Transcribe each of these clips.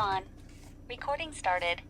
on. Recording started.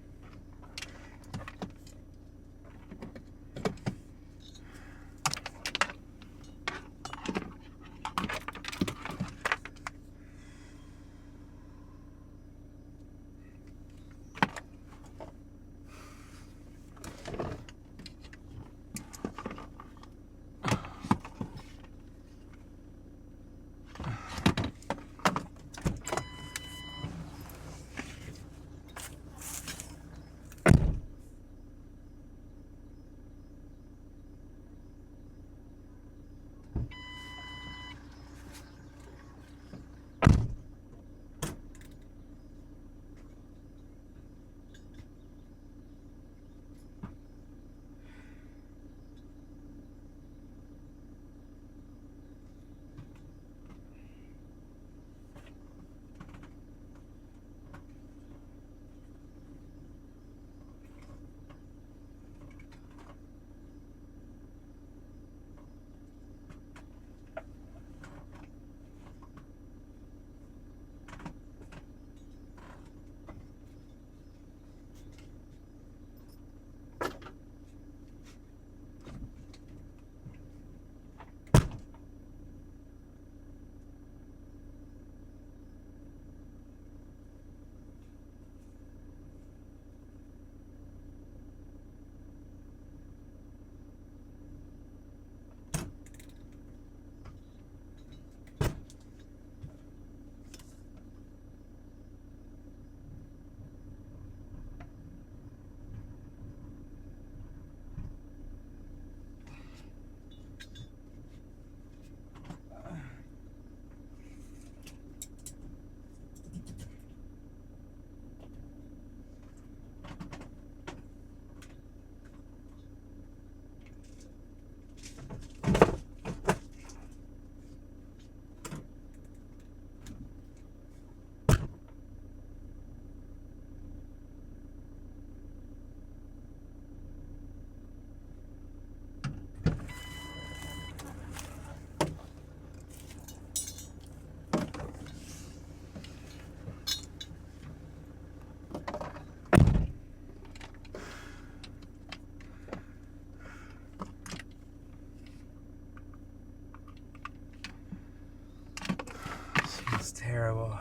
It's terrible.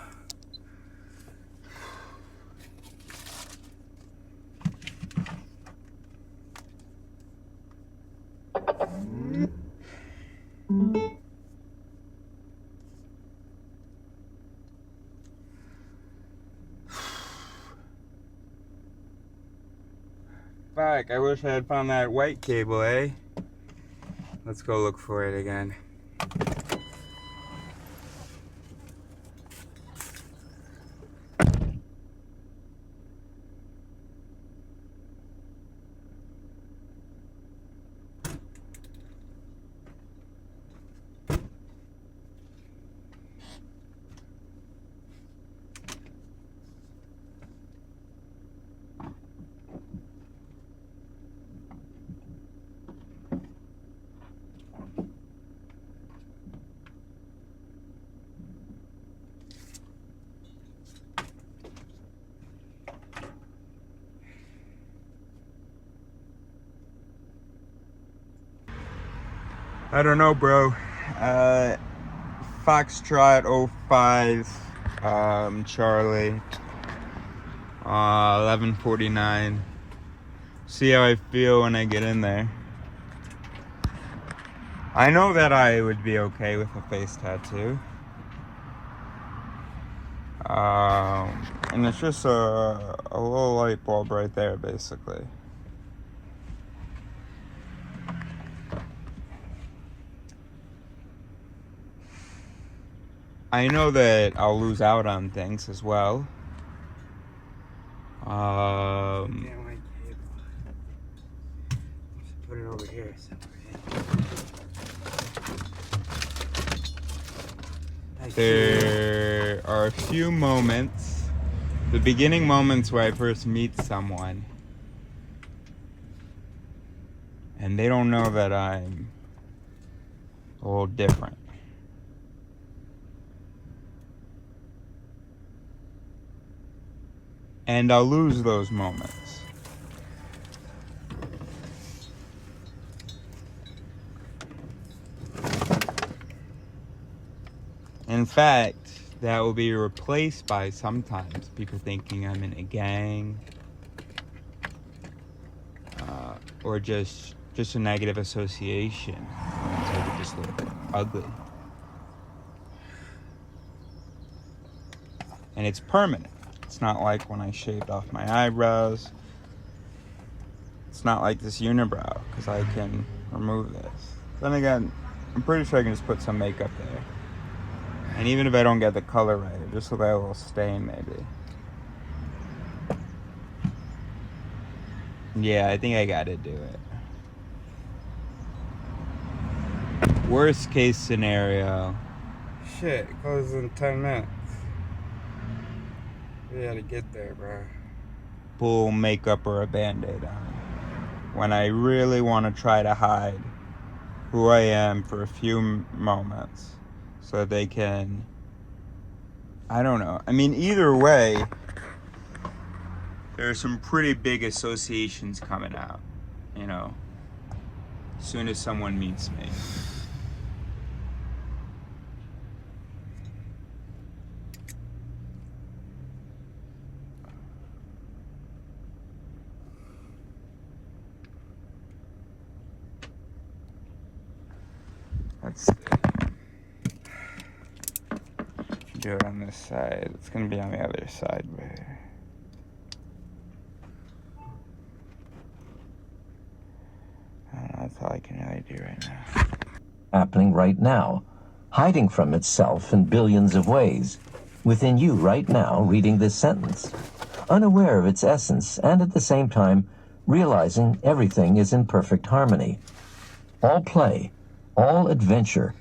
Fuck, I wish I had found that white cable, eh? Let's go look for it again. I don't know, bro. Foxtrot 05, Charlie, 11:49. See how I feel when I get in there. I know that I would be okay with a face tattoo. And it's just a little light bulb right there, basically. I know that I'll lose out on things as well. Put it over here somewhere. There are a few moments, the beginning moments where I first meet someone, and they don't know that I'm a little different. And I'll lose those moments. In fact, that will be replaced by sometimes people thinking I'm in a gang, or just a negative association. So I could just look ugly. And it's permanent. It's not like when I shaved off my eyebrows. It's not like this unibrow, because I can remove this. Then again, I'm pretty sure I can just put some makeup there. And even if I don't get the color right, it just looks like a little stain maybe. Yeah, I think I gotta do it. Worst case scenario. Shit, it closes in 10 minutes. We gotta get there, bro. Pull makeup or a band-aid on. When I really want to try to hide who I am for a few moments. So that they can, I don't know. I mean, either way, there are some pretty big associations coming out, you know, as soon as someone meets me. Let's see. Do it on this side. It's gonna be on the other side, but I don't know. That's all I can really do right now. Happening right now, hiding from itself in billions of ways, within you right now reading this sentence, unaware of its essence and at the same time realizing everything is in perfect harmony. All play, all adventure.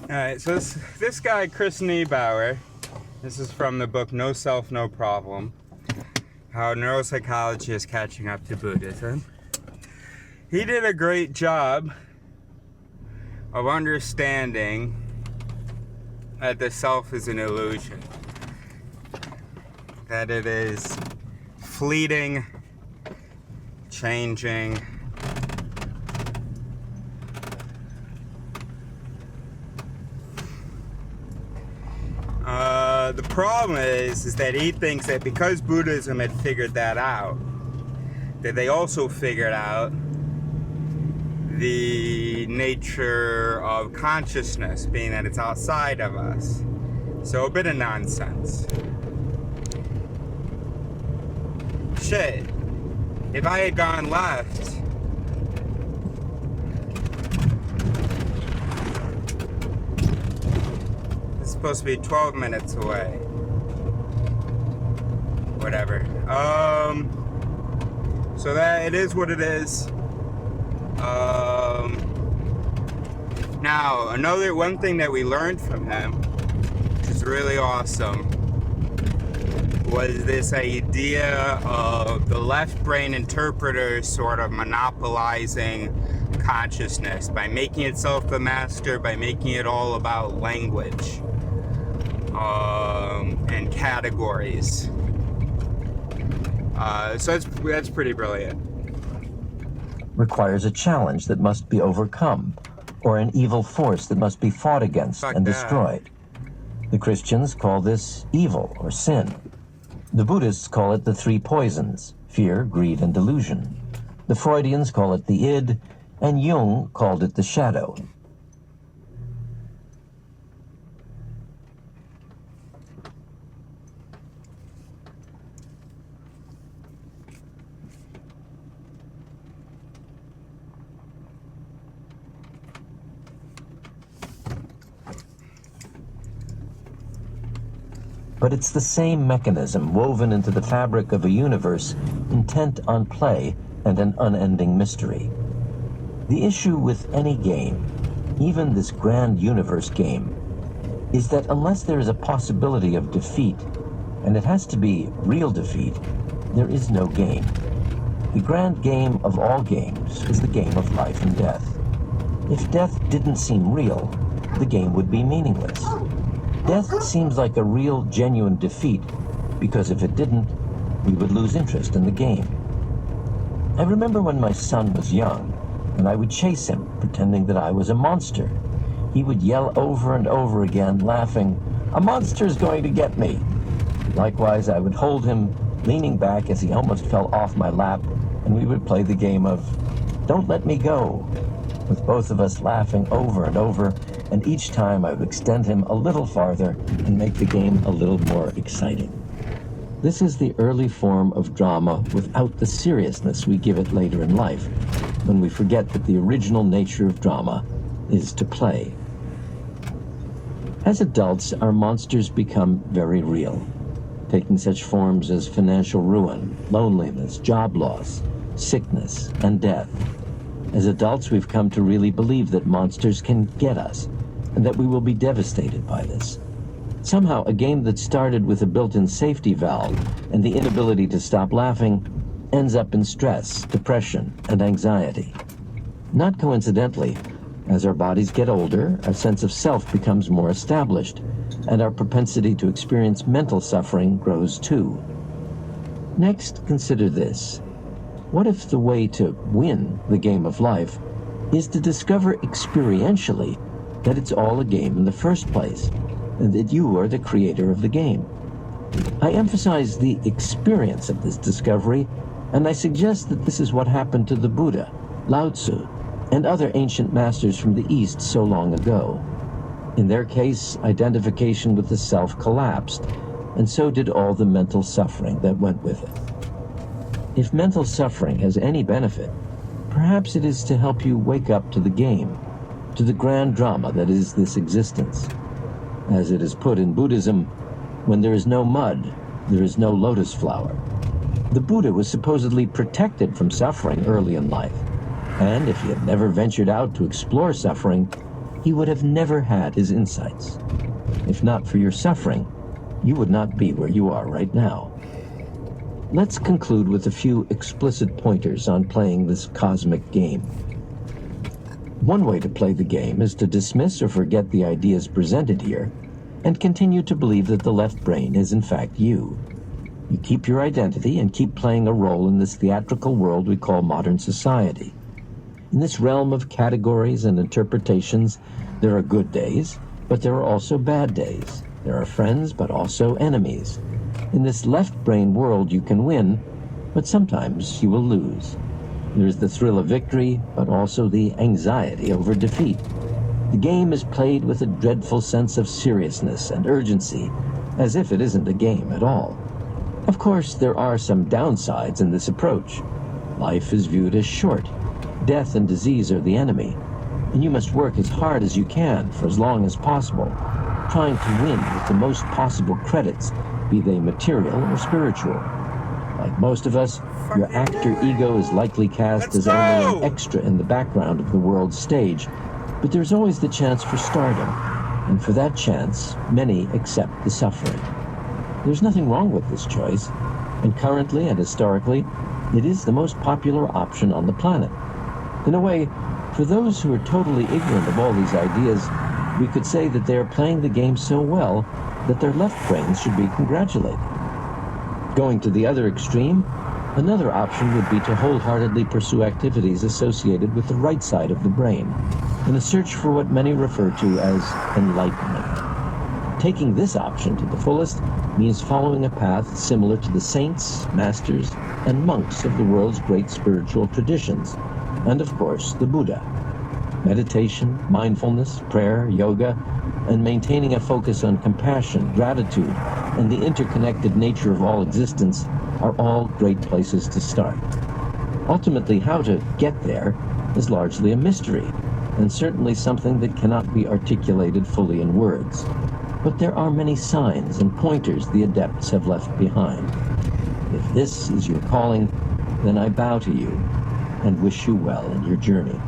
All right, so this guy, Chris Niebauer, this is from the book No Self, No Problem, How Neuropsychology is Catching Up to Buddhism. He did a great job of understanding that the self is an illusion, that it is fleeting, changing, the problem is that he thinks that because Buddhism had figured that out, that they also figured out the nature of consciousness, being that it's outside of us. So a bit of nonsense. Shit. If I had gone left, supposed to be 12 minutes away. Whatever. So that it is what it is. Now, one thing that we learned from him, which is really awesome, was this idea of the left brain interpreter sort of monopolizing consciousness by making itself the master, by making it all about language. And categories. So that's pretty brilliant. Requires a challenge that must be overcome, or an evil force that must be fought against and destroyed. The Christians call this evil or sin. The Buddhists call it the three poisons: fear, greed, and delusion. The Freudians call it the id, and Jung called it the shadow. But it's the same mechanism woven into the fabric of a universe intent on play and an unending mystery. The issue with any game, even this grand universe game, is that unless there is a possibility of defeat, and it has to be real defeat, there is no game. The grand game of all games is the game of life and death. If death didn't seem real, the game would be meaningless. Death seems like a real, genuine defeat, because if it didn't, we would lose interest in the game. I remember when my son was young, and I would chase him, pretending that I was a monster. He would yell over and over again, laughing, "A monster's going to get me!" Likewise, I would hold him, leaning back as he almost fell off my lap, and we would play the game of "Don't Let Me Go," with both of us laughing over and over, and each time I would extend him a little farther and make the game a little more exciting. This is the early form of drama without the seriousness we give it later in life, when we forget that the original nature of drama is to play. As adults, our monsters become very real, taking such forms as financial ruin, loneliness, job loss, sickness, and death. As adults, we've come to really believe that monsters can get us, and that we will be devastated by this. Somehow, a game that started with a built-in safety valve and the inability to stop laughing ends up in stress, depression, and anxiety. Not coincidentally, as our bodies get older, our sense of self becomes more established, and our propensity to experience mental suffering grows too. Next, consider this. What if the way to win the game of life is to discover experientially that it's all a game in the first place, and that you are the creator of the game? I emphasize the experience of this discovery, and I suggest that this is what happened to the Buddha, Lao Tzu, and other ancient masters from the East so long ago. In their case, identification with the self collapsed, and so did all the mental suffering that went with it. If mental suffering has any benefit, perhaps it is to help you wake up to the game, to the grand drama that is this existence. As it is put in Buddhism, when there is no mud, there is no lotus flower. The Buddha was supposedly protected from suffering early in life, and if he had never ventured out to explore suffering, he would have never had his insights. If not for your suffering, you would not be where you are right now. Let's conclude with a few explicit pointers on playing this cosmic game. One way to play the game is to dismiss or forget the ideas presented here and continue to believe that the left brain is in fact you. You keep your identity and keep playing a role in this theatrical world we call modern society. In this realm of categories and interpretations, there are good days, but there are also bad days. There are friends, but also enemies. In this left brain world, you can win, but sometimes you will lose. There's the thrill of victory, but also the anxiety over defeat. The game is played with a dreadful sense of seriousness and urgency, as if it isn't a game at all. Of course, there are some downsides in this approach. Life is viewed as short. Death and disease are the enemy, and you must work as hard as you can for as long as possible, trying to win with the most possible credits, be they material or spiritual. Like most of us, your actor ego is likely cast as only an extra in the background of the world's stage, but there's always the chance for stardom, and for that chance, many accept the suffering. There's nothing wrong with this choice, and currently and historically, it is the most popular option on the planet. In a way, for those who are totally ignorant of all these ideas, we could say that they are playing the game so well that their left brains should be congratulated. Going to the other extreme, another option would be to wholeheartedly pursue activities associated with the right side of the brain, in a search for what many refer to as enlightenment. Taking this option to the fullest means following a path similar to the saints, masters, and monks of the world's great spiritual traditions, and of course, the Buddha. Meditation, mindfulness, prayer, yoga, and maintaining a focus on compassion, gratitude, and the interconnected nature of all existence are all great places to start. Ultimately, how to get there is largely a mystery, and certainly something that cannot be articulated fully in words. But there are many signs and pointers the adepts have left behind. If this is your calling, then I bow to you and wish you well in your journey.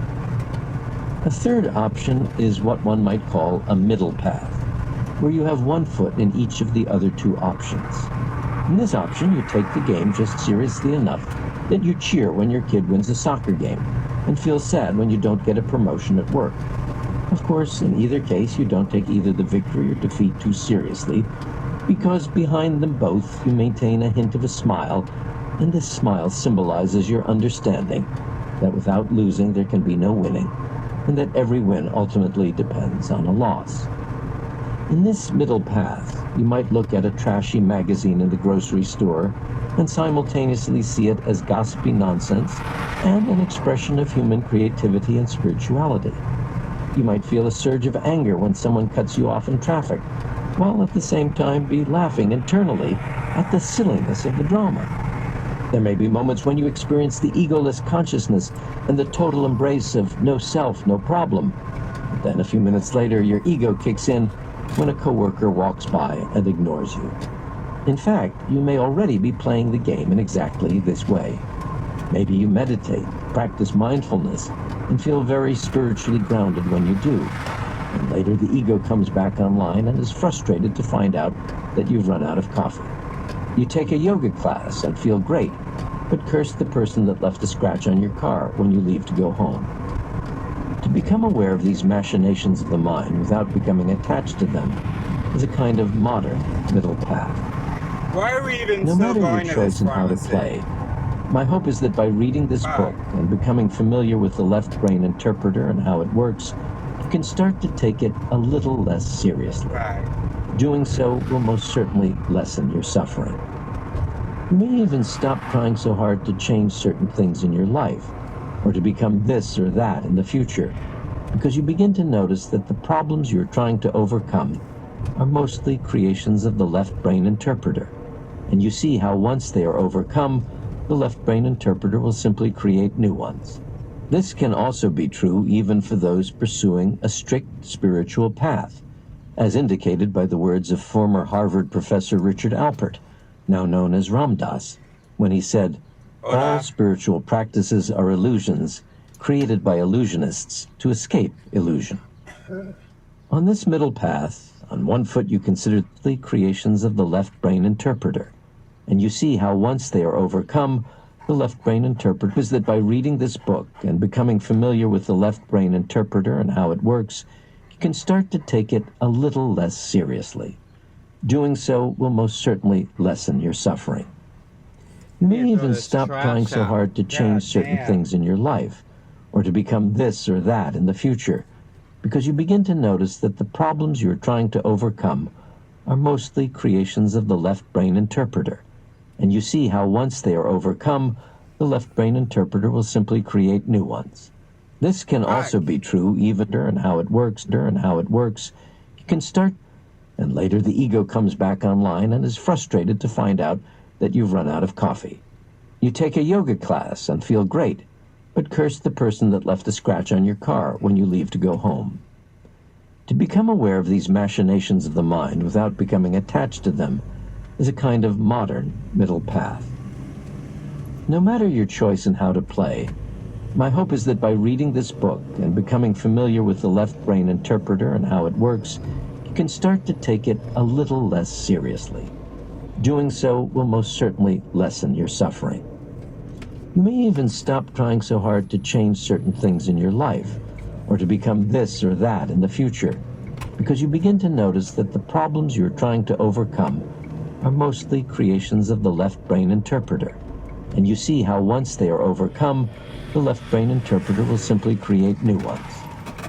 A third option is what one might call a middle path, where you have one foot in each of the other two options. In this option, you take the game just seriously enough that you cheer when your kid wins a soccer game and feel sad when you don't get a promotion at work. Of course, in either case, you don't take either the victory or defeat too seriously, because behind them both you maintain a hint of a smile, and this smile symbolizes your understanding that without losing there can be no winning, and that every win ultimately depends on a loss. In this middle path, you might look at a trashy magazine in the grocery store and simultaneously see it as gossipy nonsense and an expression of human creativity and spirituality. You might feel a surge of anger when someone cuts you off in traffic, while at the same time be laughing internally at the silliness of the drama. There may be moments when you experience the egoless consciousness and the total embrace of no self, no problem. But then a few minutes later, your ego kicks in when a coworker walks by and ignores you. In fact, you may already be playing the game in exactly this way. Maybe you meditate, practice mindfulness, and feel very spiritually grounded when you do. And later the ego comes back online and is frustrated to find out that you've run out of coffee. You take a yoga class and feel great, but curse the person that left a scratch on your car when you leave to go home. To become aware of these machinations of the mind without becoming attached to them is a kind of modern middle path. Why are we even No still matter going your to this choice in how to pharmacy? play, my hope is that by reading this book and becoming familiar with the left brain interpreter and how it works, you can start to take it a little less seriously. Right. Doing so will most certainly lessen your suffering. You may even stop trying so hard to change certain things in your life, or to become this or that in the future, because you begin to notice that the problems you're trying to overcome are mostly creations of the left brain interpreter, and you see how once they are overcome, the left brain interpreter will simply create new ones. This can also be true even for those pursuing a strict spiritual path, as indicated by the words of former Harvard professor Richard Alpert, now known as Ram Dass, when he said, "All spiritual practices are illusions created by illusionists to escape illusion." On this middle path, on one foot you consider the creations of the left brain interpreter, and you see how once they are overcome, the left brain interpreter is that by reading this book and becoming familiar with the left brain interpreter and how it works, you can start to take it a little less seriously. Doing so will most certainly lessen your suffering. You may even stop trying so hard to change certain things in your life, or to become this or that in the future, because you begin to notice that the problems you're trying to overcome are mostly creations of the left brain interpreter, and you see how once they are overcome, the left brain interpreter will simply create new ones. This can also be true even and how it works, you can start, and later the ego comes back online and is frustrated to find out that you've run out of coffee. You take a yoga class and feel great, but curse the person that left a scratch on your car when you leave to go home. To become aware of these machinations of the mind without becoming attached to them is a kind of modern middle path. No matter your choice in how to play, my hope is that by reading this book and becoming familiar with the left brain interpreter and how it works, you can start to take it a little less seriously. Doing so will most certainly lessen your suffering. You may even stop trying so hard to change certain things in your life, or to become this or that in the future, because you begin to notice that the problems you're trying to overcome are mostly creations of the left brain interpreter, and you see how once they are overcome, the left brain interpreter will simply create new ones.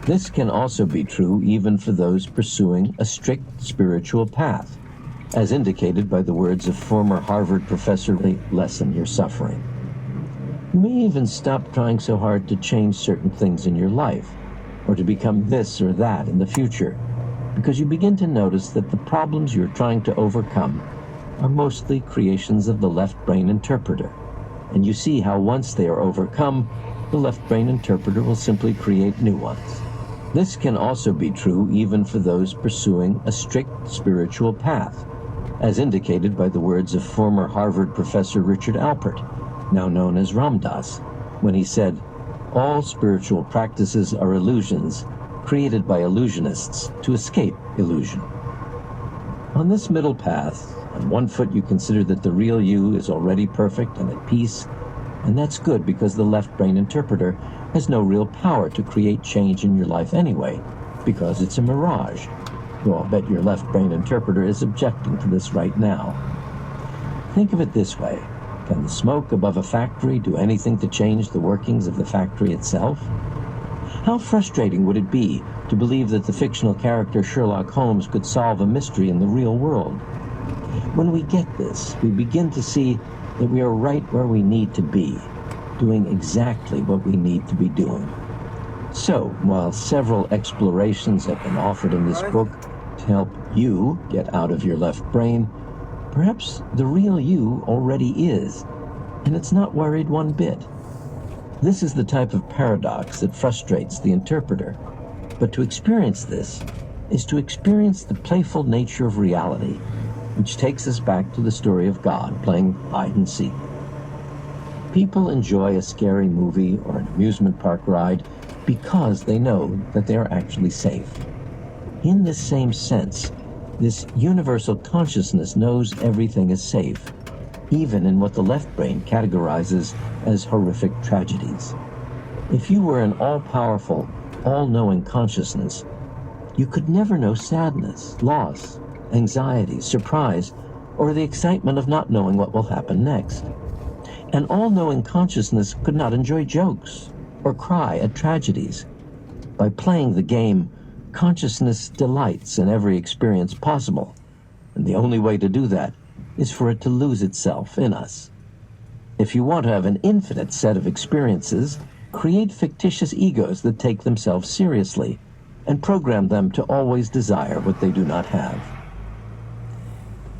This can also be true even for those pursuing a strict spiritual path, as indicated by the words of former Harvard professor, "Lessen your suffering." You may even stop trying so hard to change certain things in your life, or to become this or that in the future, because you begin to notice that the problems you're trying to overcome are mostly creations of the left brain interpreter, and you see how once they are overcome, the left brain interpreter will simply create new ones. This can also be true even for those pursuing a strict spiritual path, as indicated by the words of former Harvard professor Richard Alpert, now known as Ram Dass, when he said, "All spiritual practices are illusions created by illusionists to escape illusion." On this middle path, on one foot you consider that the real you is already perfect and at peace, and that's good because the left brain interpreter has no real power to create change in your life anyway, because it's a mirage. Though I'll bet your left brain interpreter is objecting to this right now. Think of it this way. Can the smoke above a factory do anything to change the workings of the factory itself? How frustrating would it be to believe that the fictional character Sherlock Holmes could solve a mystery in the real world? When we get this, we begin to see that we are right where we need to be, doing exactly what we need to be doing. So, while several explorations have been offered in this book to help you get out of your left brain, perhaps the real you already is, and it's not worried one bit. This is the type of paradox that frustrates the interpreter. But to experience this is to experience the playful nature of reality, which takes us back to the story of God playing hide and seek. People enjoy a scary movie or an amusement park ride because they know that they are actually safe. In this same sense, this universal consciousness knows everything is safe, even in what the left brain categorizes as horrific tragedies. If you were an all-powerful, all-knowing consciousness, you could never know sadness, loss, anxiety, surprise, or the excitement of not knowing what will happen next. An all-knowing consciousness could not enjoy jokes or cry at tragedies. By playing the game, consciousness delights in every experience possible, and the only way to do that is for it to lose itself in us. If you want to have an infinite set of experiences, create fictitious egos that take themselves seriously and program them to always desire what they do not have.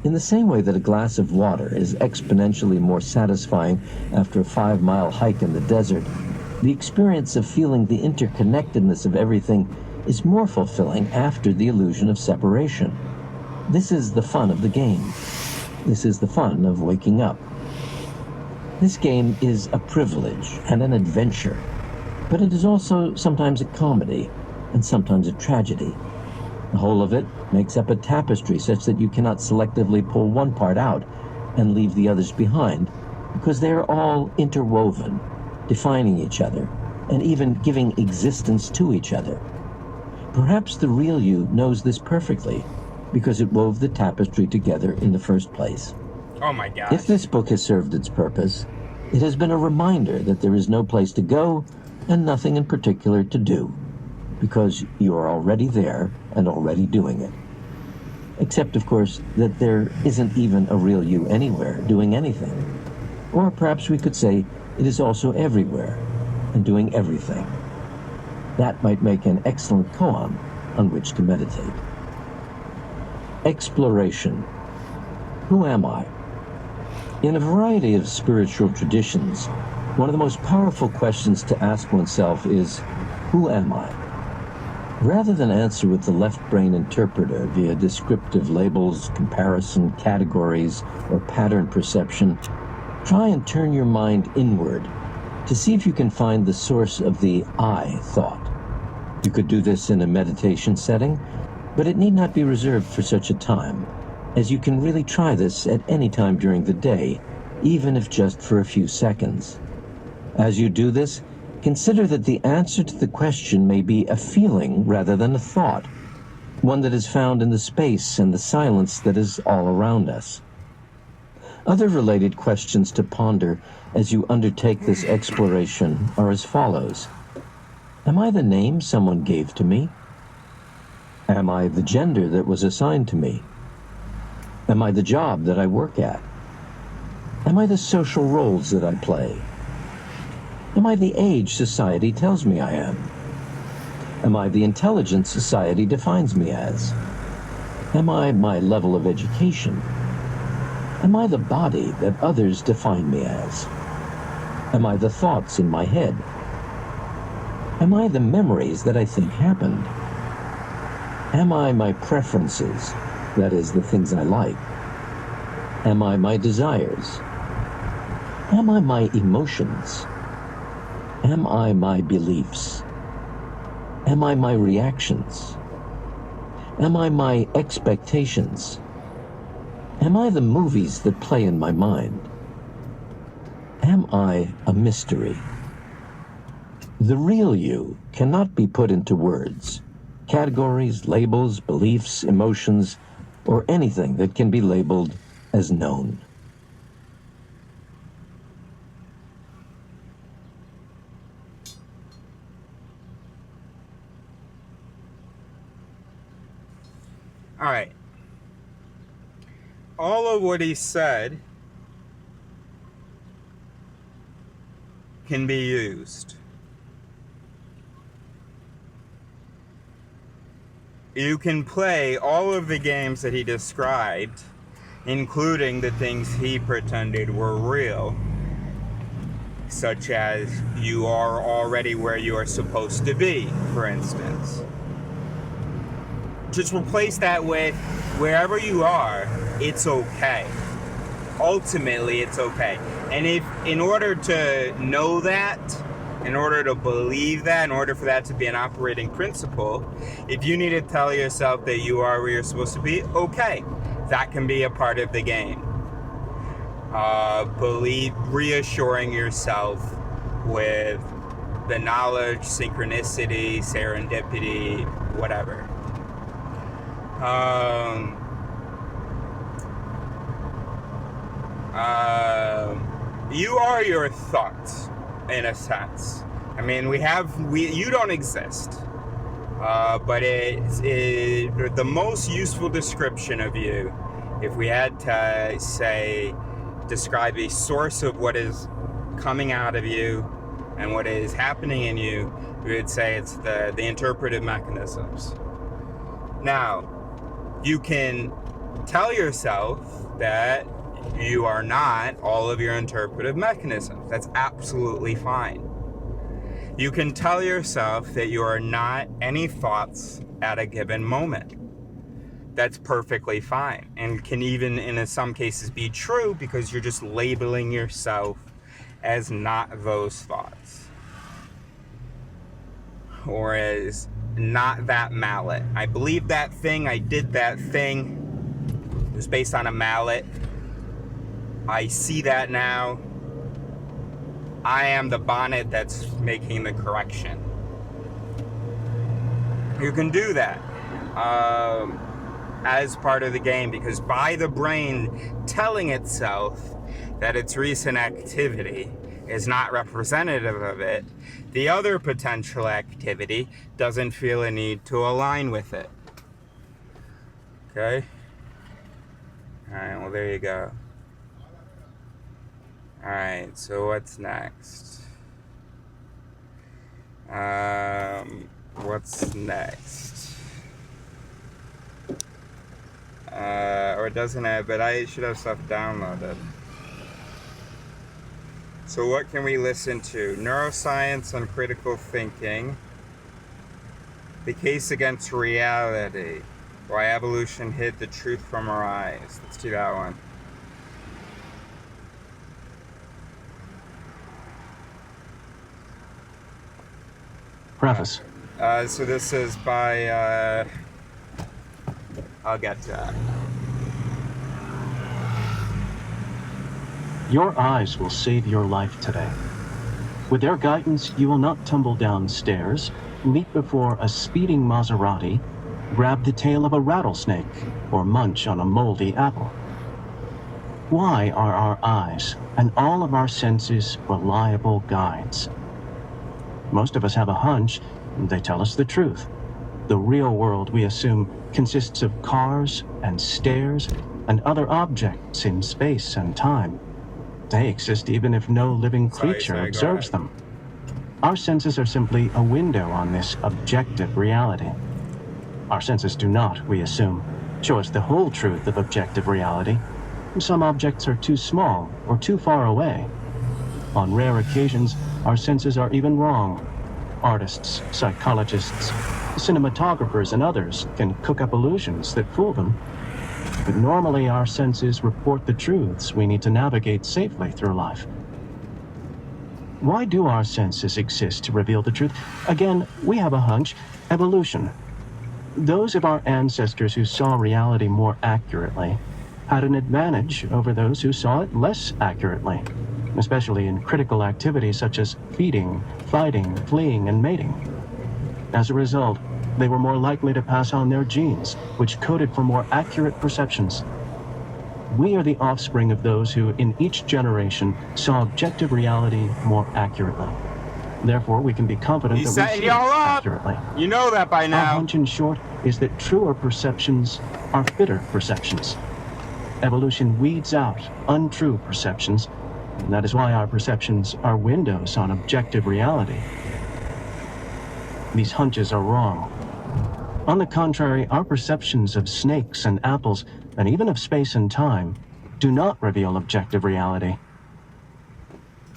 In the same way that a glass of water is exponentially more satisfying after a 5-mile hike in the desert, the experience of feeling the interconnectedness of everything is more fulfilling after the illusion of separation. This is the fun of the game. This is the fun of waking up. This game is a privilege and an adventure, but it is also sometimes a comedy and sometimes a tragedy. The whole of it makes up a tapestry such that you cannot selectively pull one part out and leave the others behind, because they are all interwoven, defining each other, and even giving existence to each other. Perhaps the real you knows this perfectly, because it wove the tapestry together in the first place. Oh my God. If this book has served its purpose, it has been a reminder that there is no place to go and nothing in particular to do, because you are already there and already doing it. Except, of course, that there isn't even a real you anywhere doing anything. Or perhaps we could say it is also everywhere and doing everything. That might make an excellent koan on which to meditate. Exploration. Who am I? In a variety of spiritual traditions, one of the most powerful questions to ask oneself is, who am I? Rather than answer with the left brain interpreter via descriptive labels, comparison, categories, or pattern perception, try and turn your mind inward to see if you can find the source of the I thought. You could do this in a meditation setting, but it need not be reserved for such a time, as you can really try this at any time during the day, even if just for a few seconds. As you do this, consider that the answer to the question may be a feeling rather than a thought, one that is found in the space and the silence that is all around us. Other related questions to ponder as you undertake this exploration are as follows. Am I the name someone gave to me? Am I the gender that was assigned to me? Am I the job that I work at? Am I the social roles that I play? Am I the age society tells me I am? Am I the intelligence society defines me as? Am I my level of education? Am I the body that others define me as? Am I the thoughts in my head? Am I the memories that I think happened? Am I my preferences, that is, the things I like? Am I my desires? Am I my emotions? Am I my beliefs? Am I my reactions? Am I my expectations? Am I the movies that play in my mind? Am I a mystery? The real you cannot be put into words, categories, labels, beliefs, emotions, or anything that can be labeled as known. All right. All of what he said can be used. You can play all of the games that he described, including the things he pretended were real, such as you are already where you are supposed to be, for instance. Just replace that with wherever you are, it's okay. Ultimately, it's okay. And if, in order to know that, in order to believe that, in order for that to be an operating principle, if you need to tell yourself that you are where you're supposed to be, okay, that can be a part of the game. Reassuring yourself with the knowledge, synchronicity, serendipity, whatever. You are your thoughts, in a sense. I mean, you don't exist. But the most useful description of you, if we had to say, describe a source of what is coming out of you and what is happening in you, we would say it's the interpretive mechanisms. Now, you can tell yourself that you are not all of your interpretive mechanisms. That's absolutely fine. You can tell yourself that you are not any thoughts at a given moment. That's perfectly fine, and can even in some cases be true because you're just labeling yourself as not those thoughts, or as not that mallet. I believe that thing, I did that thing. It was based on a mallet. I see that now. I am the bonnet that's making the correction. You can do that as part of the game, because by the brain telling itself that its recent activity is not representative of it, the other potential activity doesn't feel a need to align with it. Okay? Alright, well, there you go. Alright, so what's next? What's next? Or it doesn't have, but I should have stuff downloaded. So what can we listen to? Neuroscience and critical thinking. The case against reality. Why evolution hid the truth from our eyes. Let's do that one. Preface. So this is by, I'll get to that. Your eyes will save your life today. With their guidance, you will not tumble down stairs, leap before a speeding Maserati, grab the tail of a rattlesnake, or munch on a moldy apple. Why are our eyes and all of our senses reliable guides? Most of us have a hunch, and they tell us the truth. The real world, we assume, consists of cars and stairs and other objects in space and time. They exist even if no living creature observes them. Our senses are simply a window on this objective reality. Our senses do not, we assume, show us the whole truth of objective reality. Some objects are too small or too far away. On rare occasions, our senses are even wrong. Artists, psychologists, cinematographers, and others can cook up illusions that fool them. But normally our senses report the truths we need to navigate safely through life. Why do our senses exist to reveal the truth? Again, we have a hunch: evolution. Those of our ancestors who saw reality more accurately had an advantage over those who saw it less accurately, especially in critical activities such as feeding, fighting, fleeing, and mating. As a result, they were more likely to pass on their genes, which coded for more accurate perceptions. We are the offspring of those who, in each generation, saw objective reality more accurately. Therefore, we can be confident He's that we setting see it y'all up. accurately. You know that by Our now. hunch, in short, is that truer perceptions are fitter perceptions. Evolution weeds out untrue perceptions, and that is why our perceptions are windows on objective reality. These hunches are wrong. On the contrary, our perceptions of snakes and apples, and even of space and time, do not reveal objective reality.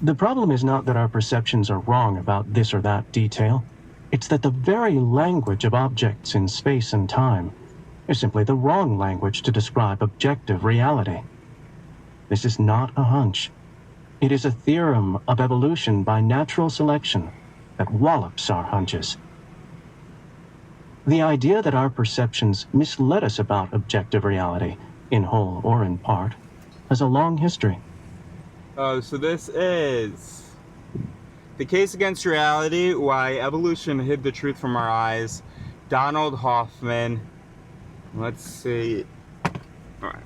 The problem is not that our perceptions are wrong about this or that detail. It's that the very language of objects in space and time is simply the wrong language to describe objective reality. This is not a hunch. It is a theorem of evolution by natural selection that wallops our hunches. The idea that our perceptions misled us about objective reality, in whole or in part, has a long history. Oh, so this is The Case Against Reality, Why Evolution Hid the Truth from Our Eyes, Donald Hoffman. Let's see. All right.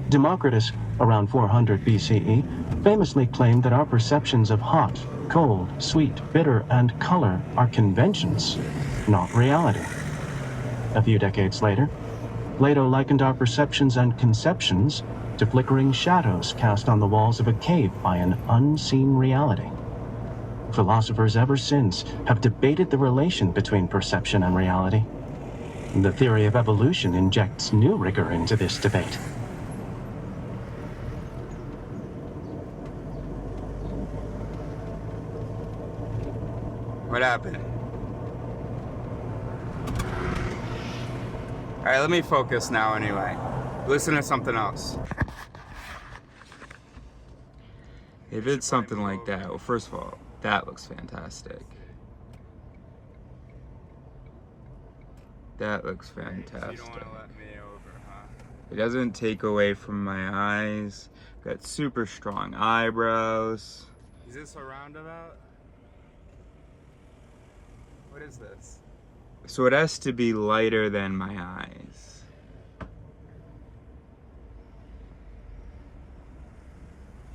Democritus, around 400 BCE, famously claimed that our perceptions of hot, cold, sweet, bitter, and color are conventions, not reality. A few decades later, Plato likened our perceptions and conceptions to flickering shadows cast on the walls of a cave by an unseen reality. Philosophers ever since have debated the relation between perception and reality. The theory of evolution injects new rigor into this debate. What happened? Alright, let me focus now anyway. Listen to something else. If it's something like that, well, first of all, that looks fantastic. That looks fantastic. It doesn't take away from my eyes. Got super strong eyebrows. Is this a roundabout? What is this? So it has to be lighter than my eyes.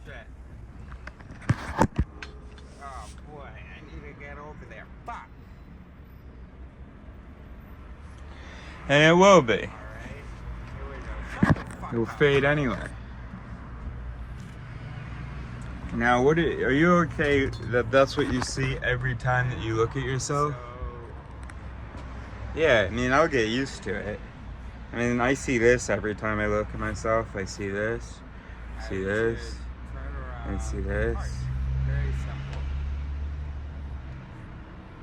Shit. Oh boy, I need to get over there. Fuck. And it will be. Alright, here we go. Shut the fuck It will fade anyway. Now, are you okay that that's what you see every time that you look at yourself? Yeah, I mean, I'll get used to it. I mean, I see this every time I look at myself. I see this, see this, and see this. Very simple.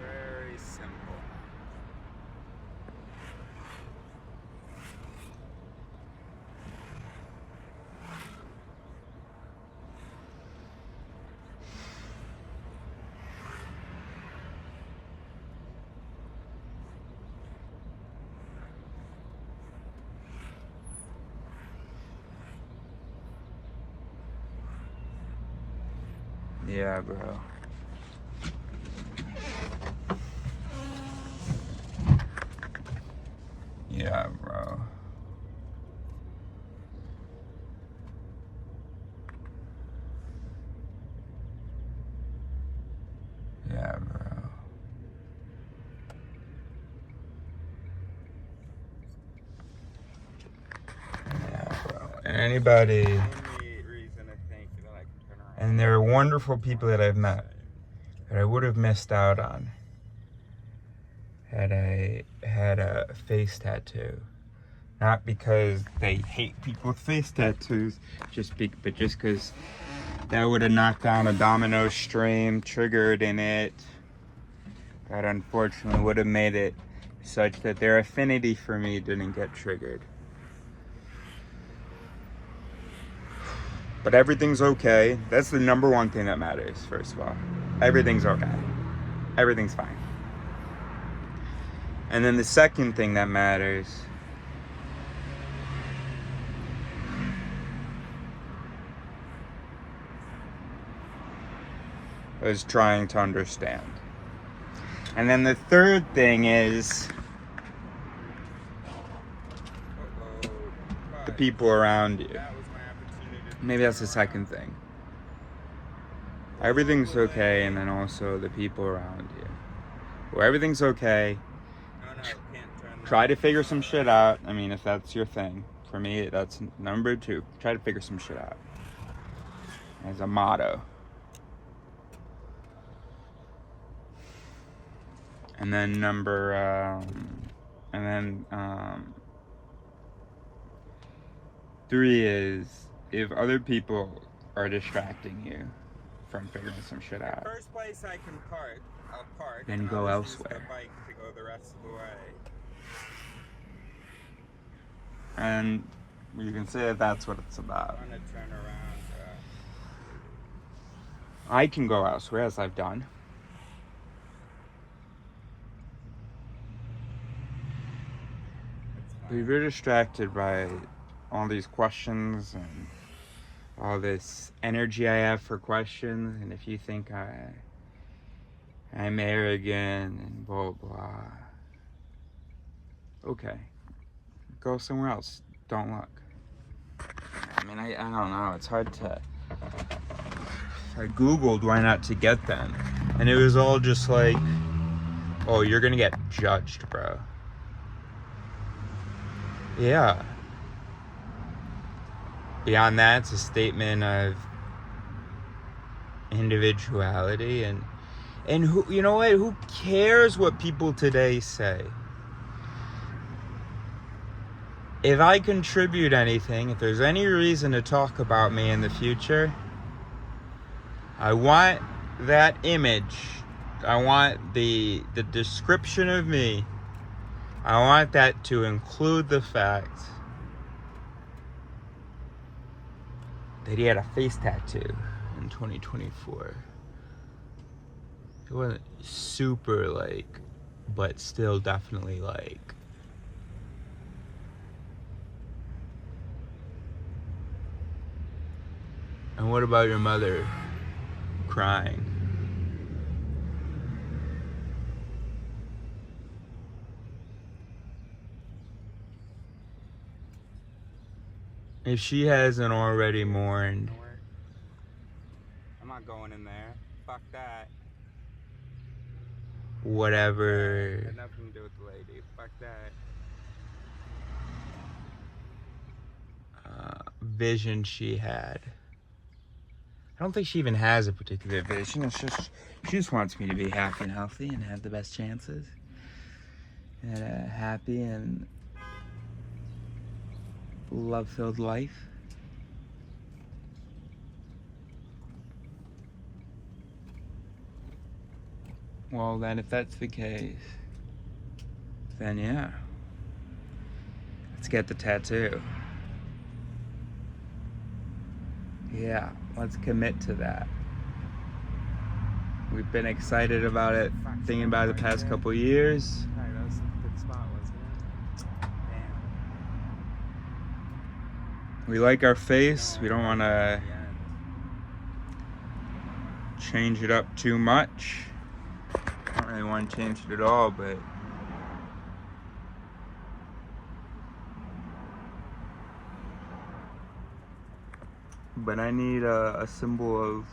Very simple. Yeah, bro. Yeah, bro. Yeah, bro. Yeah, bro. And anybody... And there are wonderful people that I've met that I would have missed out on had I had a face tattoo. Not because they hate people with face tattoos, but just because that would have knocked down a domino stream triggered in it. That unfortunately would have made it such that their affinity for me didn't get triggered. But everything's okay. That's the number one thing that matters, first of all. Everything's okay. Everything's fine. And then the second thing that matters is trying to understand. And then the third thing is the people around you. Maybe that's the second thing. Everything's okay, and then also the people around you. Well, everything's okay. Try to figure some shit out. I mean, if that's your thing. For me, that's number 2. Try to figure some shit out. As a motto. And then three is if other people are distracting you from figuring some shit out. The first place I can park, I'll park. Then go elsewhere. The bike to go the rest of the way. And you can say that that's what it's about. I want to turn around. I can go elsewhere, as I've done. But if you're distracted by all these questions and all this energy I have for questions, and if you think I'm arrogant and blah blah, okay, go somewhere else. Don't look. I mean, I don't know. It's hard to. I googled why not to get them, and it was all just like, oh, you're gonna get judged, bro. Yeah. Beyond that, it's a statement of individuality and who, you know what? Who cares what people today say? If I contribute anything, if there's any reason to talk about me in the future, I want that image. I want the description of me. I want that to include the fact that he had a face tattoo in 2024. It wasn't super like, but still definitely like. And what about your mother crying? If she hasn't already mourned. I'm not going in there. Fuck that. Whatever. Got nothing to do with the lady. Fuck that. Vision she had. I don't think she even has a particular vision. It's just, she just wants me to be happy and healthy and have the best chances. And a happy and love-filled life. Well, then if that's the case, then yeah. Let's get the tattoo. Yeah, let's commit to that. We've been excited about it, thinking about it the past couple years. Alright, that was a good spot, wasn't it? Damn. We like our face. We don't want to change it up too much. I don't really want to change it at all, but I need a symbol of.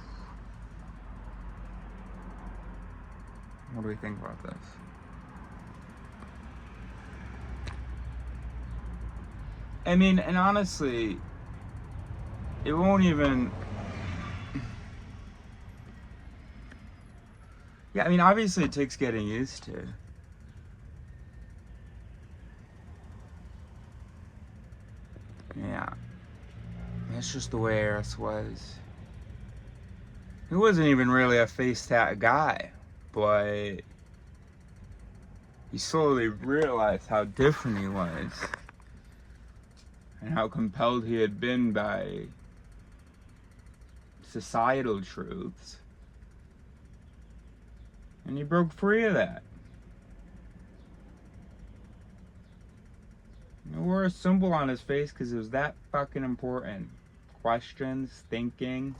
What do we think about this? I mean, and honestly, it won't even. Yeah, I mean, obviously it takes getting used to. Yeah. That's just the way Eris was. He wasn't even really a face tat guy, but he slowly realized how different he was and how compelled he had been by societal truths. And he broke free of that. He wore a symbol on his face because it was that fucking important. Questions, thinking,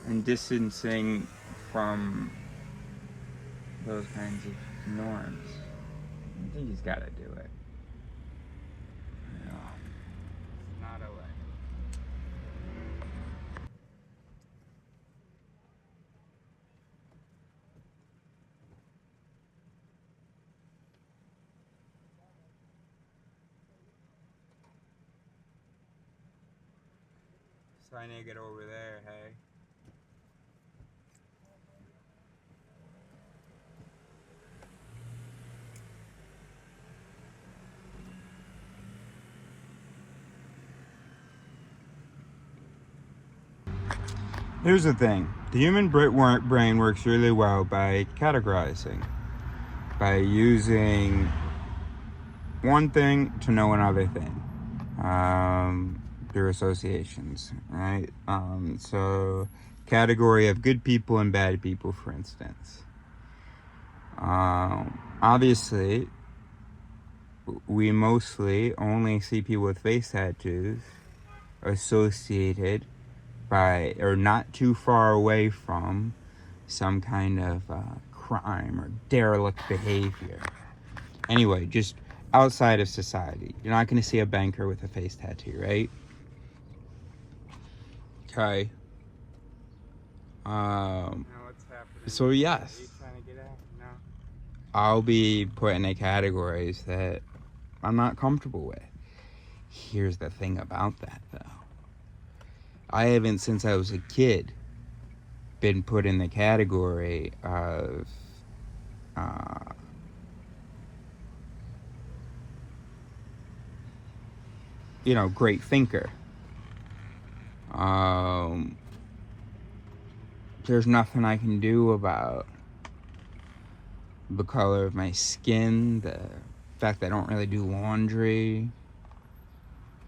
and distancing from those kinds of norms. I think he's got to do it. You know, it's not a way. So I need to get over there, hey? Here's the thing. The human brain works really well by categorizing. By using one thing to know another thing. Through associations, right? So, category of good people and bad people, for instance. Obviously, we mostly only see people with face tattoos associated by, or not too far away from, some kind of crime or derelict behavior. Anyway, just outside of society. You're not going to see a banker with a face tattoo, right? Okay. Now what's happening? So yes, Are you trying to get out? No. I'll be put in categories that I'm not comfortable with. Here's the thing about that, though. I haven't, since I was a kid, been put in the category of great thinker. There's nothing I can do about the color of my skin, the fact that I don't really do laundry.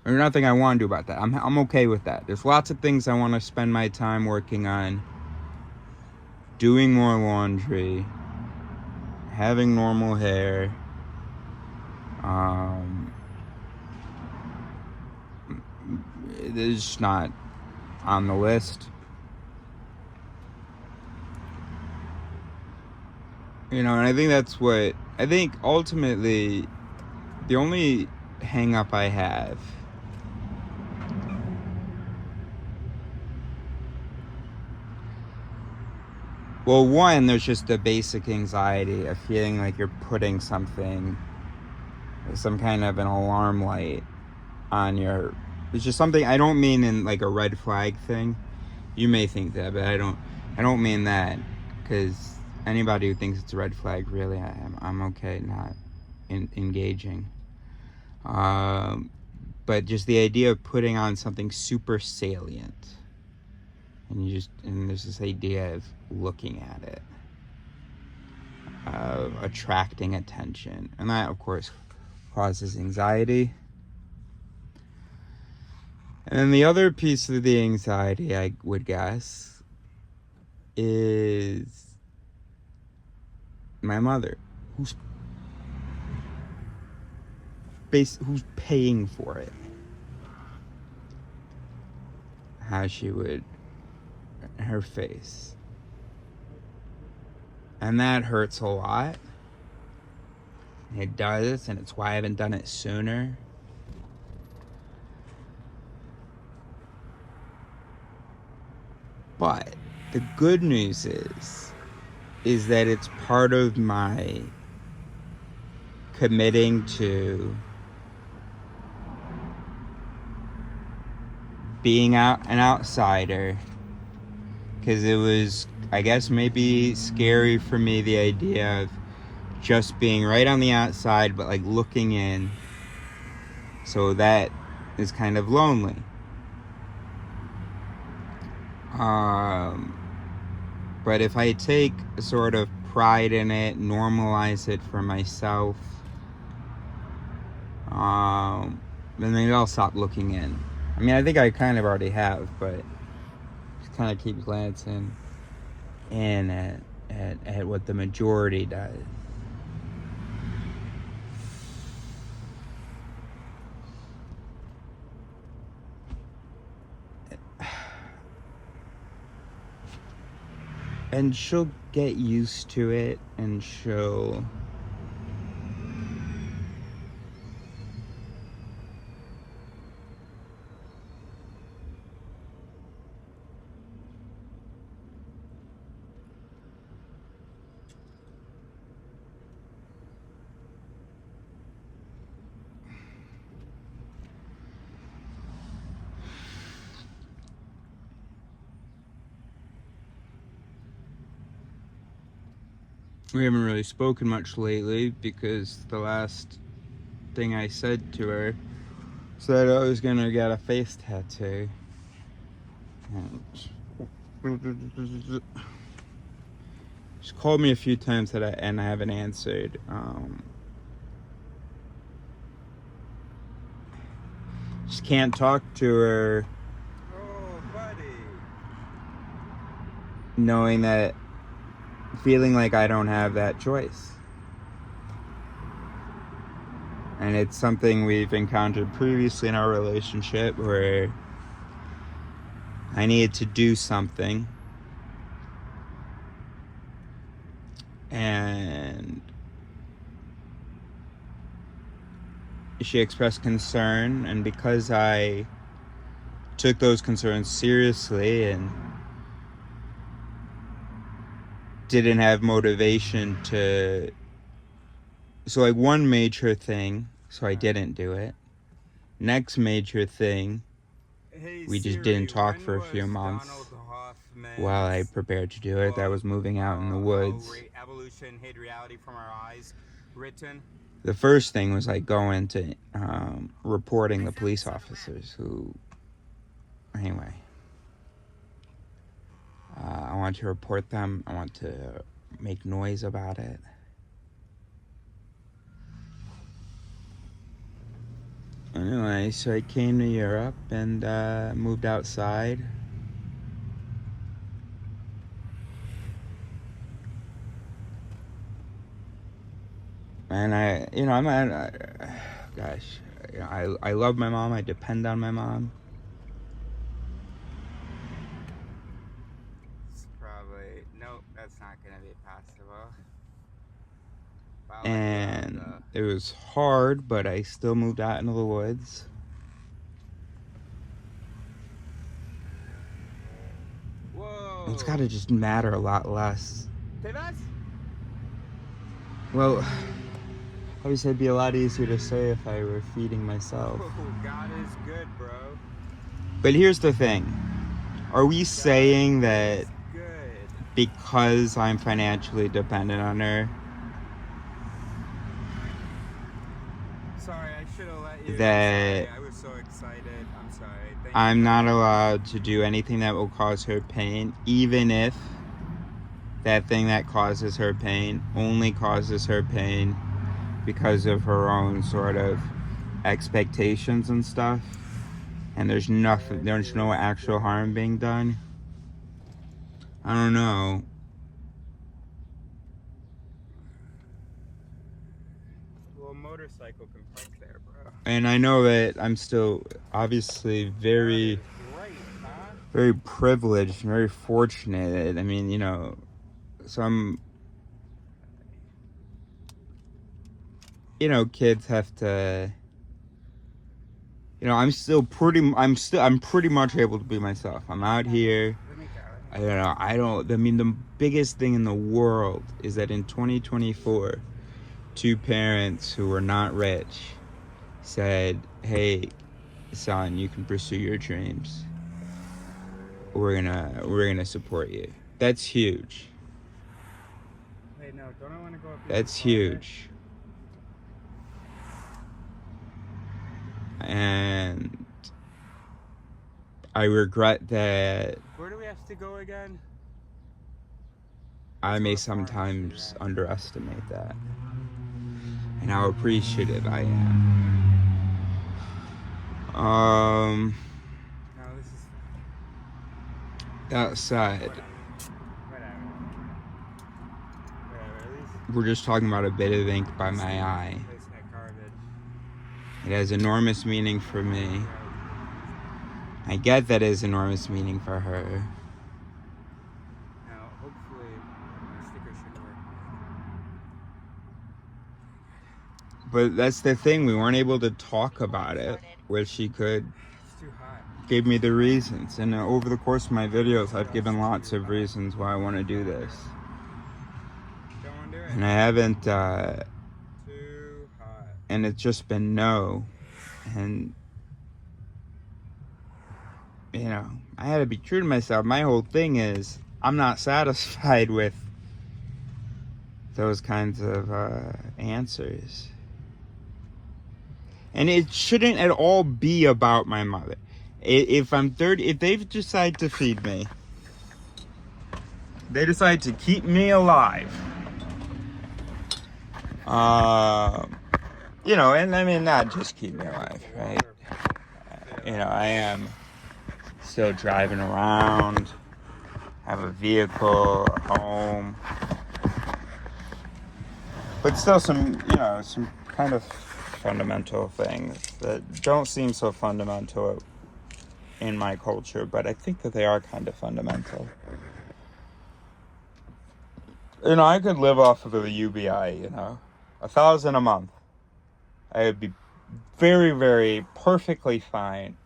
There's nothing I want to do about that. I'm okay with that. There's lots of things I want to spend my time working on. Doing more laundry, having normal hair, it's just not on the list. And I think ultimately the only hang up I have well, one, there's just the basic anxiety of feeling like you're putting some kind of an alarm light on your, it's just something, I don't mean in like a red flag thing. You may think that, but I don't mean that, because anybody who thinks it's a red flag, really, I'm okay not engaging. But just the idea of putting on something super salient, and there's this idea of looking at it, of attracting attention, and that of course causes anxiety. And then the other piece of the anxiety, I would guess, is my mother, who's paying for it. How she would, her face. And that hurts a lot. It does, and it's why I haven't done it sooner. But the good news is that it's part of my committing to being an outsider, because it was, I guess, maybe scary for me, the idea of just being right on the outside but like looking in. So that is kind of lonely. But if I take a sort of pride in it, normalize it for myself, then maybe I'll stop looking in. I mean, I think I kind of already have, but just kind of keep glancing in at what the majority does. And she'll get used to it, and she'll... We haven't really spoken much lately because the last thing I said to her said I was gonna get a face tattoo. And she's called me a few times and I haven't answered. Just can't talk to her. Oh, buddy. Knowing that, feeling like I don't have that choice. And it's something we've encountered previously in our relationship where I needed to do something. And she expressed concern, and because I took those concerns seriously and didn't have motivation to... So like one major thing, so I didn't do it. Next major thing, Hey, we just Siri, didn't talk when for a was few months Donald Hoffman's while I prepared to do it. That was moving out in the woods. Evolution Hid Reality from Our Eyes written? The first thing was like going to reporting the police officers who... Anyway. I want to report them. I want to make noise about it. Anyway, so I came to Europe and moved outside. And gosh, I love my mom. I depend on my mom. It's probably... Nope, that's not going to be possible. Wow, And it was hard, but I still moved out into the woods. Whoa! It's got to just matter a lot less. ¿Te vas? Well, obviously it'd be a lot easier to say if I were feeding myself. Oh, God is good, bro. But here's the thing. Are we saying that Good. because I'm financially dependent on her, Sorry, I should have let you. that I was so excited. I'm sorry. Thank I'm you. not allowed to do anything that will cause her pain, even if that thing that causes her pain only causes her pain because of her own sort of expectations and stuff, and there's no actual harm being done? I don't know. Well, motorcycle can park there, bro. And I know that I'm still obviously very, That is great, huh? very privileged, very fortunate. I mean, some, kids have to, I'm pretty much able to be myself. I'm out here. Let me go. The biggest thing in the world is that in 2024, two parents who were not rich said, "Hey, son, you can pursue your dreams. We're gonna support you." That's huge. Wait, no, don't I want to go up? That's huge. And I regret that Where do we have to go again? I may sometimes underestimate that, and how appreciative I am. No, this is That said, whatever. At least we're just talking about a bit of ink by my eye. place that garbage. It has enormous meaning for me. I get that it has enormous meaning for her. Now, hopefully, But that's the thing, we weren't able to talk about it, where she could give me the reasons. And over the course of my videos, I've given lots of reasons why I want to do this. And I haven't, and it's just been no. And, you know, I had to be true to myself. My whole thing is, I'm not satisfied with those kinds of answers. And it shouldn't at all be about my mother. If I'm 30, if they decide to feed me, they decide to keep me alive, you know, and I mean, not just keep me alive, right? You know, I am still driving around, have a vehicle, a home, but still some, you know, some kind of fundamental things that don't seem so fundamental in my culture, but I think that they are kind of fundamental. You know, I could live off of a UBI, you know, $1,000 a month. I would be very, very perfectly fine.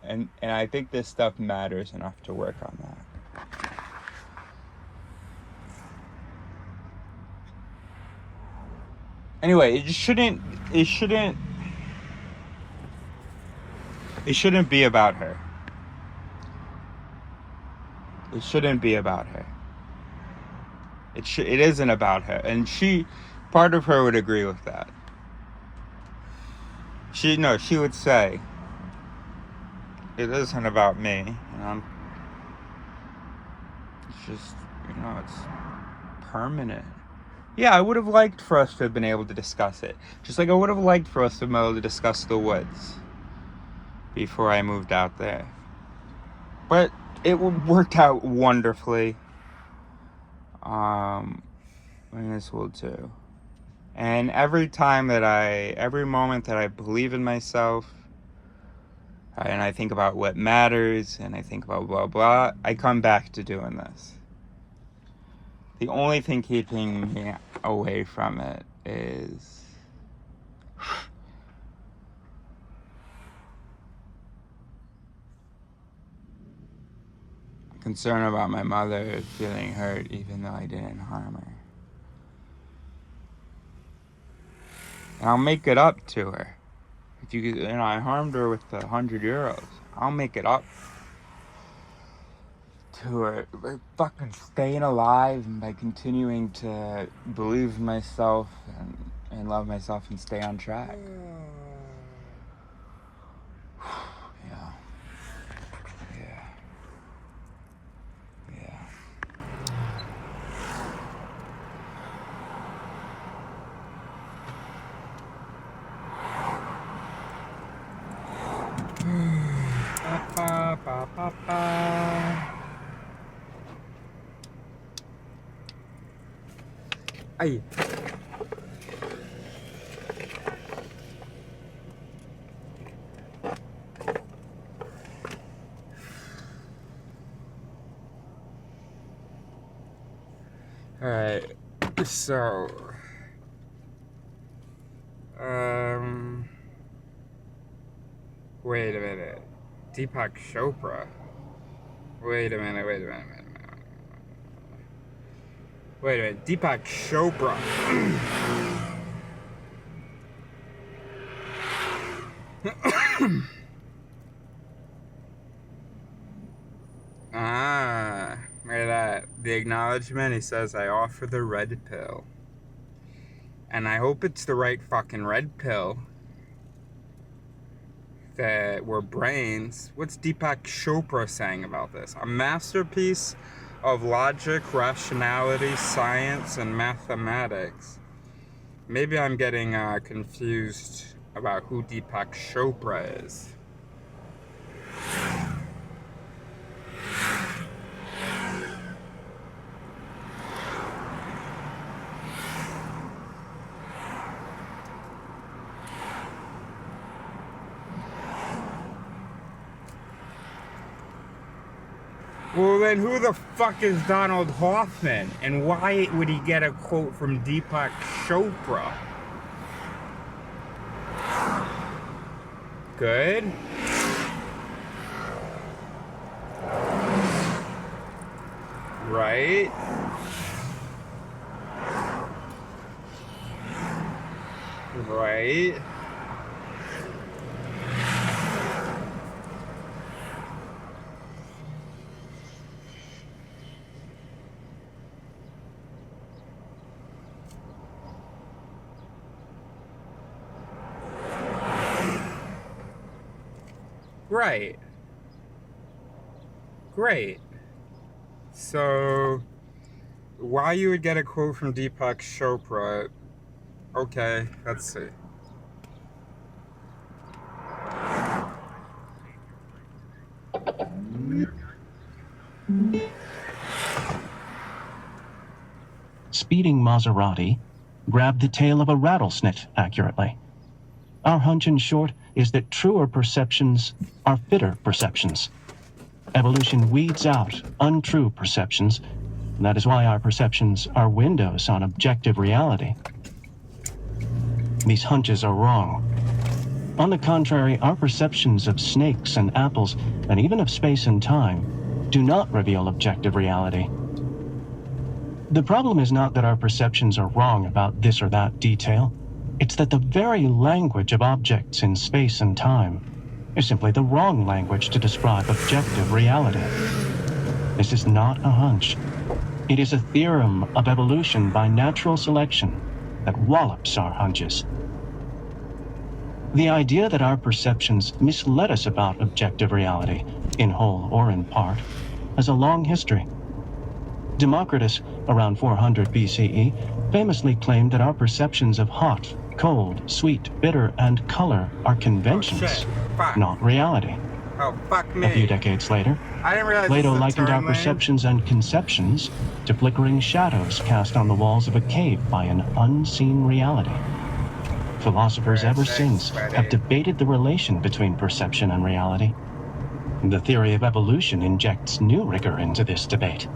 And I think this stuff matters enough to work on that. Anyway, it shouldn't be about her. It shouldn't be about her. It isn't about her. And part of her would agree with that. She would say, it isn't about me. You know? It's just, you know, it's permanent. Yeah, I would have liked for us to have been able to discuss it. Just like I would have liked for us to have been able to discuss the woods before I moved out there. But it worked out wonderfully. And this will too. And every moment that I believe in myself, and I think about what matters, and I think about blah, blah, I come back to doing this. The only thing keeping me away from it is concern about my mother feeling hurt even though I didn't harm her. And I'll make it up to her. If you know, I harmed her with €100. I'll make it up to her by fucking staying alive and by continuing to believe in myself and love myself and stay on track. Yeah. Ay. Alright, so wait a minute. Deepak Chopra. Wait a minute. Deepak Chopra. Look at that. The acknowledgement, he says, I offer the red pill. And I hope it's the right fucking red pill. That we're brains. What's Deepak Chopra saying about this? A masterpiece of logic, rationality, science, and mathematics. Maybe I'm getting confused about who Deepak Chopra is. Well, then who the fuck is Donald Hoffman? And why would he get a quote from Deepak Chopra? Good. Right. Right. Right. Great. So, why you would get a quote from Deepak Chopra? Okay, let's see. Speeding Maserati grabbed the tail of a rattlesnake accurately. Our hunch, in short, is that truer perceptions are fitter perceptions. Evolution weeds out untrue perceptions. And that is why our perceptions are windows on objective reality. These hunches are wrong. On the contrary, our perceptions of snakes and apples, and even of space and time, do not reveal objective reality. The problem is not that our perceptions are wrong about this or that detail. It's that the very language of objects in space and time is simply the wrong language to describe objective reality. This is not a hunch. It is a theorem of evolution by natural selection that wallops our hunches. The idea that our perceptions misled us about objective reality, in whole or in part, has a long history. Democritus, around 400 BCE, famously claimed that our perceptions of hot, cold, sweet, bitter, and color are conventions, not reality. Oh, fuck me. A few decades later, I didn't realize Plato this was a likened our turn lane. perceptions and conceptions to flickering shadows cast on the walls of a cave by an unseen reality. Philosophers ever since have debated the relation between perception and reality. The theory of evolution injects new rigor into this debate.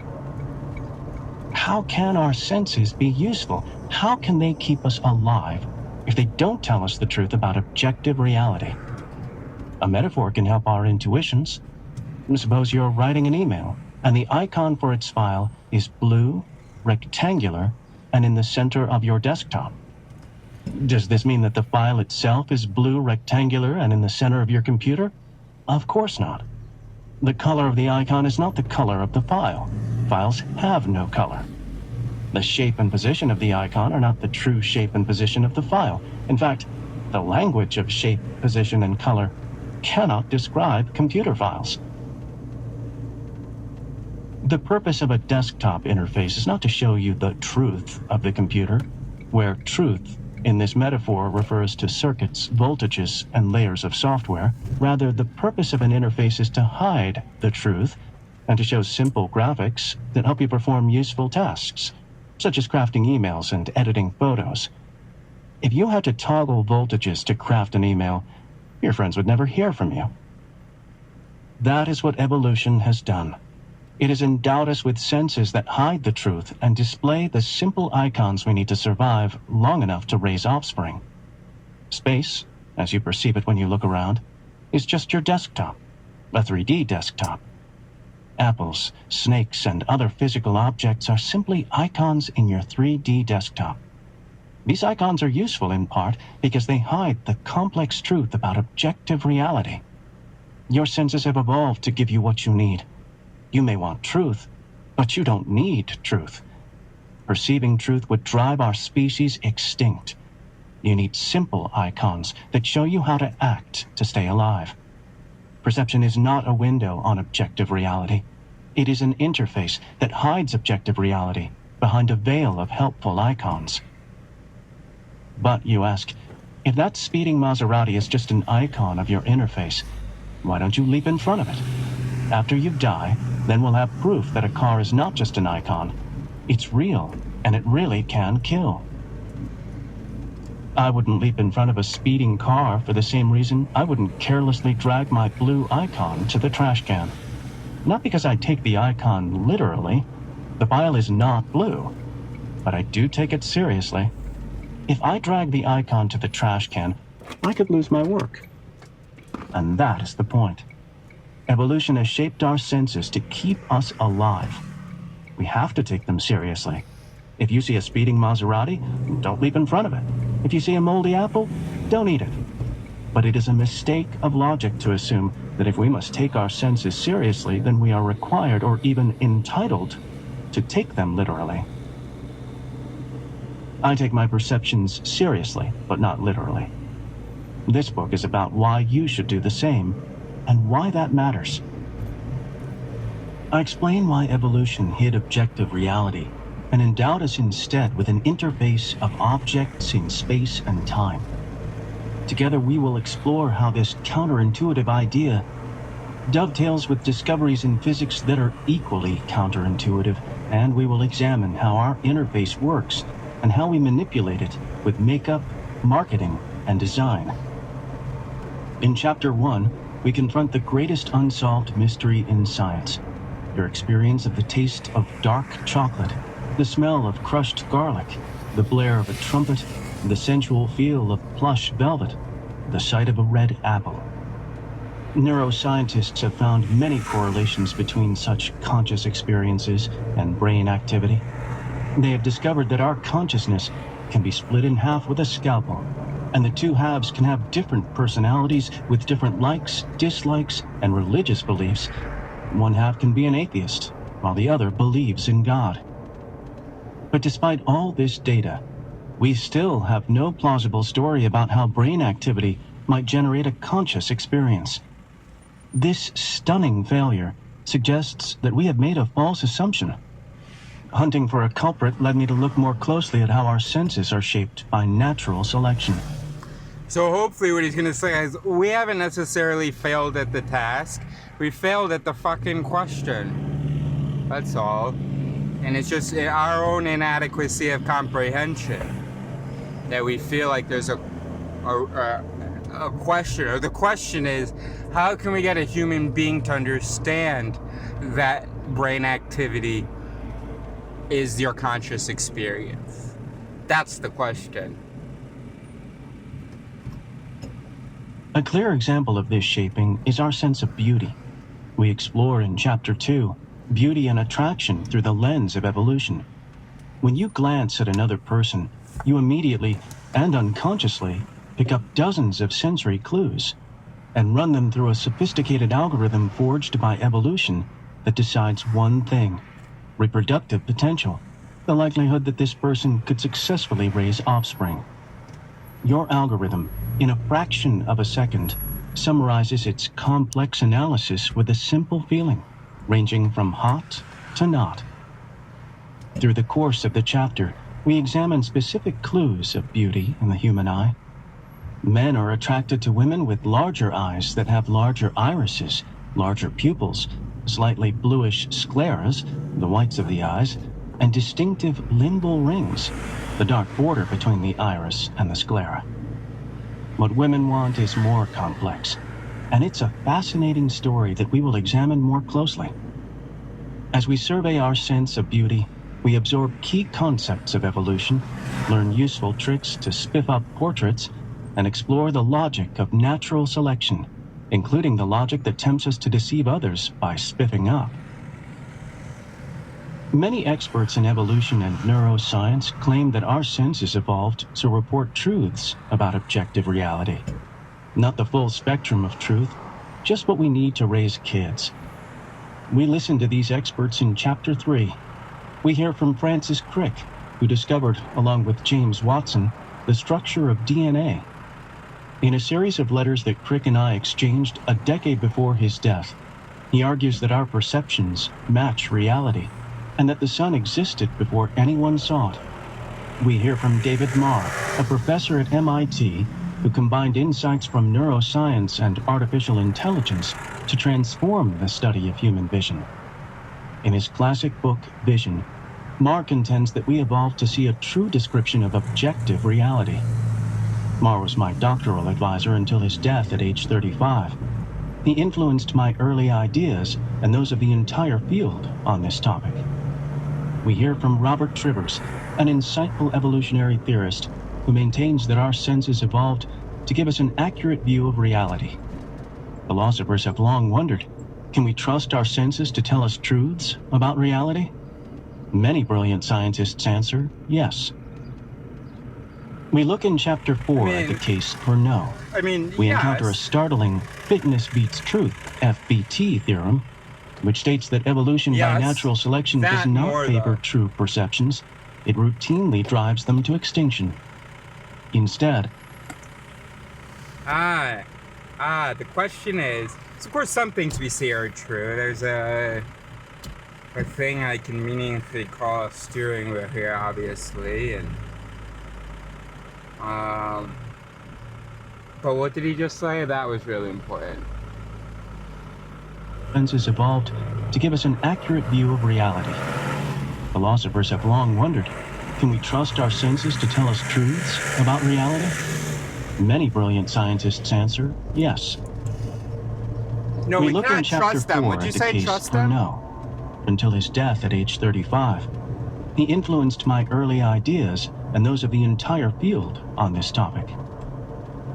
How can our senses be useful? How can they keep us alive if they don't tell us the truth about objective reality? A metaphor can help our intuitions. Suppose you're writing an email, and the icon for its file is blue, rectangular, and in the center of your desktop. Does this mean that the file itself is blue, rectangular, and in the center of your computer? Of course not. The color of the icon is not the color of the file. Files have no color. The shape and position of the icon are not the true shape and position of the file. In fact, the language of shape, position, and color cannot describe computer files. The purpose of a desktop interface is not to show you the truth of the computer, where truth in this metaphor refers to circuits, voltages, and layers of software. Rather, the purpose of an interface is to hide the truth and to show simple graphics that help you perform useful tasks, such as crafting emails and editing photos. If you had to toggle voltages to craft an email, your friends would never hear from you. That is what evolution has done. It has endowed us with senses that hide the truth and display the simple icons we need to survive long enough to raise offspring. Space, as you perceive it when you look around, is just your desktop, a 3D desktop. Apples, snakes, and other physical objects are simply icons in your 3D desktop. These icons are useful in part because they hide the complex truth about objective reality. Your senses have evolved to give you what you need. You may want truth, but you don't need truth. Perceiving truth would drive our species extinct. You need simple icons that show you how to act to stay alive. Perception is not a window on objective reality. It is an interface that hides objective reality behind a veil of helpful icons. But, you ask, if that speeding Maserati is just an icon of your interface, why don't you leap in front of it? After you die, then we'll have proof that a car is not just an icon. It's real, and it really can kill. I wouldn't leap in front of a speeding car for the same reason I wouldn't carelessly drag my blue icon to the trash can. Not because I take the icon literally. The file is not blue. But I do take it seriously. If I drag the icon to the trash can, I could lose my work. And that is the point. Evolution has shaped our senses to keep us alive. We have to take them seriously. If you see a speeding Maserati, don't leap in front of it. If you see a moldy apple, don't eat it. But it is a mistake of logic to assume that if we must take our senses seriously, then we are required or even entitled to take them literally. I take my perceptions seriously, but not literally. This book is about why you should do the same, and why that matters. I explain why evolution hid objective reality and endowed us instead with an interface of objects in space and time. Together we will explore how this counterintuitive idea dovetails with discoveries in physics that are equally counterintuitive, and we will examine how our interface works and how we manipulate it with makeup, marketing, and design. In Chapter 1, we confront the greatest unsolved mystery in science: your experience of the taste of dark chocolate, the smell of crushed garlic, the blare of a trumpet, the sensual feel of plush velvet, the sight of a red apple. Neuroscientists have found many correlations between such conscious experiences and brain activity. They have discovered that our consciousness can be split in half with a scalpel, and the two halves can have different personalities with different likes, dislikes, and religious beliefs. One half can be an atheist, while the other believes in God. But despite all this data, we still have no plausible story about how brain activity might generate a conscious experience. This stunning failure suggests that we have made a false assumption. Hunting for a culprit led me to look more closely at how our senses are shaped by natural selection. So hopefully what he's going to say is, we haven't necessarily failed at the task. We failed at the fucking question. That's all. And it's just our own inadequacy of comprehension that we feel like there's a question. Or the question is, how can we get a human being to understand that brain activity is your conscious experience? That's the question. A clear example of this shaping is our sense of beauty. We explore in Chapter 2 beauty and attraction through the lens of evolution. When you glance at another person, you immediately and unconsciously pick up dozens of sensory clues and run them through a sophisticated algorithm forged by evolution that decides one thing: reproductive potential, the likelihood that this person could successfully raise offspring. Your algorithm, in a fraction of a second, summarizes its complex analysis with a simple feeling, ranging from hot to not. Through the course of the chapter, we examine specific clues of beauty in the human eye. Men are attracted to women with larger eyes that have larger irises, larger pupils, slightly bluish scleras, the whites of the eyes, and distinctive limbal rings, the dark border between the iris and the sclera. What women want is more complex, and it's a fascinating story that we will examine more closely. As we survey our sense of beauty, we absorb key concepts of evolution, learn useful tricks to spiff up portraits, and explore the logic of natural selection, including the logic that tempts us to deceive others by spiffing up. Many experts in evolution and neuroscience claim that our senses evolved to report truths about objective reality. Not the full spectrum of truth, just what we need to raise kids. We listen to these experts in Chapter 3. We hear from Francis Crick, who discovered, along with James Watson, the structure of DNA. In a series of letters that Crick and I exchanged a decade before his death, he argues that our perceptions match reality, and that the sun existed before anyone saw it. We hear from David Marr, a professor at MIT, who combined insights from neuroscience and artificial intelligence to transform the study of human vision. In his classic book, Vision, Marr contends that we evolved to see a true description of objective reality. Marr was my doctoral advisor until his death at age 35. He influenced my early ideas and those of the entire field on this topic. We hear from Robert Trivers, an insightful evolutionary theorist who maintains that our senses evolved to give us an accurate view of reality. Philosophers have long wondered, can we trust our senses to tell us truths about reality? Many brilliant scientists answer yes. We look in Chapter 4 at the case for no. We encounter a startling fitness beats truth, FBT theorem, which states that evolution by natural selection does not favor true perceptions. It routinely drives them to extinction. Instead, the question is, so of course some things we see are true. There's a thing I can meaningfully call a steering wheel here, obviously, and but what did he just say? That was really important. Senses evolved to give us an accurate view of reality. Philosophers have long wondered, can we trust our senses to tell us truths about reality? Many brilliant scientists answer yes. No, we we look in can't Chapter trust them. 4 Would you at the say case trust for them? no. Until his death at age 35. He influenced my early ideas and those of the entire field on this topic.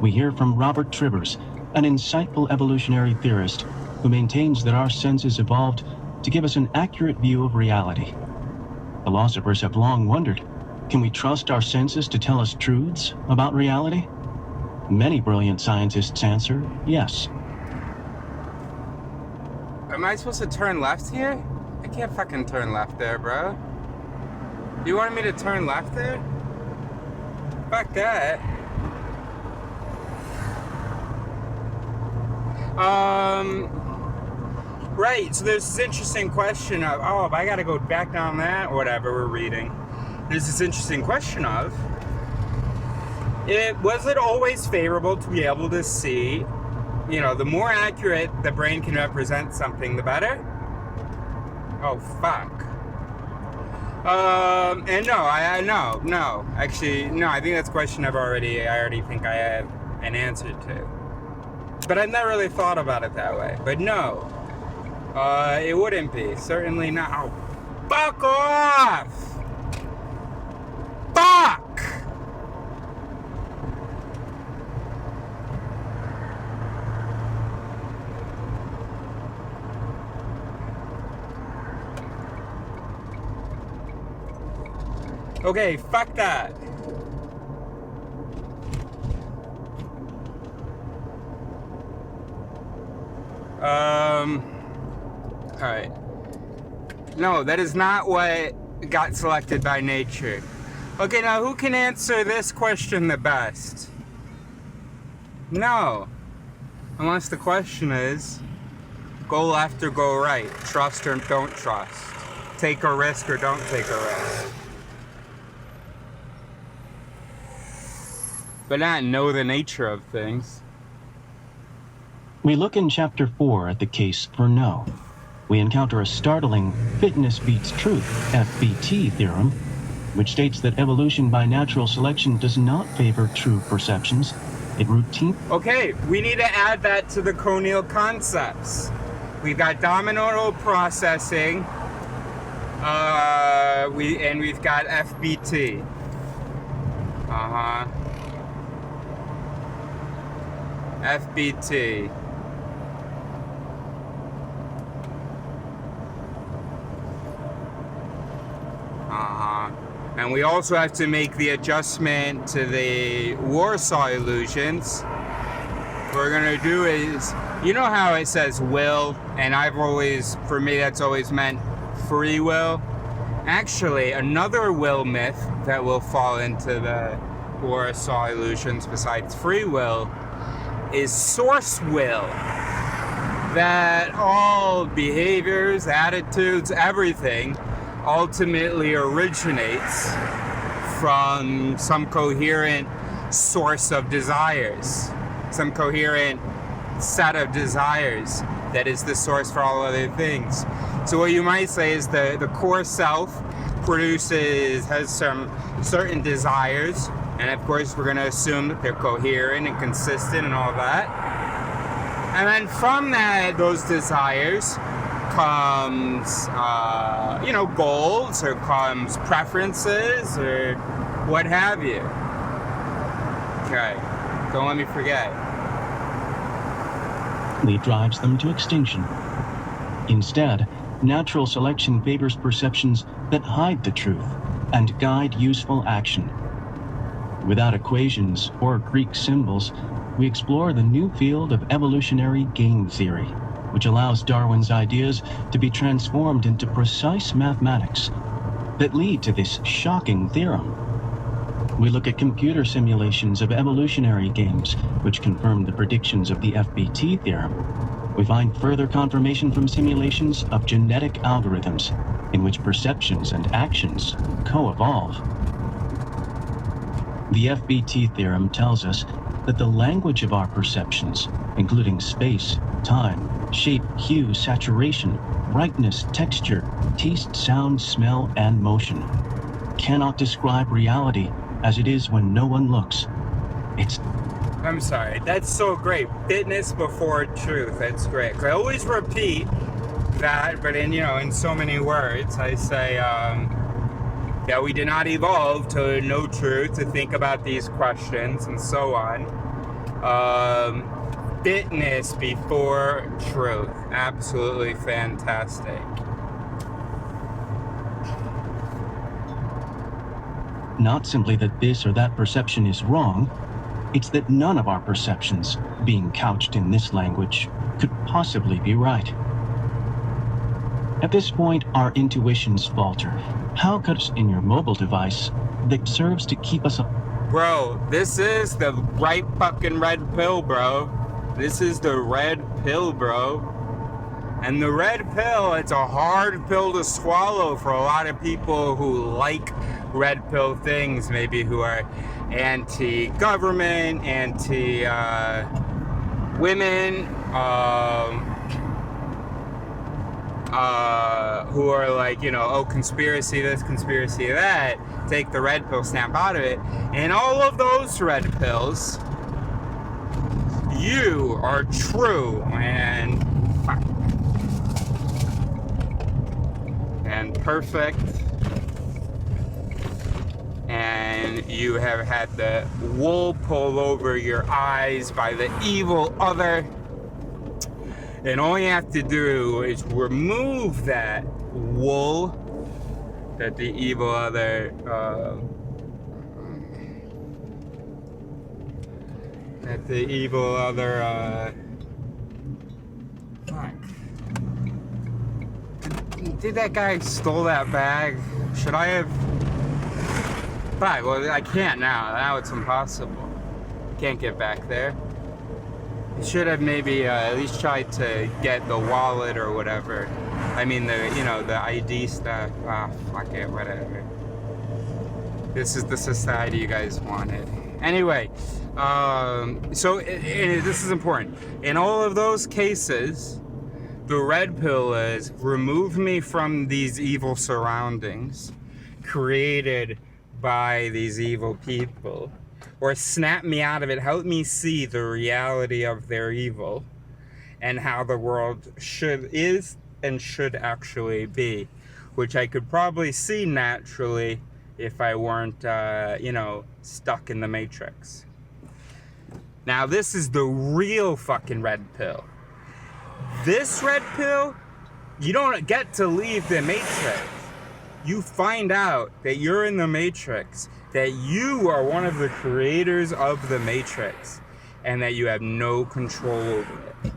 We hear from Robert Trivers, an insightful evolutionary theorist who maintains that our senses evolved to give us an accurate view of reality. Philosophers have long wondered, can we trust our senses to tell us truths about reality? Many brilliant scientists answer yes. Am I supposed to turn left here? I can't fucking turn left there, bro. You wanted me to turn left there? Fuck that. Right, so there's this interesting question of, if I gotta go back down that, or whatever we're reading. There's this interesting question of, was it always favorable to be able to see, the more accurate the brain can represent something, the better? Oh, fuck. And no. Actually, no, I think that's a question I already think I have an answer to. But I've never really thought about it that way. But no, it wouldn't be. Certainly not. Oh, fuck off! Fuck! Okay, fuck that. Alright. No, that is not what got selected by nature. Okay, now who can answer this question the best? No. Unless the question is, go left or go right. Trust or don't trust. Take a risk or don't take a risk. But not know the nature of things. We look in Chapter 4 at the case for no. We encounter a startling fitness beats truth, FBT theorem, which states that evolution by natural selection does not favor true perceptions. It Okay, we need to add that to the Conil concepts. We've got dominant processing, we've got FBT. FBT. And we also have to make the adjustment to the Warsaw illusions. What we're gonna do is, you know how it says will, and for me that's always meant free will. Actually, another will myth that will fall into the Warsaw illusions besides free will is source will. That all behaviors, attitudes, everything ultimately originates from some coherent source of desires, some coherent set of desires that is the source for all other things. So what you might say is the core self has some certain desires, and of course we're going to assume that they're coherent and consistent and all that. And then from those desires comes, goals, or comes preferences, or what have you. Okay, don't let me forget. ultimately drives them to extinction. Instead, natural selection favors perceptions that hide the truth and guide useful action. Without equations or Greek symbols, we explore the new field of evolutionary game theory, which allows Darwin's ideas to be transformed into precise mathematics that lead to this shocking theorem. We look at computer simulations of evolutionary games, which confirm the predictions of the FBT theorem. We find further confirmation from simulations of genetic algorithms, in which perceptions and actions co-evolve. The FBT theorem tells us that the language of our perceptions, including space, time, shape, hue, saturation, brightness, texture, taste, sound, smell, and motion, cannot describe reality as it is when no one looks. I'm sorry, that's so great. Fitness before truth, that's great. 'Cause I always repeat that, but in so many words, I say, that we did not evolve to know truth, to think about these questions, and so on. Fitness before truth. Absolutely fantastic. Not simply that this or that perception is wrong, it's that none of our perceptions, being couched in this language, could possibly be right. At this point, our intuitions falter. How could us in your mobile device that serves to keep us up? Bro, this is the right fucking red pill, bro. This is the red pill, bro. And the red pill, it's a hard pill to swallow for a lot of people who like red pill things, maybe who are anti-government, anti-women, who are like, oh, conspiracy this, conspiracy that, take the red pill, snap out of it. And all of those red pills, you are true and perfect, and you have had the wool pulled over your eyes by the evil other. And all you have to do is remove that wool that the evil other fuck. Did that guy stole that bag? Should I have? Fuck, well, I can't now. Now it's impossible. Can't get back there. I should have maybe at least tried to get the wallet or whatever. I mean, the ID stuff. Ah, fuck it, whatever. This is the society you guys wanted. Anyway, so this is important. In all of those cases, the red pill is remove me from these evil surroundings created by these evil people, or snap me out of it, help me see the reality of their evil and how the world is and should actually be, which I could probably see naturally if I weren't, stuck in the Matrix. Now, this is the real fucking red pill. This red pill, you don't get to leave the Matrix. You find out that you're in the Matrix, that you are one of the creators of the Matrix, and that you have no control over it.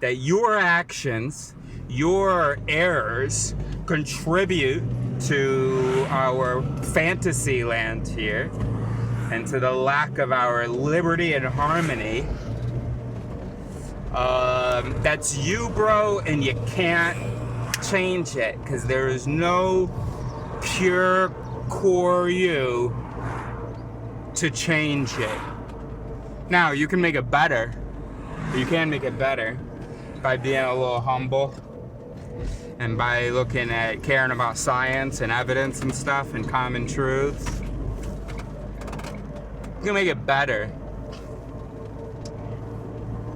That your actions, your errors, contribute to our fantasy land here, and to the lack of our liberty and harmony. That's you, bro, and you can't change it, because there is no pure core you to change it. Now, you can make it better. You can make it better by being a little humble and by looking at caring about science and evidence and stuff and common truths. You can make it better.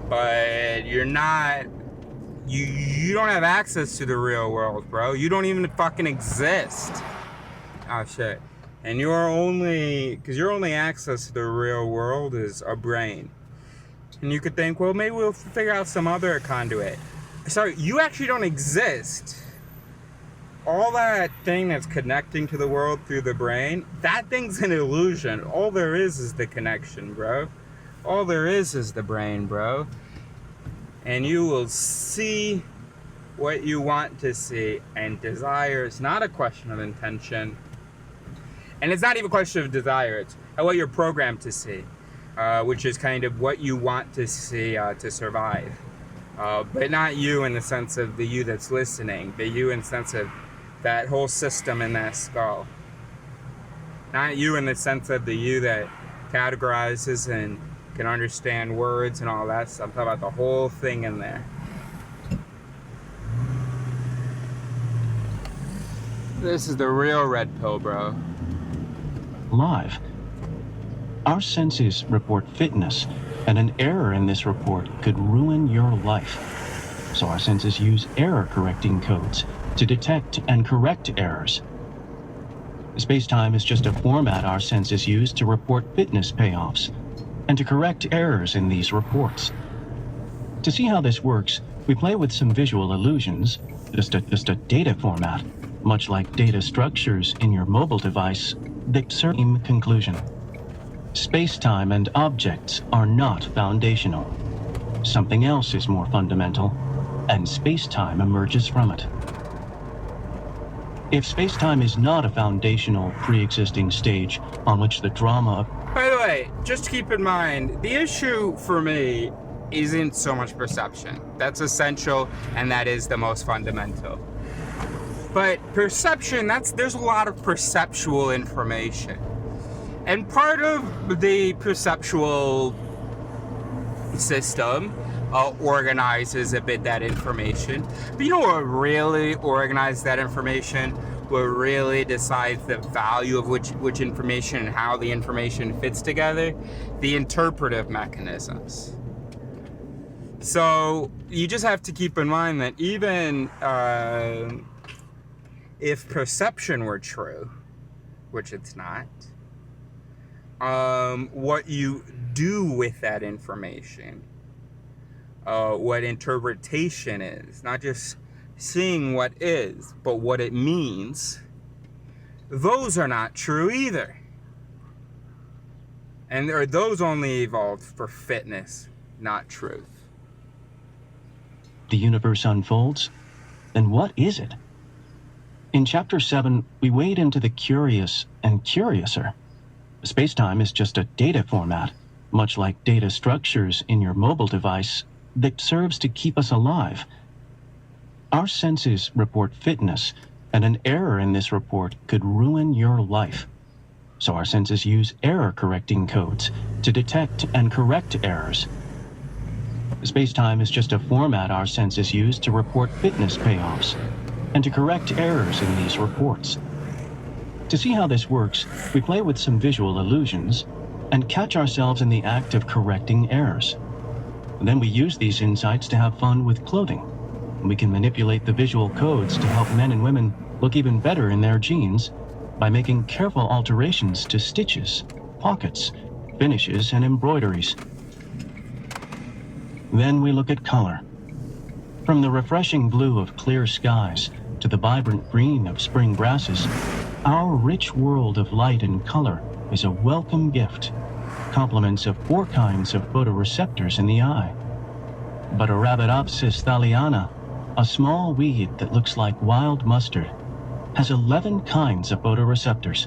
But you're not, you don't have access to the real world, bro. You don't even fucking exist. Oh shit. And your only access to the real world is a brain. And you could think, well, maybe we'll figure out some other conduit. Sorry, you actually don't exist. All that thing that's connecting to the world through the brain, that thing's an illusion. All there is the connection, bro. All there is the brain, bro. And you will see what you want to see. And desire is not a question of intention. And it's not even a question of desire. It's what you're programmed to see, which is kind of what you want to see to survive. But not you in the sense of the you that's listening, but you in the sense of that whole system in that skull. Not you in the sense of the you that categorizes and can understand words and all that stuff. I'm talking about the whole thing in there. This is the real red pill, bro. Live. Our senses report fitness, and an error in this report could ruin your life. So our senses use error-correcting codes to detect and correct errors. Space-time is just a format our senses use to report fitness payoffs and to correct errors in these reports. To see how this works, we play with some visual illusions, just a data format, much like data structures in your mobile device, that same conclusion. Space-time and objects are not foundational. Something else is more fundamental, and space-time emerges from it. If space-time is not a foundational, pre-existing stage on which the drama of... By the way, just keep in mind, the issue for me isn't so much perception. That's essential, and that is the most fundamental. But perception, there's a lot of perceptual information. And part of the perceptual system organizes a bit that information. But you know what really organizes that information? What really decides the value of which information and how the information fits together? The interpretive mechanisms. So you just have to keep in mind that even if perception were true, which it's not, what you do with that information, what interpretation is, not just seeing what is, but what it means, those are not true either. And those only evolved for fitness, not truth. The universe unfolds, then what is it? In Chapter 7, we wade into the curious and curiouser. Space-time is just a data format, much like data structures in your mobile device, that serves to keep us alive. Our senses report fitness, and an error in this report could ruin your life. So our senses use error-correcting codes to detect and correct errors. Space-time is just a format our senses use to report fitness payoffs and to correct errors in these reports. To see how this works, we play with some visual illusions and catch ourselves in the act of correcting errors. Then we use these insights to have fun with clothing. We can manipulate the visual codes to help men and women look even better in their jeans by making careful alterations to stitches, pockets, finishes, and embroideries. Then we look at color. From the refreshing blue of clear skies to the vibrant green of spring grasses, our rich world of light and color is a welcome gift, complements of 4 kinds of photoreceptors in the eye. But Arabidopsis thaliana, a small weed that looks like wild mustard, has 11 kinds of photoreceptors.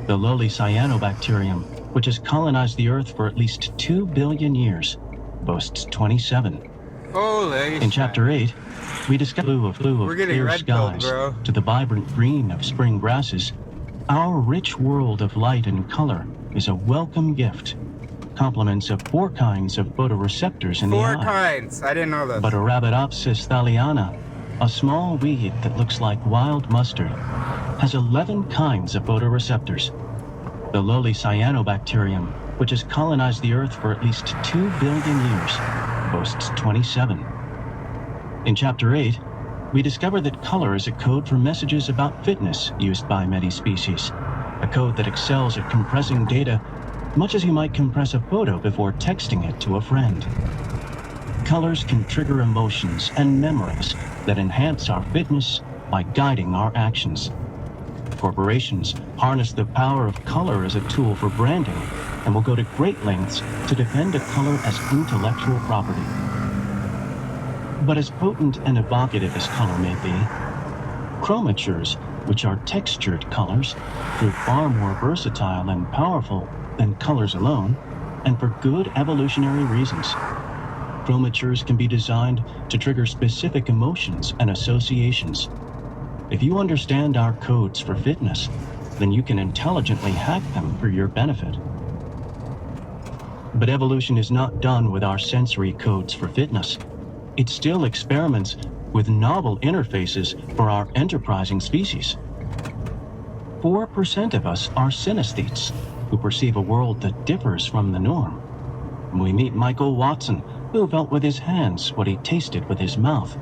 The lowly cyanobacterium, which has colonized the Earth for at least 2 billion years, boasts 27. Holy In Chapter 8, we discuss blue of clear skies to the vibrant green of spring grasses. Our rich world of light and color is a welcome gift, complements of 4 kinds of photoreceptors in the eye. 4 kinds. I didn't know that. But Arabidopsis thaliana, a small weed that looks like wild mustard, has 11 kinds of photoreceptors. The lowly cyanobacterium, which has colonized the Earth for at least 2 billion years, boasts 27. In Chapter 8, we discover that color is a code for messages about fitness used by many species, a code that excels at compressing data much as you might compress a photo before texting it to a friend. Colors can trigger emotions and memories that enhance our fitness by guiding our actions. Corporations harness the power of color as a tool for branding and will go to great lengths to defend a color as intellectual property. But as potent and evocative as color may be, chromatures, which are textured colors, prove far more versatile and powerful than colors alone, and for good evolutionary reasons. Chromatures can be designed to trigger specific emotions and associations. If you understand our codes for fitness, then you can intelligently hack them for your benefit. But evolution is not done with our sensory codes for fitness. It still experiments with novel interfaces for our enterprising species. 4% of us are synesthetes, who perceive a world that differs from the norm. We meet Michael Watson, who felt with his hands what he tasted with his mouth.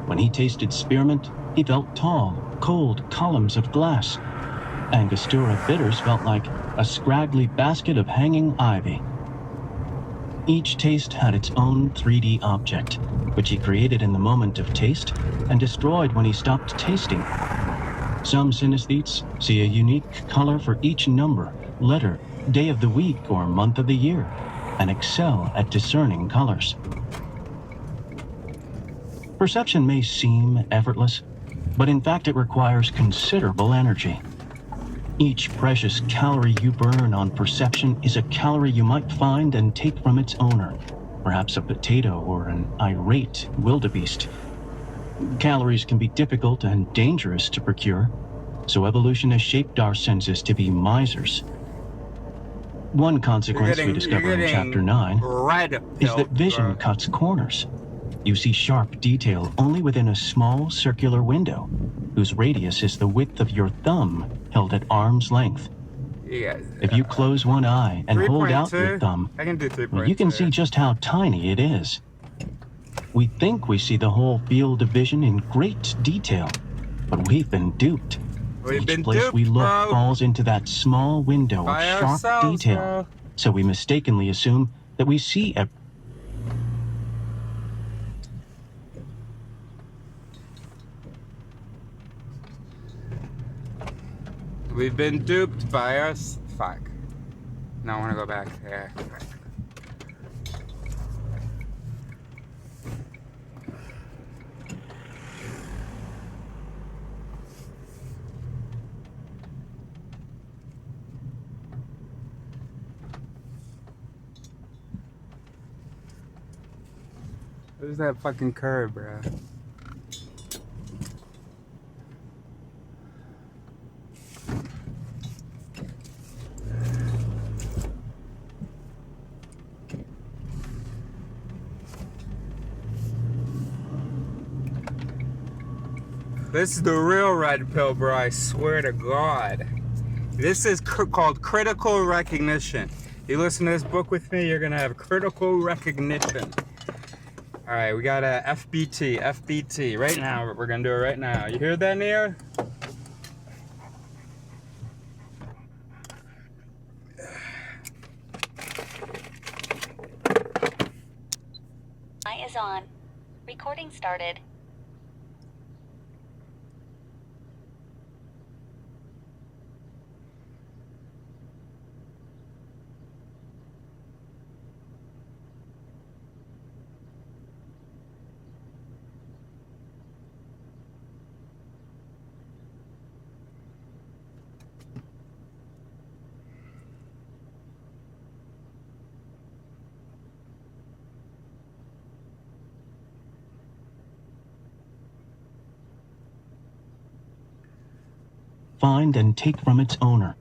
When he tasted spearmint, he felt tall, cold columns of glass. Angostura bitters felt like a scraggly basket of hanging ivy. Each taste had its own 3D object, which he created in the moment of taste and destroyed when he stopped tasting. Some synesthetes see a unique color for each number, letter, day of the week, or month of the year, and excel at discerning colors. Perception may seem effortless, but in fact it requires considerable energy. Each precious calorie you burn on perception is a calorie you might find and take from its owner, perhaps a potato or an irate wildebeest. Calories can be difficult and dangerous to procure, so evolution has shaped our senses to be misers. One consequence we discover in Chapter 9 is that vision cuts corners. You see sharp detail only within a small circular window, whose radius is the width of your thumb held at arm's length. If you close one eye and hold out your thumb, I can do 3.2. you can see just how tiny it is. We think we see the whole field of vision in great detail, but we've been duped. Each place we look falls into that small window of sharp detail, so we mistakenly assume that we see everything. We've been duped by us. Fuck. Now I want to go back there. Where's that fucking curve, bro? This is the real red pill, bro. I swear to God. This is called critical recognition. You listen to this book with me, you're gonna have critical recognition. All right, we got a FBT right now. We're gonna do it right now. You hear that, Neo? Eye is on. Recording started. Find and take from its owner,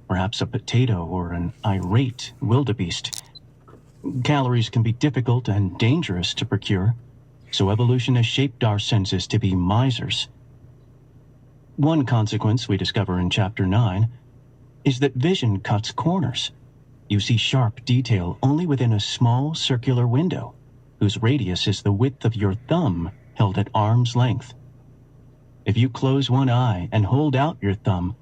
perhaps a potato or an irate wildebeest. Calories can be difficult and dangerous to procure, so evolution has shaped our senses to be misers. One consequence we discover in Chapter 9 is that vision cuts corners. You see sharp detail only within a small circular window, whose radius is the width of your thumb held at arm's length. If you close one eye and hold out your thumb,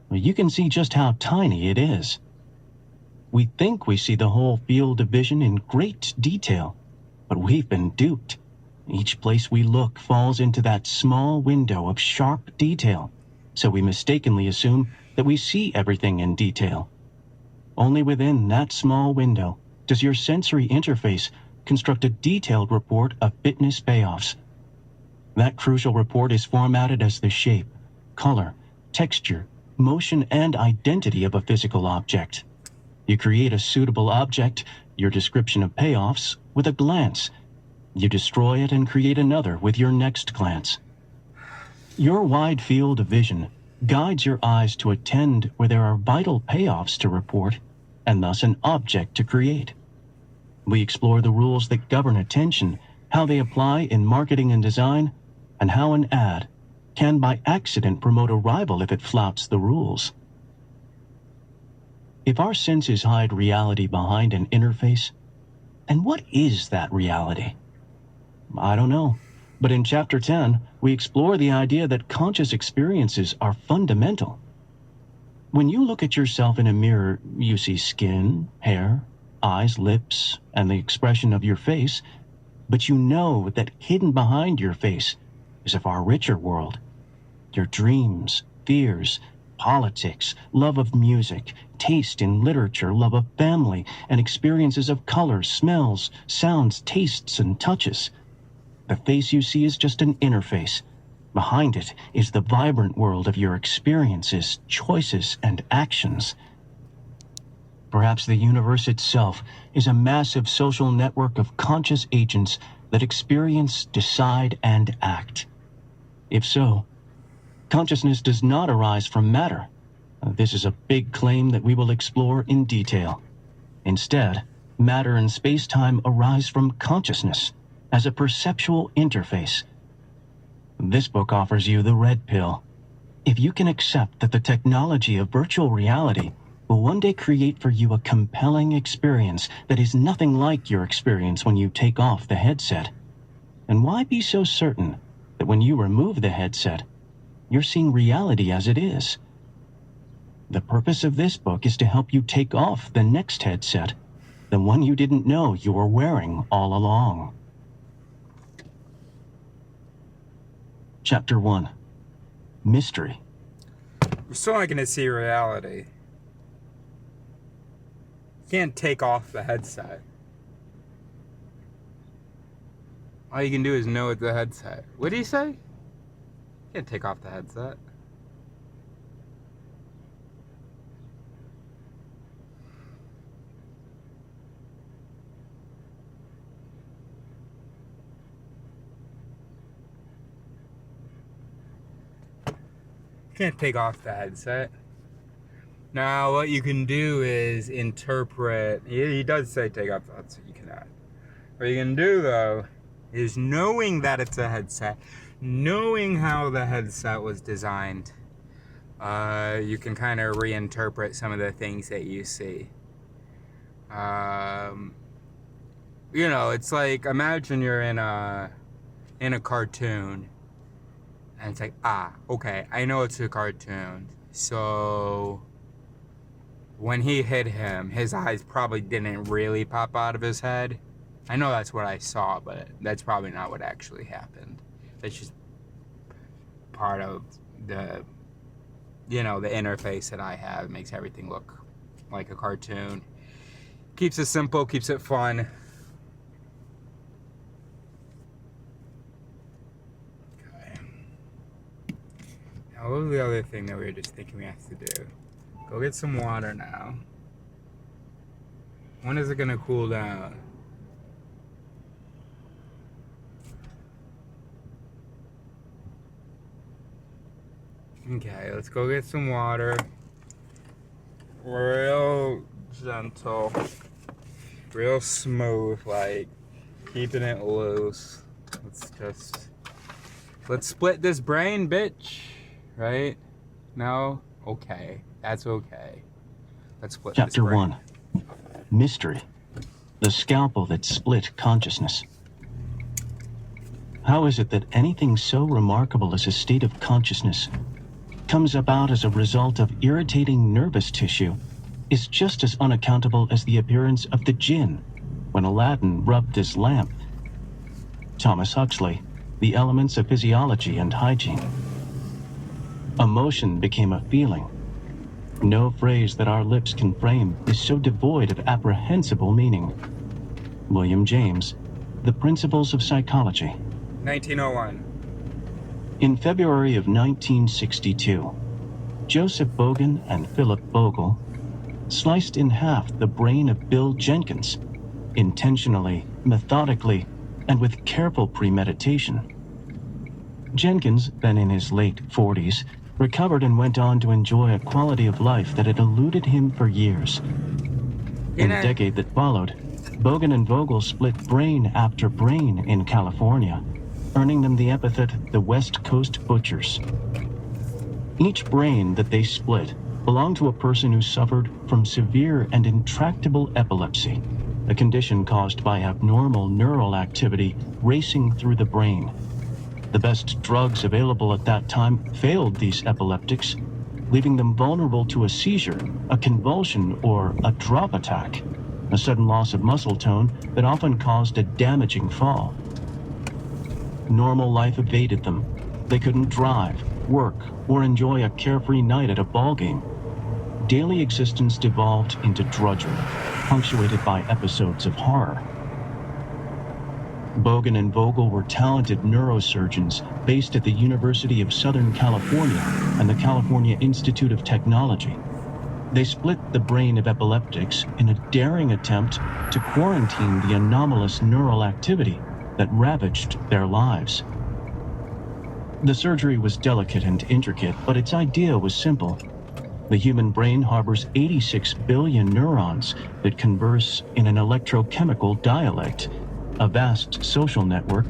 you can see just how tiny it is. We think we see the whole field of vision in great detail, but we've been duped. Each place we look falls into that small window of sharp detail, so we mistakenly assume that we see everything in detail. Only within that small window does your sensory interface construct a detailed report of fitness payoffs. That crucial report is formatted as the shape, color, texture, motion, and identity of a physical object. You create a suitable object, your description of payoffs, with a glance. You destroy it and create another with your next glance. Your wide field of vision guides your eyes to attend where there are vital payoffs to report, and thus an object to create. We explore the rules that govern attention, how they apply in marketing and design, and how an ad can by accident promote a rival if it flouts the rules. If our senses hide reality behind an interface, and what is that reality? I don't know, but in Chapter 10, we explore the idea that conscious experiences are fundamental. When you look at yourself in a mirror, you see skin, hair, eyes, lips, and the expression of your face, but you know that hidden behind your face is a far richer world. Your dreams, fears, politics, love of music, taste in literature, love of family, and experiences of colors, smells, sounds, tastes, and touches. The face you see is just an interface. Behind it is the vibrant world of your experiences, choices, and actions. Perhaps the universe itself is a massive social network of conscious agents that experience, decide, and act. If so, consciousness does not arise from matter. This is a big claim that we will explore in detail. Instead, matter and space-time arise from consciousness as a perceptual interface. This book offers you the red pill. If you can accept that the technology of virtual reality will one day create for you a compelling experience that is nothing like your experience when you take off the headset, and why be so certain that when you remove the headset, you're seeing reality as it is? The purpose of this book is to help you take off the next headset, the one you didn't know you were wearing all along. Chapter 1. Mystery. We're still not going to see reality. You can't take off the headset. All you can do is know it's a headset. What do you say? You can't take off the headset. Can't take off the headset. Now, what you can do is interpret. He does say take off the headset. You cannot. What you can do, though, is knowing that it's a headset, knowing how the headset was designed, you can kind of reinterpret some of the things that you see. You know, it's like, imagine you're in a cartoon. And it's like, okay, I know it's a cartoon. So when he hit him, his eyes probably didn't really pop out of his head. I know that's what I saw, but that's probably not what actually happened. That's just part of the, you know, the interface that I have. It makes everything look like a cartoon. Keeps it simple, keeps it fun. Now, what was the other thing that we were just thinking we have to do? Go get some water now. When is it gonna cool down? Okay, let's go get some water. Real gentle. Real smooth, like keeping it loose. Let's split this brain, bitch. Right? No? Okay. That's okay. Let's split this Chapter brain. 1. Mystery. The scalpel that split consciousness. How is it that anything so remarkable as a state of consciousness comes about as a result of irritating nervous tissue is just as unaccountable as the appearance of the jinn when Aladdin rubbed his lamp. Thomas Huxley, The Elements of Physiology and Hygiene. Emotion became a feeling. No phrase that our lips can frame is so devoid of apprehensible meaning. William James, The Principles of Psychology. 1901. In February of 1962, Joseph Bogan and Philip Bogle sliced in half the brain of Bill Jenkins, intentionally, methodically, and with careful premeditation. Jenkins, then in his late 40s, recovered and went on to enjoy a quality of life that had eluded him for years. In the decade that followed, Bogan and Vogel split brain after brain in California, earning them the epithet the West Coast Butchers. Each brain that they split belonged to a person who suffered from severe and intractable epilepsy, a condition caused by abnormal neural activity racing through the brain. The best drugs available at that time failed these epileptics, leaving them vulnerable to a seizure, a convulsion, or a drop attack, a sudden loss of muscle tone that often caused a damaging fall. Normal life evaded them. They couldn't drive, work, or enjoy a carefree night at a ballgame. Daily existence devolved into drudgery, punctuated by episodes of horror. Bogan and Vogel were talented neurosurgeons based at the University of Southern California and the California Institute of Technology. They split the brain of epileptics in a daring attempt to quarantine the anomalous neural activity that ravaged their lives. The surgery was delicate and intricate, but its idea was simple. The human brain harbors 86 billion neurons that converse in an electrochemical dialect, a vast social network,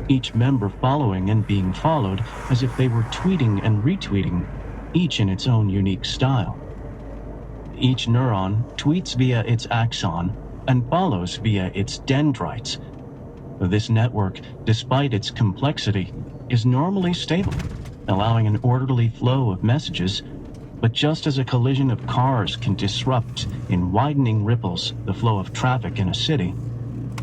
each member following and being followed as if they were tweeting and retweeting, each in its own unique style. Each neuron tweets via its axon and follows via its dendrites. This network, despite its complexity, is normally stable, allowing an orderly flow of messages. But just as a collision of cars can disrupt in widening ripples the flow of traffic in a city,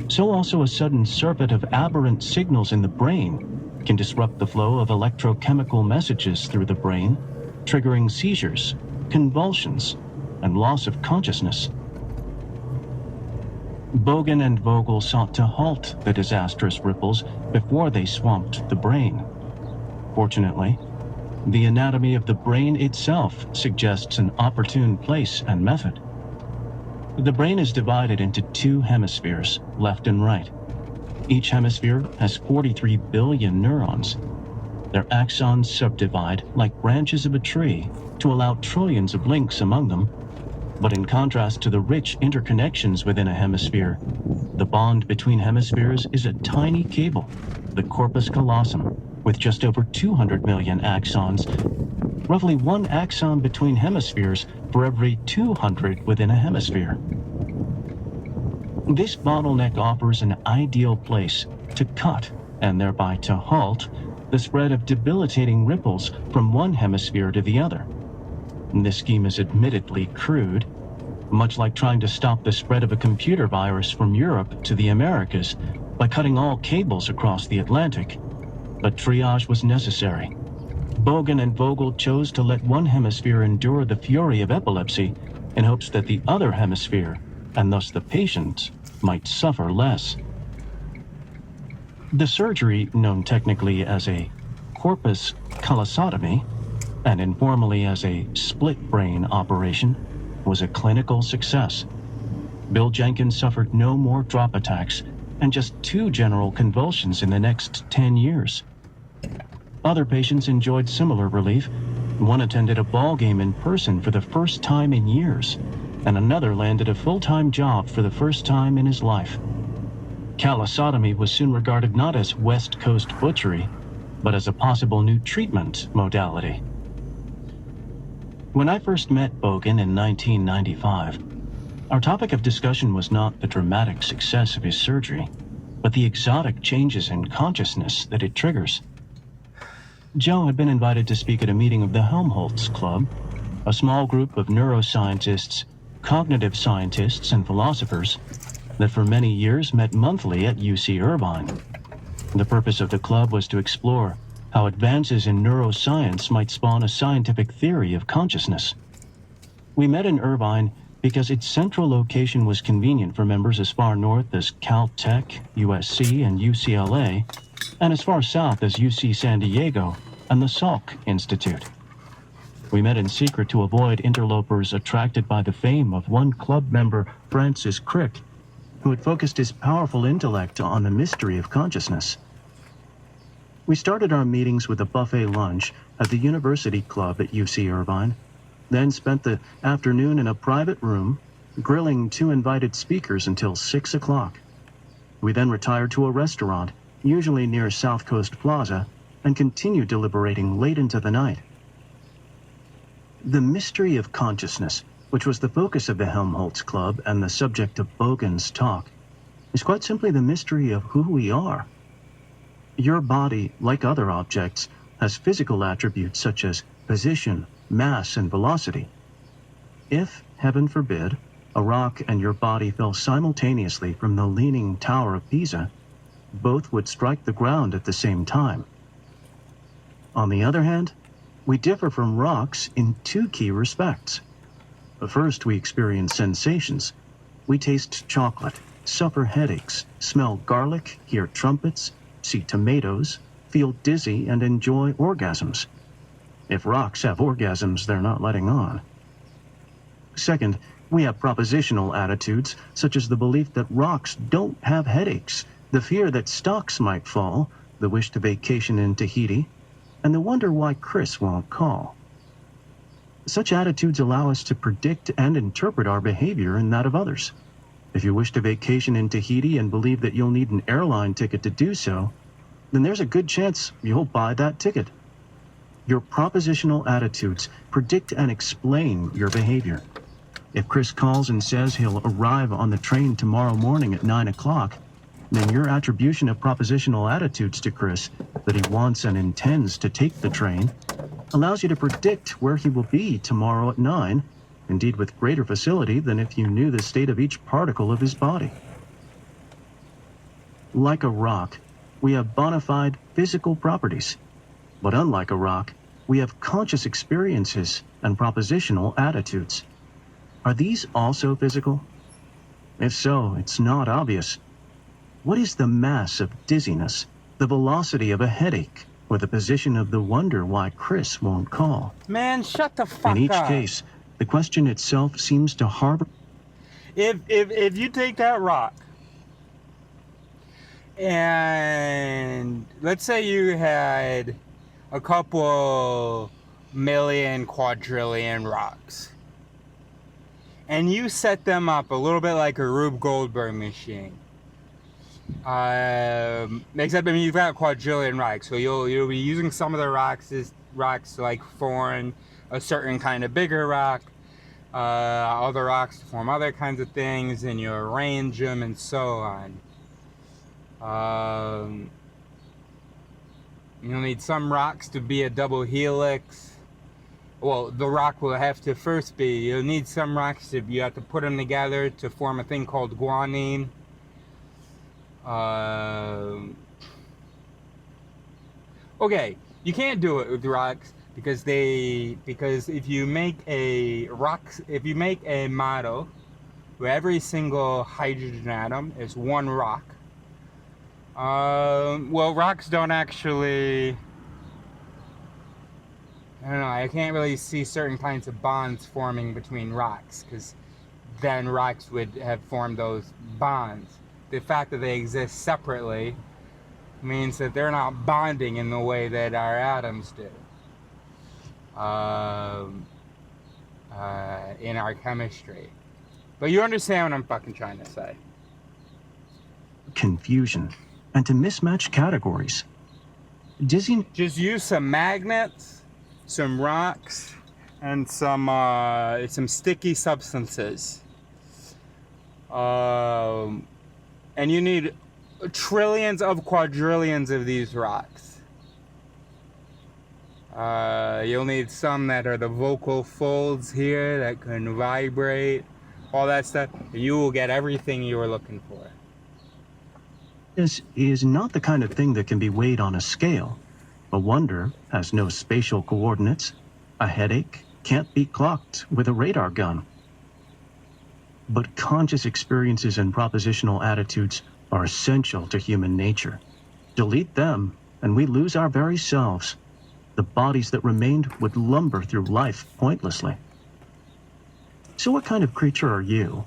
so also a sudden surfeit of aberrant signals in the brain can disrupt the flow of electrochemical messages through the brain, triggering seizures, convulsions, and loss of consciousness. Bogan and Vogel sought to halt the disastrous ripples before they swamped the brain. Fortunately, the anatomy of the brain itself suggests an opportune place and method. The brain is divided into two hemispheres, left and right. Each hemisphere has 43 billion neurons. Their axons subdivide like branches of a tree to allow trillions of links among them. But in contrast to the rich interconnections within a hemisphere, the bond between hemispheres is a tiny cable, the corpus callosum, with just over 200 million axons, roughly one axon between hemispheres for every 200 within a hemisphere. This bottleneck offers an ideal place to cut, and thereby to halt, the spread of debilitating ripples from one hemisphere to the other. This scheme is admittedly crude, much like trying to stop the spread of a computer virus from Europe to the Americas by cutting all cables across the Atlantic. But triage was necessary. Bogan and Vogel chose to let one hemisphere endure the fury of epilepsy in hopes that the other hemisphere, and thus the patient, might suffer less. The surgery, known technically as a corpus callosotomy, and informally as a split brain operation, was a clinical success. Bill Jenkins suffered no more drop attacks and just 2 general convulsions in the next 10 years. Other patients enjoyed similar relief. One attended a ball game in person for the first time in years, and another landed a full-time job for the first time in his life. Callosotomy was soon regarded not as West Coast butchery, but as a possible new treatment modality. When I first met Bogan in 1995, our topic of discussion was not the dramatic success of his surgery, but the exotic changes in consciousness that it triggers. Joe had been invited to speak at a meeting of the Helmholtz Club, a small group of neuroscientists cognitive scientists and philosophers that for many years met monthly at UC Irvine. The purpose of the club was to explore how advances in neuroscience might spawn a scientific theory of consciousness. We met in Irvine because its central location was convenient for members as far north as Caltech, USC, and UCLA, and as far south as UC San Diego and the Salk Institute. We met in secret to avoid interlopers attracted by the fame of one club member, Francis Crick, who had focused his powerful intellect on the mystery of consciousness. We started our meetings with a buffet lunch at the University Club at UC Irvine, then spent the afternoon in a private room, grilling 2 invited speakers until 6 o'clock. We then retired to a restaurant, usually near South Coast Plaza, and continued deliberating late into the night. The mystery of consciousness, which was the focus of the Helmholtz Club and the subject of Bogan's talk, is quite simply the mystery of who we are. Your body, like other objects, has physical attributes such as position, mass, and velocity. If, heaven forbid, a rock and your body fell simultaneously from the Leaning Tower of Pisa, both would strike the ground at the same time. On the other hand, we differ from rocks in 2 key respects. First, we experience sensations. We taste chocolate, suffer headaches, smell garlic, hear trumpets, see tomatoes, feel dizzy, and enjoy orgasms. If rocks have orgasms, they're not letting on. Second, we have propositional attitudes, such as the belief that rocks don't have headaches, the fear that stocks might fall, the wish to vacation in Tahiti, and the wonder why Chris won't call. Such attitudes allow us to predict and interpret our behavior and that of others. If you wish to vacation in Tahiti and believe that you'll need an airline ticket to do so, then there's a good chance you'll buy that ticket. Your propositional attitudes predict and explain your behavior. If Chris calls and says he'll arrive on the train tomorrow morning at 9 o'clock, then your attribution of propositional attitudes to Chris, that he wants and intends to take the train, allows you to predict where he will be tomorrow at 9, indeed with greater facility than if you knew the state of each particle of his body. Like a rock, we have bona fide physical properties. But unlike a rock, we have conscious experiences and propositional attitudes. Are these also physical? If so, it's not obvious. What is the mass of dizziness, the velocity of a headache, or the position of the wonder why Chris won't call? Man, shut the fuck up. In each case, the question itself seems to harbor... If you take that rock, and let's say you had a couple million, quadrillion rocks, and you set them up a little bit like a Rube Goldberg machine. Except, I mean, you've got a quadrillion rocks, so you'll be using some of the rocks to like form a certain kind of bigger rock, other rocks to form other kinds of things, and you arrange them and so on. You'll need some rocks to be a double helix. Well, the rock will have to first be, you'll need some rocks you have to put them together to form a thing called guanine. Okay, you can't do it with rocks because if you make a model where every single hydrogen atom is one rock, well, rocks don't actually, I don't know, I can't really see certain kinds of bonds forming between rocks, because then rocks would have formed those bonds. The fact that they exist separately means that they're not bonding in the way that our atoms do in our chemistry. But you understand what I'm fucking trying to say. Confusion, and to mismatch categories. Dizzy... Just use some magnets, some rocks, and some sticky substances. And you need trillions of quadrillions of these rocks. You'll need some that are the vocal folds here that can vibrate. all that stuff, you will get everything you were looking for. This is not the kind of thing that can be weighed on a scale. A wonder has no spatial coordinates. A headache can't be clocked with a radar gun. But conscious experiences and propositional attitudes are essential to human nature. Delete them, and we lose our very selves. The bodies that remained would lumber through life pointlessly. So what kind of creature are you?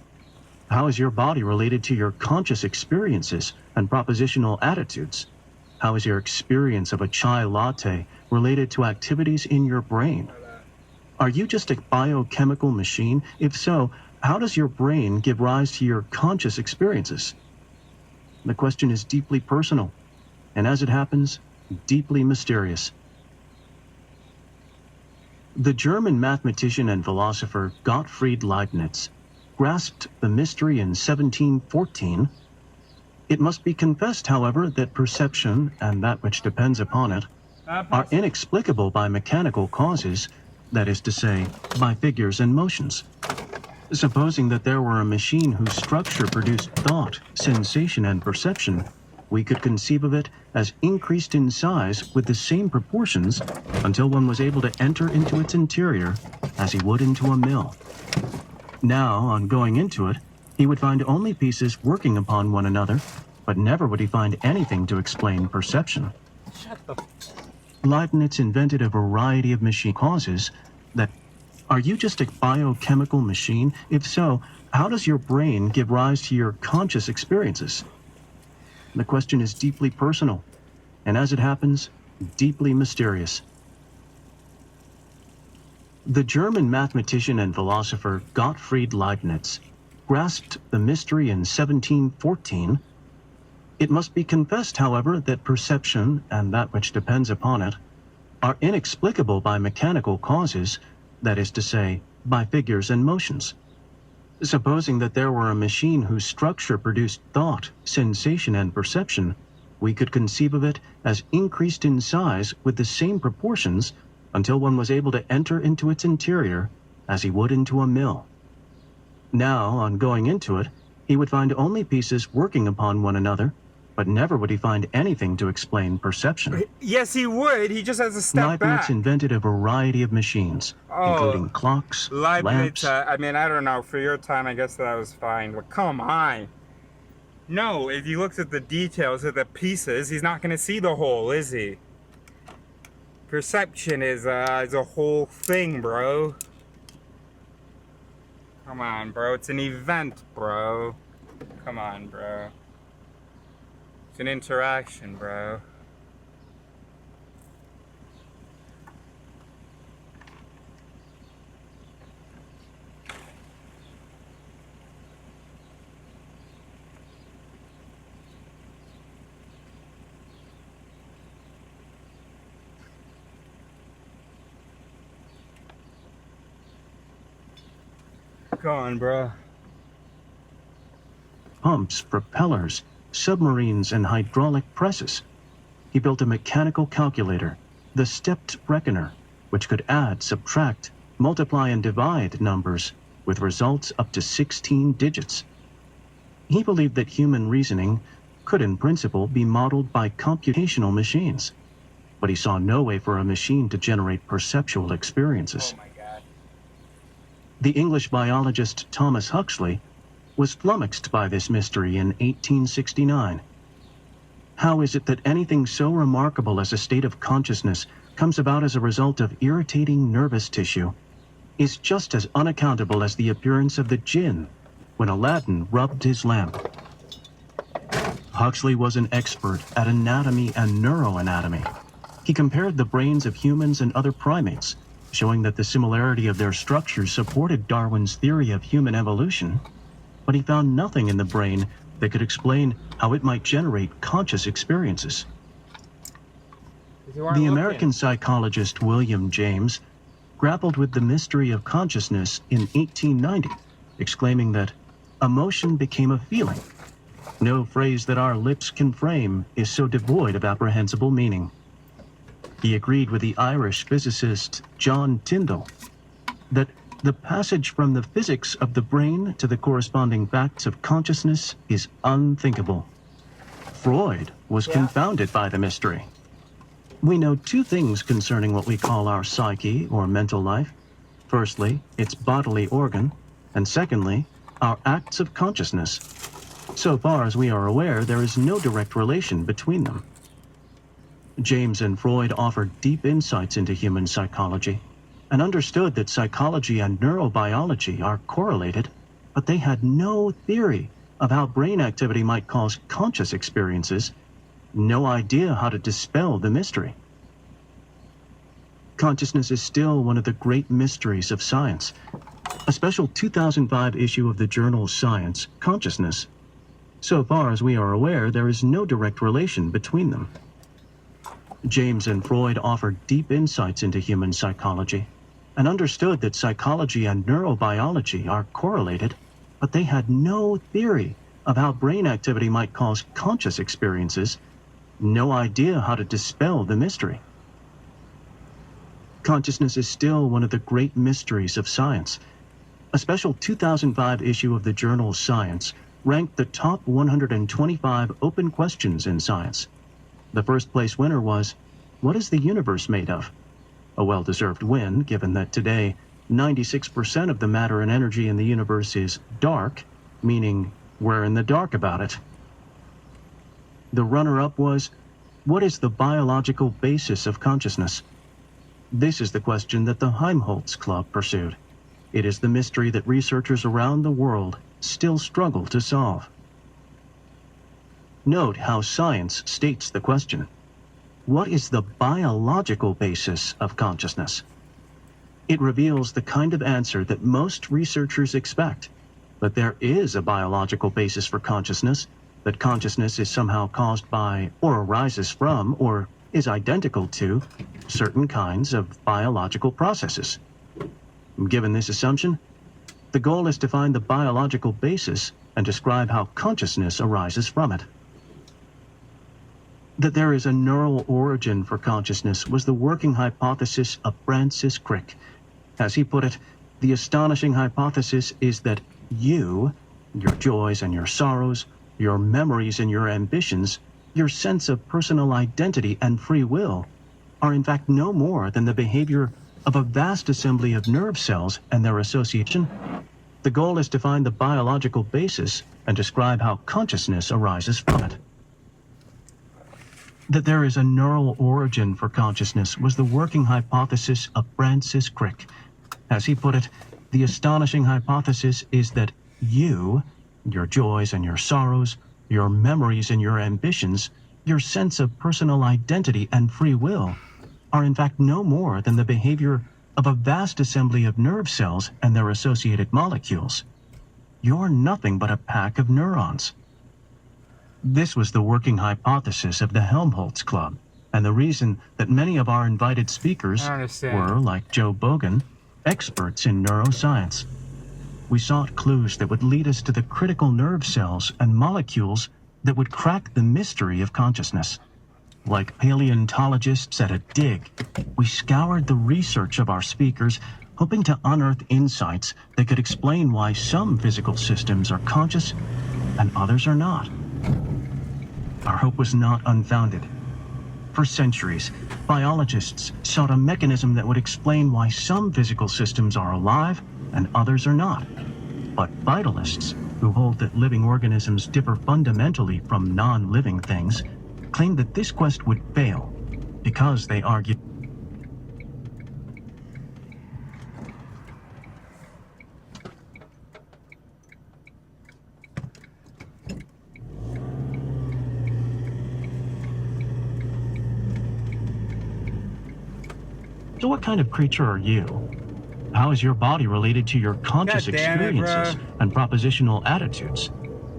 How is your body related to your conscious experiences and propositional attitudes? How is your experience of a chai latte related to activities in your brain? Are you just a biochemical machine? If so, how does your brain give rise to your conscious experiences? The question is deeply personal, and as it happens, deeply mysterious. The German mathematician and philosopher Gottfried Leibniz grasped the mystery in 1714. It must be confessed, however, that perception, and that which depends upon it, are inexplicable by mechanical causes, that is to say, by figures and motions. Supposing that there were a machine whose structure produced thought, sensation, and perception, we could conceive of it as increased in size with the same proportions until one was able to enter into its interior as he would into a mill. Now, on going into it, he would find only pieces working upon one another, but never would he find anything to explain perception. Shut the... Leibniz invented a variety of machine causes that... Are you just a biochemical machine? If so, how does your brain give rise to your conscious experiences? The question is deeply personal, and as it happens, deeply mysterious. The German mathematician and philosopher Gottfried Leibniz grasped the mystery in 1714. It must be confessed, however, that perception, and that which depends upon it, are inexplicable by mechanical causes, that is to say, by figures and motions. Supposing that there were a machine whose structure produced thought, sensation, and perception, we could conceive of it as increased in size with the same proportions until one was able to enter into its interior as he would into a mill. Now, on going into it, he would find only pieces working upon one another, but never would he find anything to explain perception. Yes, he would. He just has to step Leibniz back. invented a variety of machines, including clocks, Leibniz, lamps. I mean, I don't know. For your time, I guess that was fine. But come on. No, if he looks at the details of the pieces, he's not going to see the whole, is he? Perception is a whole thing, bro. Come on, bro. It's an event, bro. Come on, bro. It's an interaction, bro. Go on, bro. Pumps, propellers, submarines, and hydraulic presses. He built a mechanical calculator, the stepped reckoner, which could add, subtract, multiply, and divide numbers with results up to 16 digits. He believed that human reasoning could in principle be modeled by computational machines, but he saw no way for a machine to generate perceptual experiences. Oh my God. The English biologist Thomas Huxley was flummoxed by this mystery in 1869. How is it that anything so remarkable as a state of consciousness comes about as a result of irritating nervous tissue is just as unaccountable as the appearance of the jinn when Aladdin rubbed his lamp. Huxley was an expert at anatomy and neuroanatomy. He compared the brains of humans and other primates, showing that the similarity of their structures supported Darwin's theory of human evolution, but he found nothing in the brain that could explain how it might generate conscious experiences. The American psychologist William James grappled with the mystery of consciousness in 1890, exclaiming that emotion became a feeling. No phrase that our lips can frame is so devoid of apprehensible meaning. He agreed with the Irish physicist John Tyndall that The passage from the physics of the brain to the corresponding facts of consciousness is unthinkable. Freud was confounded by the mystery. We know two things concerning what we call our psyche or mental life. Firstly, its bodily organ, and secondly, our acts of consciousness. So far as we are aware, there is no direct relation between them. James and Freud offered deep insights into human psychology and understood that psychology and neurobiology are correlated, but they had no theory of how brain activity might cause conscious experiences, no idea how to dispel the mystery. Consciousness is still one of the great mysteries of science. A special 2005 issue of the journal Science, Consciousness. So far as we are aware, there is no direct relation between them. James and Freud offered deep insights into human psychology and understood that psychology and neurobiology are correlated, but they had no theory of how brain activity might cause conscious experiences, no idea how to dispel the mystery. Consciousness is still one of the great mysteries of science. A special 2005 issue of the journal Science ranked the top 125 open questions in science. The first place winner was, what is the universe made of? A well-deserved win, given that today 96% of the matter and energy in the universe is dark, meaning we're in the dark about it. The runner-up was, what is the biological basis of consciousness? This is the question that the Helmholtz Club pursued. It is the mystery that researchers around the world still struggle to solve. Note how science states the question. What is the biological basis of consciousness? It reveals the kind of answer that most researchers expect, but there is a biological basis for consciousness, that consciousness is somehow caused by, or arises from, or is identical to, certain kinds of biological processes. Given this assumption, the goal is to find the biological basis and describe how consciousness arises from it. That there is a neural origin for consciousness was the working hypothesis of Francis Crick. As he put it, the astonishing hypothesis is that you, your joys and your sorrows, your memories and your ambitions, your sense of personal identity and free will, are in fact no more than the behavior of a vast assembly of nerve cells and their association. The goal is to find the biological basis and describe how consciousness arises from it. That there is a neural origin for consciousness was the working hypothesis of Francis Crick. As he put it, the astonishing hypothesis is that you, your joys and your sorrows, your memories and your ambitions, your sense of personal identity and free will, are in fact no more than the behavior of a vast assembly of nerve cells and their associated molecules. You're nothing but a pack of neurons. This was the working hypothesis of the Helmholtz Club, and the reason that many of our invited speakers were, like Joe Bogan, experts in neuroscience. We sought clues that would lead us to the critical nerve cells and molecules that would crack the mystery of consciousness. Like paleontologists at a dig, we scoured the research of our speakers, hoping to unearth insights that could explain why some physical systems are conscious and others are not. Our hope was not unfounded. For centuries, biologists sought a mechanism that would explain why some physical systems are alive and others are not. But vitalists, who hold that living organisms differ fundamentally from non-living things, claim that this quest would fail because they argue So what kind of creature are you? How is your body related to your conscious experiences and propositional attitudes?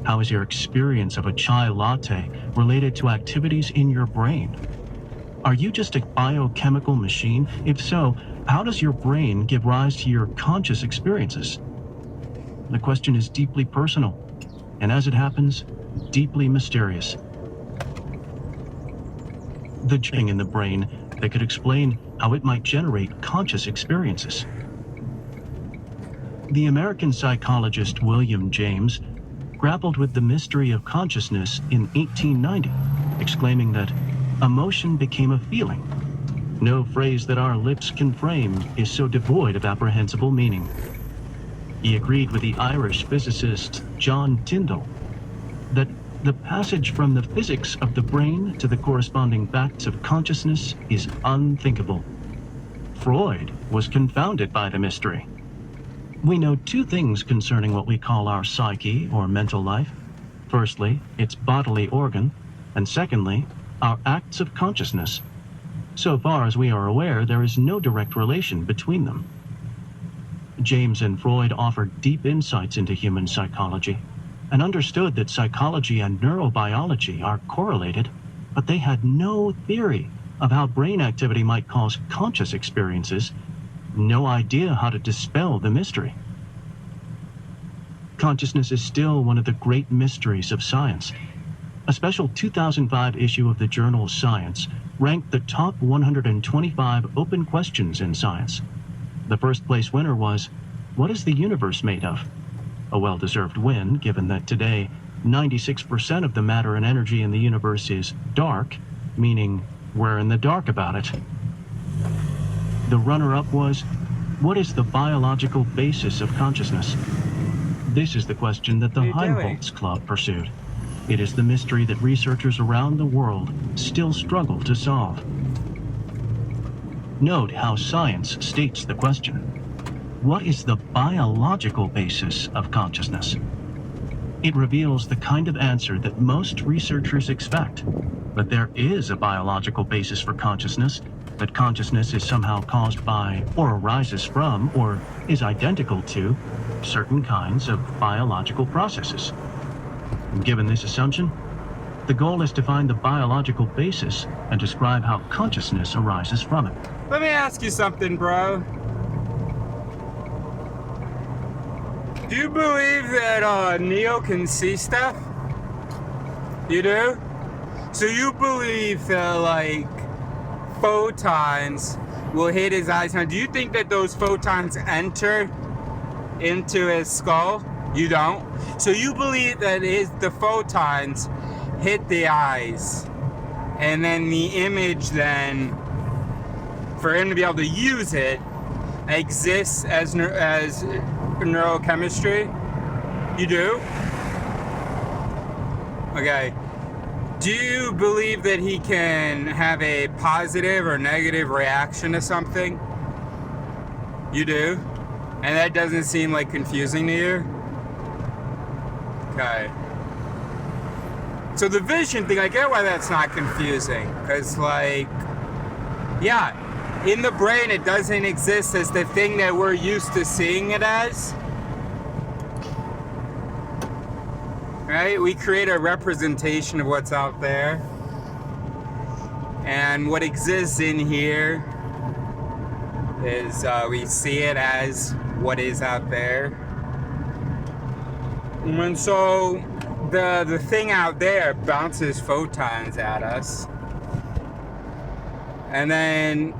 How is your experience of a chai latte related to activities in your brain? Are you just a biochemical machine? If so, how does your brain give rise to your conscious experiences? The question is deeply personal, and as it happens, deeply mysterious. The thing in the brain that could explain how it might generate conscious experiences. The American psychologist William James grappled with the mystery of consciousness in 1890, exclaiming that emotion became a feeling. No phrase that our lips can frame is so devoid of apprehensible meaning. He agreed with the Irish physicist John Tyndall that the passage from the physics of the brain to the corresponding facts of consciousness is unthinkable. Freud was confounded by the mystery. We know two things concerning what we call our psyche or mental life. Firstly, its bodily organ, and secondly, our acts of consciousness. So far as we are aware, there is no direct relation between them. James and Freud offered deep insights into human psychology and understood that psychology and neurobiology are correlated, but they had no theory of how brain activity might cause conscious experiences, no idea how to dispel the mystery. Consciousness is still one of the great mysteries of science. A special 2005 issue of the journal Science ranked the top 125 open questions in science. The first place winner was, what is the universe made of? A well-deserved win, given that today 96% of the matter and energy in the universe is dark, meaning we're in the dark about it. The runner-up was, what is the biological basis of consciousness? This is the question that the Helmholtz Club pursued. It is the mystery that researchers around the world still struggle to solve. Note how science states the question. What is the biological basis of consciousness? It reveals the kind of answer that most researchers expect. But there is a biological basis for consciousness, that consciousness is somehow caused by, or arises from, or is identical to, certain kinds of biological processes. And given this assumption, the goal is to find the biological basis and describe how consciousness arises from it. Let me ask you something, bro. Do you believe that Neo can see stuff? You do? So you believe that, like, photons will hit his eyes? Now, do you think that those photons enter into his skull? You don't? So you believe that the photons hit the eyes, and then the image then, for him to be able to use it, exists as neurochemistry? You do? Okay. Do you believe that he can have a positive or negative reaction to something? You do? And that doesn't seem like confusing to you? Okay. So the vision thing, I get why that's not confusing. Because, like, yeah, in the brain it doesn't exist as the thing that we're used to seeing it as. Right? We create a representation of what's out there. And what exists in here is we see it as what is out there. And so the thing out there bounces photons at us. And then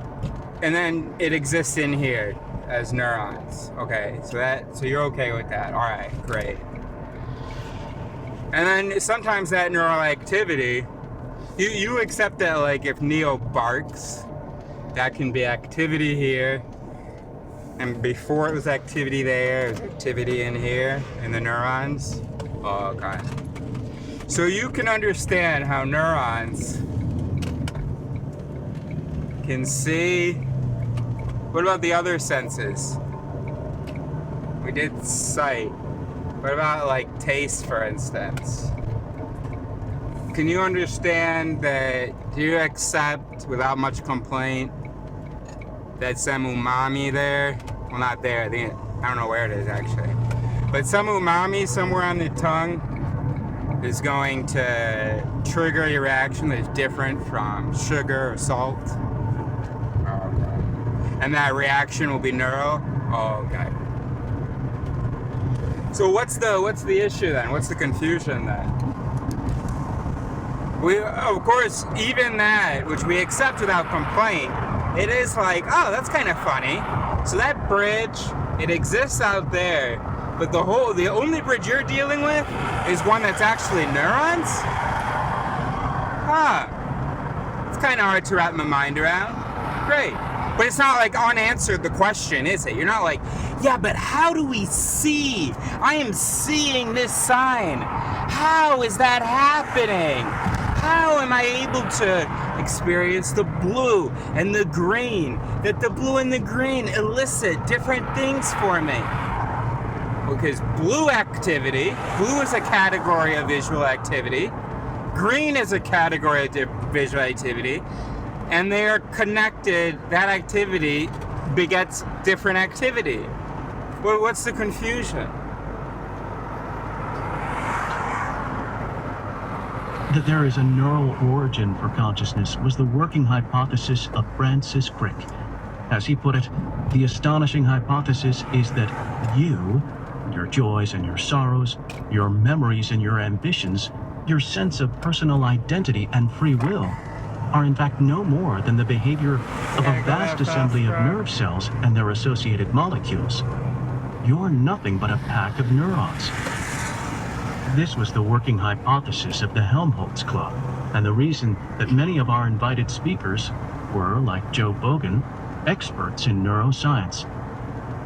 it exists in here as neurons. Okay, so you're okay with that. All right, great. And then sometimes that neural activity, you accept that, like, if Neo barks, that can be activity here. And before it was activity there, it was activity in here, in the neurons. Oh, okay. So you can understand how neurons can see. What about the other senses? We did sight. What about, like, taste, for instance? Can you understand that, do you accept, without much complaint, that some umami there, well, not there, I don't know where it is, actually, but some umami somewhere on the tongue is going to trigger a reaction that is different from sugar or salt? Okay. And that reaction will be neural? Oh, okay. So what's the issue then? What's the confusion then? We, of course, even that, which we accept without complaint, it is like, oh, that's kind of funny. So that bridge, it exists out there, but the only bridge you're dealing with is one that's actually neurons? Huh. It's kind of hard to wrap my mind around. Great. But it's not like unanswered the question, is it? You're not like, yeah, but how do we see? I am seeing this sign. How is that happening? How am I able to experience the blue and the green? That the blue and the green elicit different things for me. Because blue is a category of visual activity. Green is a category of visual activity. And they are connected. That activity begets different activity. Well, what's the confusion? That there is a neural origin for consciousness was the working hypothesis of Francis Crick. As he put it, the astonishing hypothesis is that you, your joys and your sorrows, your memories and your ambitions, your sense of personal identity and free will, are in fact no more than the behavior of a vast assembly of nerve cells and their associated molecules. You're nothing but a pack of neurons. This was the working hypothesis of the Helmholtz Club, and the reason that many of our invited speakers were, like Joe Bogan, experts in neuroscience.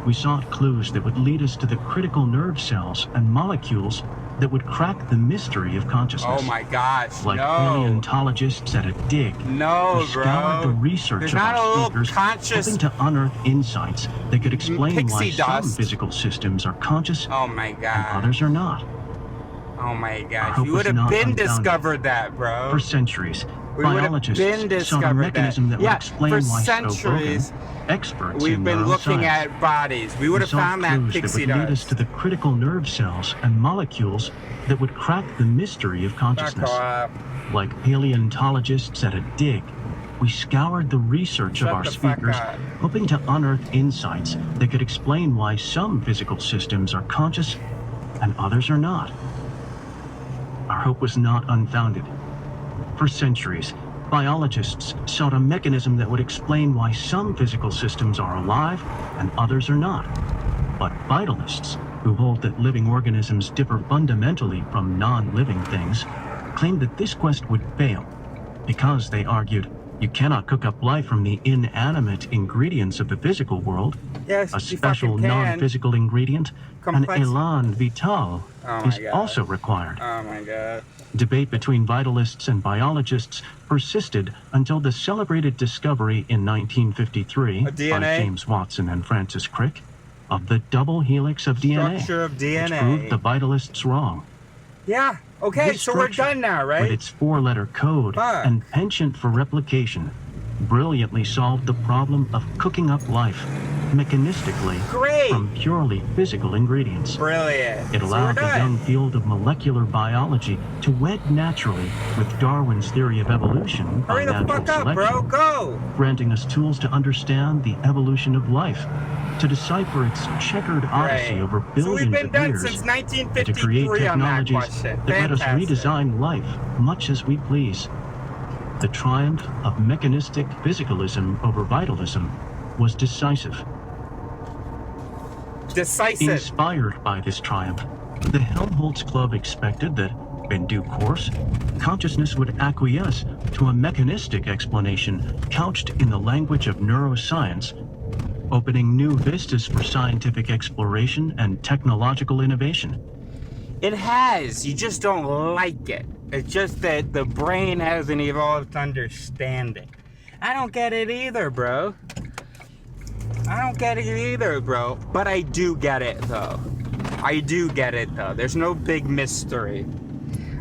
We sought clues that would lead us to the critical nerve cells and molecules that would crack the mystery of consciousness. Oh my gosh, like no. paleontologists at a dig, no, we scoured the research There's of not our a little speakers, conscious hoping to unearth insights that could explain why pixie some dust. physical systems are conscious Oh my and god. others are not. Oh my Our gosh. hope You was would have not been unfounded. discovered that, bro. For centuries, We would have biologists been sought a discovered mechanism that, Yeah, would explain for why centuries, so Bogan, experts we've in been looking neuroscience, at bodies. We would have sought found that clues pixie that would lead us dust. to the critical nerve cells and molecules that would crack the mystery of Back consciousness. off. Like paleontologists at a dig, we scoured the research Shut of our the fuck speakers, up. hoping to unearth insights that could explain why some physical systems are conscious and others are not. Our hope was not unfounded. For centuries, biologists sought a mechanism that would explain why some physical systems are alive and others are not. But vitalists, who hold that living organisms differ fundamentally from non-living things, claimed that this quest would fail because, they argued, you cannot cook up life from the inanimate ingredients of the physical world. Yes, A you special fucking can. non-physical ingredient, Complex. an élan vital, Oh my is God. also required. Oh my god. Debate between vitalists and biologists persisted until the celebrated discovery in 1953 Of DNA? by James Watson and Francis Crick of the double helix of DNA, Structure of which DNA. proved the vitalists wrong. Yeah. Okay, This so we're structure, done now, with right? its four-letter code Fuck. and penchant for replication, brilliantly solved the problem of cooking up life mechanistically Great. from purely physical ingredients. Brilliant. It So allowed we're the done. young field of molecular biology to wed naturally with Darwin's theory of evolution by Hurry the natural fuck up, selection, bro. Go. granting us tools to understand the evolution of life, to decipher its checkered odyssey Great. over So billions we've been of done years, since and to create 1953 on that technologies question. that let us Fantastic. redesign life much as we please. The triumph of mechanistic physicalism over vitalism was decisive. Decisive. Inspired by this triumph, the Helmholtz Club expected that, in due course, consciousness would acquiesce to a mechanistic explanation couched in the language of neuroscience, opening new vistas for scientific exploration and technological innovation. It has. You just don't like it. It's just that the brain hasn't evolved to understand it. I don't get it either, bro. I don't get it either, bro. But I do get it, though. I do get it, though. There's no big mystery.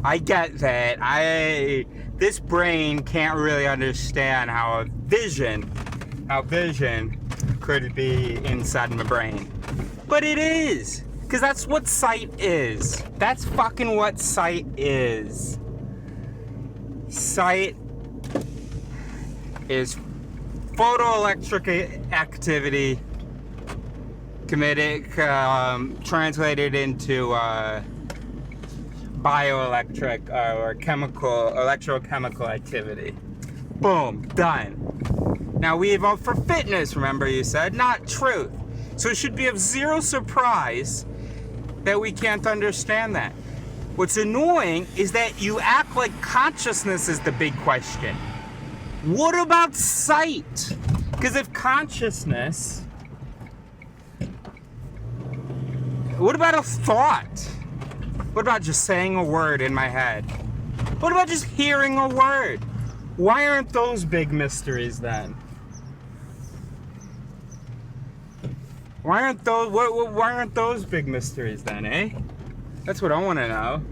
I get that. This brain can't really understand how vision could be inside my brain. But it is. Because that's what sight is. That's fucking what sight is. Sight is photoelectric activity translated into bioelectric or electrochemical activity. Boom, done. Now we evolved for fitness, remember you said, not truth. So it should be of zero surprise that we can't understand that. What's annoying is that you act like consciousness is the big question. What about sight? Because if consciousness, what about a thought? What about just saying a word in my head? What about just hearing a word? Why aren't those big mysteries then? Why aren't those big mysteries then, eh? That's what I want to know.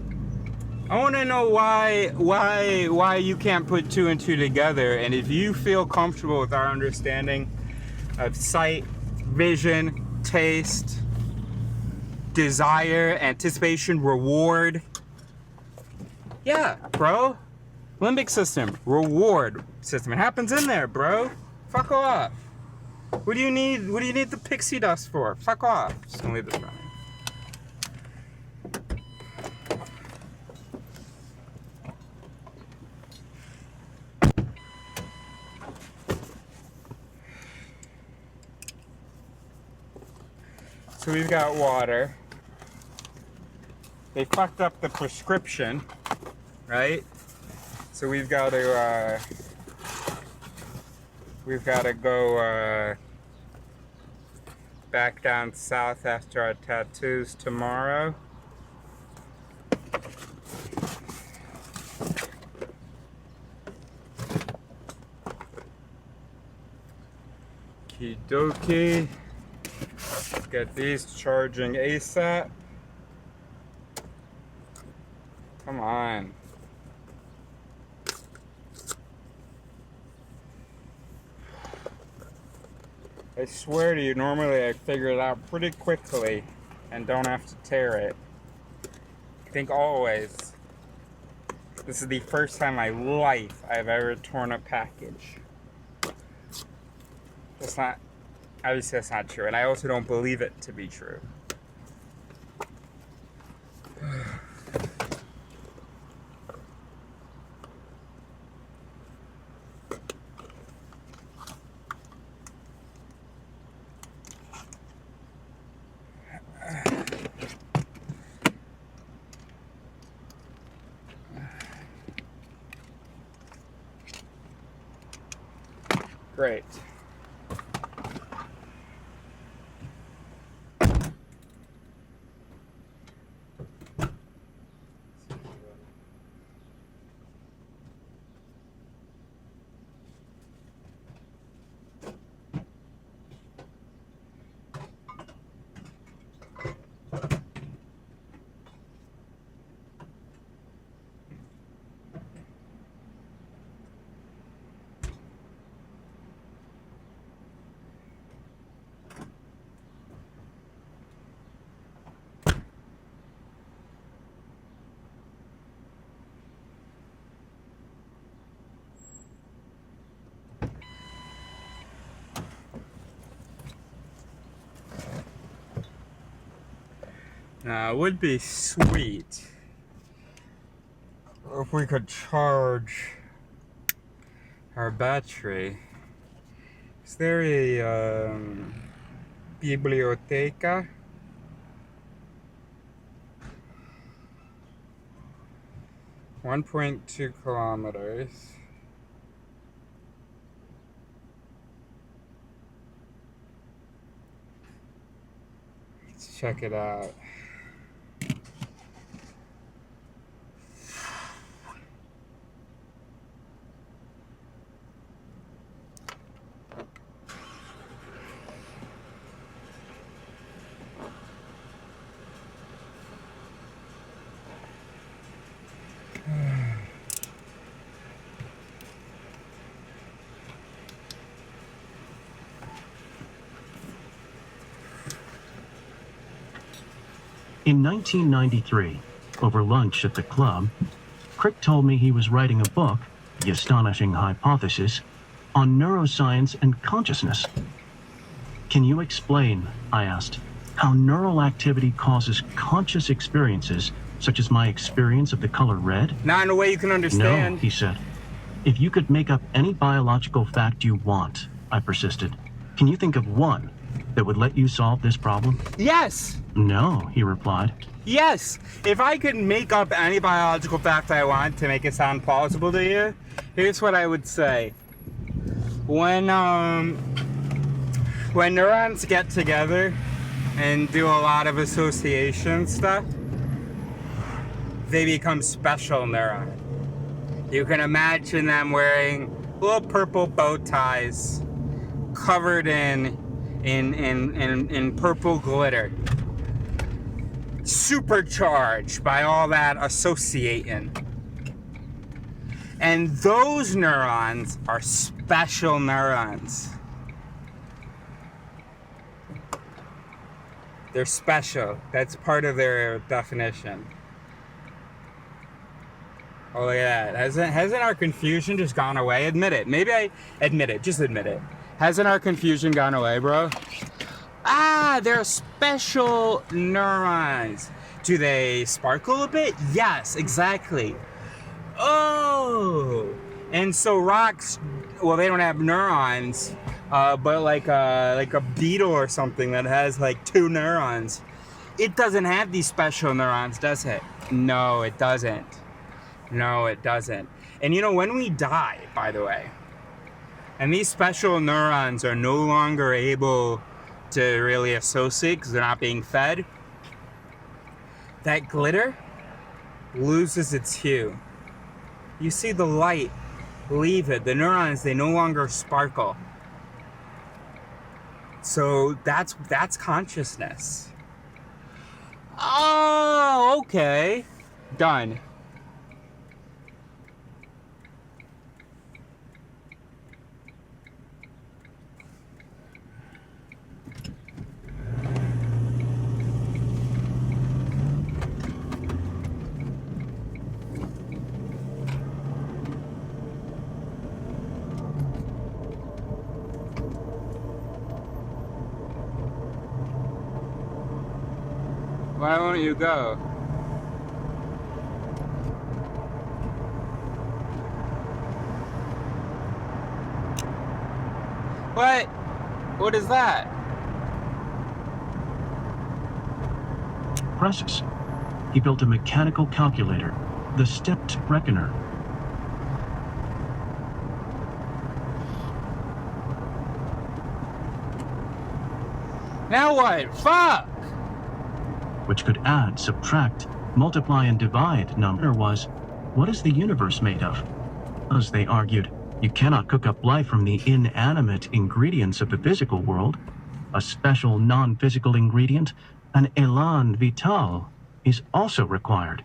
I want to know why you can't put two and two together, and if you feel comfortable with our understanding of sight, vision, taste, desire, anticipation, reward. Yeah, bro. Limbic system, reward system. It happens in there, bro. Fuck off. What do you need the pixie dust for? Fuck off. Just gonna leave this running. So we've got water. They fucked up the prescription, right? So we've got to go back down south after our tattoos tomorrow. Okie dokie. Let's get these charging ASAP. Come on. I swear to you, normally I figure it out pretty quickly and don't have to tear it. I think always. This is the first time in my life I've ever torn a package. Obviously that's not true, and I also don't believe it to be true. Great. Now, it would be sweet if we could charge our battery. Is there a biblioteca? .2 kilometers. Let's check it out. In 1993, over lunch at the club, Crick told me he was writing a book, The Astonishing Hypothesis, on neuroscience and consciousness. Can you explain, I asked, how neural activity causes conscious experiences, such as my experience of the color red? Not in a way you can understand. No, he said. If you could make up any biological fact you want, I persisted. Can you think of one that would let you solve this problem? Yes! No, he replied. Yes! If I could make up any biological fact I want to make it sound plausible to you, here's what I would say. When neurons get together and do a lot of association stuff, they become special neurons. You can imagine them wearing little purple bow ties covered in purple glitter, supercharged by all that associating. And those neurons are special neurons. They're special. That's part of their definition. Oh, look at that. Hasn't our confusion just gone away? Admit it. Maybe I admit it. Just admit it. Hasn't our confusion gone away, bro? Ah, they're special neurons. Do they sparkle a bit? Yes, exactly. Oh, and so rocks, well, they don't have neurons, but like a beetle or something that has like 2 neurons, it doesn't have these special neurons, does it? No, it doesn't. No, it doesn't. And you know, when we die, by the way, and these special neurons are no longer able to really associate because they're not being fed, that glitter loses its hue. You see the light leave it. The neurons, they no longer sparkle. So that's consciousness. Oh, okay. Done. Why won't you go? What? What is that? Presses. He built a mechanical calculator, the stepped reckoner. Now what? Fuck! Which could add, subtract, multiply, and divide. Number was, what is the universe made of? As they argued, you cannot cook up life from the inanimate ingredients of the physical world. A special non-physical ingredient, an élan vital, is also required.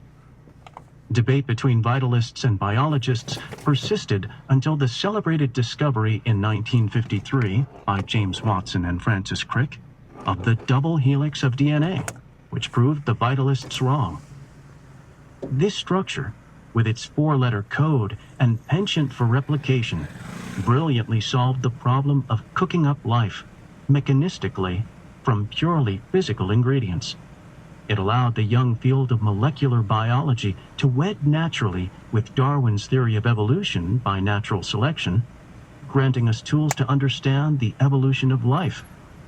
Debate between vitalists and biologists persisted until the celebrated discovery in 1953 by James Watson and Francis Crick of the double helix of DNA, which proved the vitalists wrong. This structure, with its 4-letter code and penchant for replication, brilliantly solved the problem of cooking up life, mechanistically, from purely physical ingredients. It allowed the young field of molecular biology to wed naturally with Darwin's theory of evolution by natural selection, granting us tools to understand the evolution of life,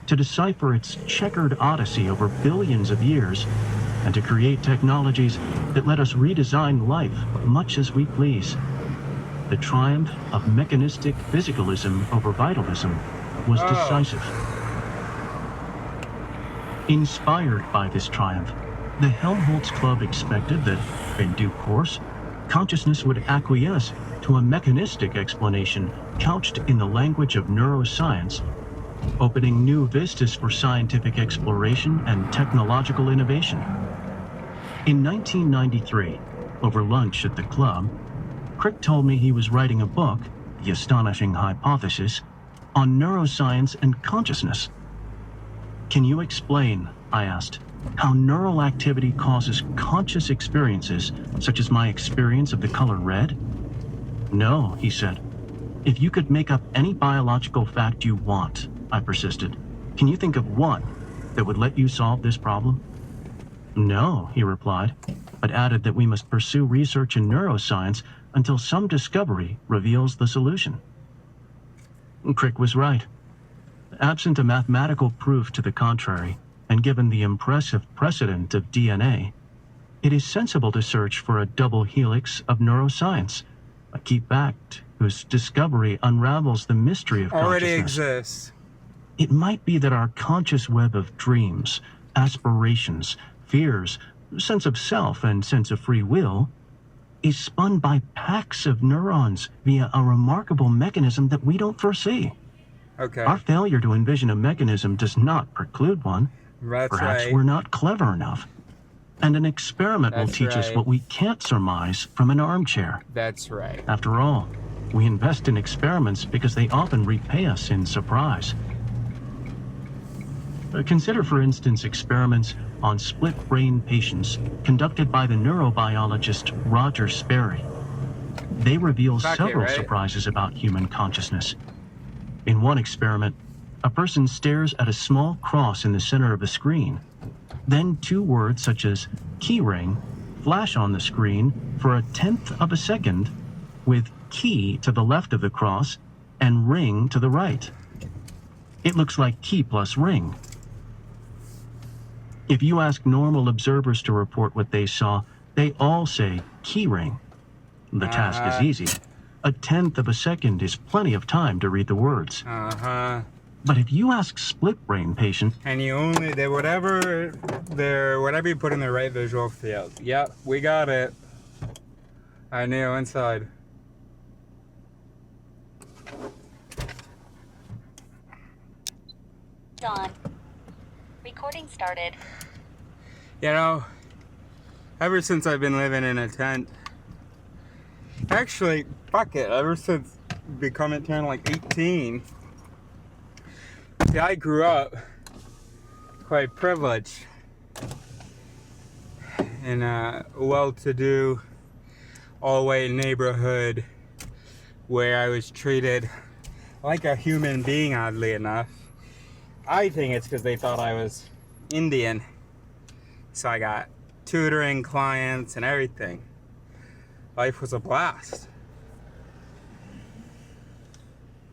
to decipher its checkered odyssey over billions of years, and to create technologies that let us redesign life much as we please. The triumph of mechanistic physicalism over vitalism was decisive. Inspired by this triumph, the Helmholtz Club expected that, in due course, consciousness would acquiesce to a mechanistic explanation couched in the language of neuroscience, opening new vistas for scientific exploration and technological innovation. In 1993, over lunch at the club, Crick told me he was writing a book, The Astonishing Hypothesis, on neuroscience and consciousness. Can you explain, I asked, how neural activity causes conscious experiences, such as my experience of the color red? No, he said. If you could make up any biological fact you want, I persisted, can you think of one that would let you solve this problem? No, he replied, but added that we must pursue research in neuroscience until some discovery reveals the solution. Crick was right. Absent a mathematical proof to the contrary, and given the impressive precedent of DNA, it is sensible to search for a double helix of neuroscience, a key fact whose discovery unravels the mystery of Already consciousness. exists. It might be that our conscious web of dreams, aspirations, fears, sense of self, and sense of free will is spun by packs of neurons via a remarkable mechanism that we don't foresee. Okay. Our failure to envision a mechanism does not preclude one. That's Perhaps right. we're not clever enough. And an experiment will That's teach us right. what we can't surmise from an armchair. That's right. After all, we invest in experiments because they often repay us in surprise. Consider, for instance, experiments on split-brain patients conducted by the neurobiologist Roger Sperry. They reveal Fuck it, several right? surprises about human consciousness. In one experiment, a person stares at a small cross in the center of a screen. Then two words such as keyring flash on the screen for a tenth of a second, with key to the left of the cross and ring to the right. It looks like key plus ring. If you ask normal observers to report what they saw, they all say keyring. The task is easy. A tenth of a second is plenty of time to read the words. Uh-huh. But if you ask split-brain patient, And you only, whatever you put in the right visual field. Yep, we got it. I knew inside. Dawn. Recording started. You know, ever since I've been living in a tent, actually, fuck it, ever since becoming turn like 18, see, I grew up quite privileged in a well-to-do, all-white neighborhood where I was treated like a human being, oddly enough. I think it's because they thought I was Indian. So I got tutoring clients and everything. Life was a blast.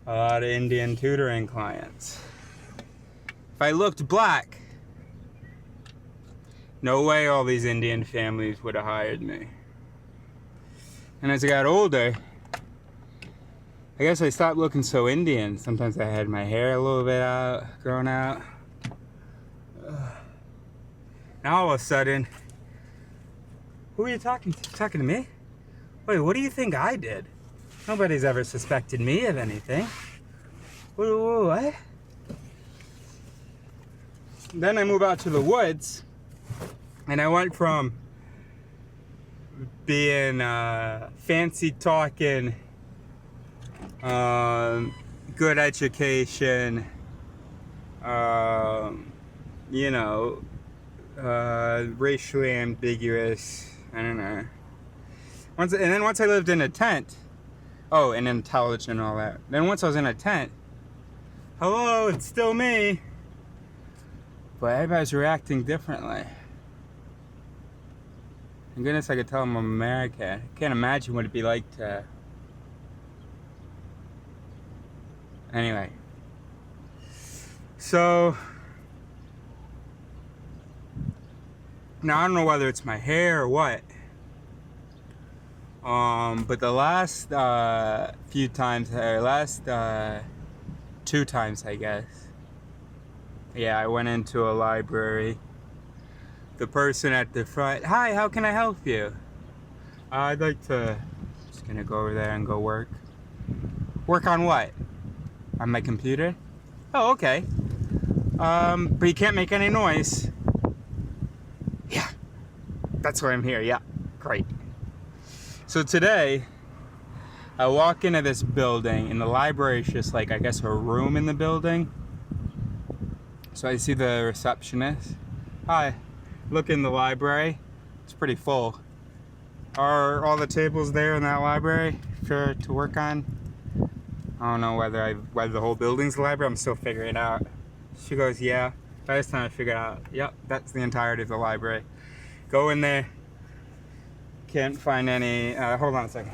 A lot of Indian tutoring clients. If I looked black, no way all these Indian families would have hired me. And as I got older, I guess I stopped looking so Indian. Sometimes I had my hair a little bit grown out. Now all of a sudden, who are you talking to? Talking to me? Wait, what do you think I did? Nobody's ever suspected me of anything. What? Then I moved out to the woods, and I went from being fancy talking, good education, you know, racially ambiguous, I don't know. Once I lived in a tent, oh, and intelligent and all that. Then once I was in a tent, hello, it's still me. But everybody's reacting differently. Thank goodness I could tell them I'm American. I can't imagine what it'd be like to... Anyway. So... Now, I don't know whether it's my hair or what. But the last few times, or last 2 times, I guess. Yeah, I went into a library. The person at the front, hi, how can I help you? I'd like to, just gonna go over there and go work. Work on what? On my computer? Oh, okay. But you can't make any noise. Yeah, that's why I'm here, yeah, great. So today, I walk into this building, and the library is just like, I guess, a room in the building. So I see the receptionist. Hi, look in the library. It's pretty full. Are all the tables there in that library to work on? I don't know whether the whole building's a library. I'm still figuring it out. She goes, yeah. By this time I figured out, yep, that's the entirety of the library. Go in there. Can't find any, hold on a second.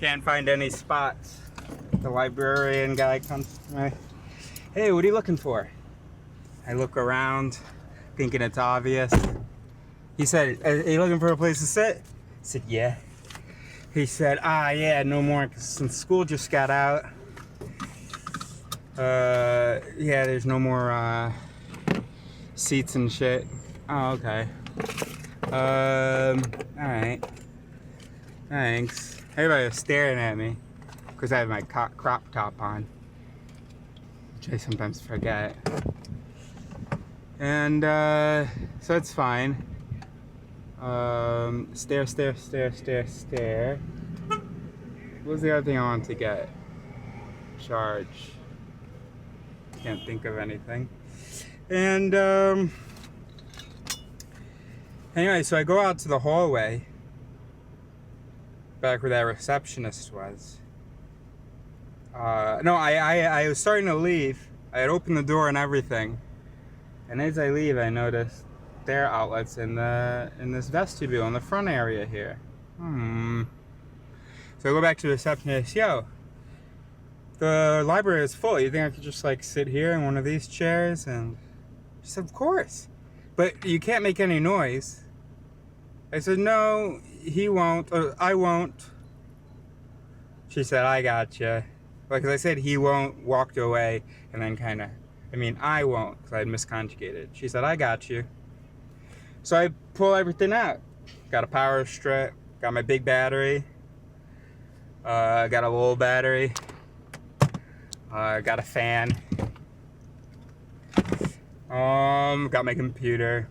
Can't find any spots. The librarian guy comes to me. Hey, what are you looking for? I look around, thinking it's obvious. He said, are you looking for a place to sit? I said, yeah. He said, yeah, no more, 'cause since school just got out. Yeah, there's no more, seats and shit. Oh, okay. Alright. Thanks. Everybody was staring at me, because I have my crop top on, which I sometimes forget. And, so it's fine. Stare. What was the other thing I wanted to get? Charge. Can't think of anything. And, anyway, so I go out to the hallway, back where that receptionist was. No, I was starting to leave. I had opened the door and everything. And as I leave, I noticed their outlets in this vestibule in the front area here. So I go back to the receptionist. Yo, the library is full. You think I could just like sit here in one of these chairs? And she said, of course. But you can't make any noise. I said, no, he won't. I won't. She said, I gotcha. Because I said he won't, walked away, and then kind of, I won't, because I had misconjugated. She said, I got you. So I pull everything out. Got a power strip, got my big battery, got a little battery, got a fan, got my computer.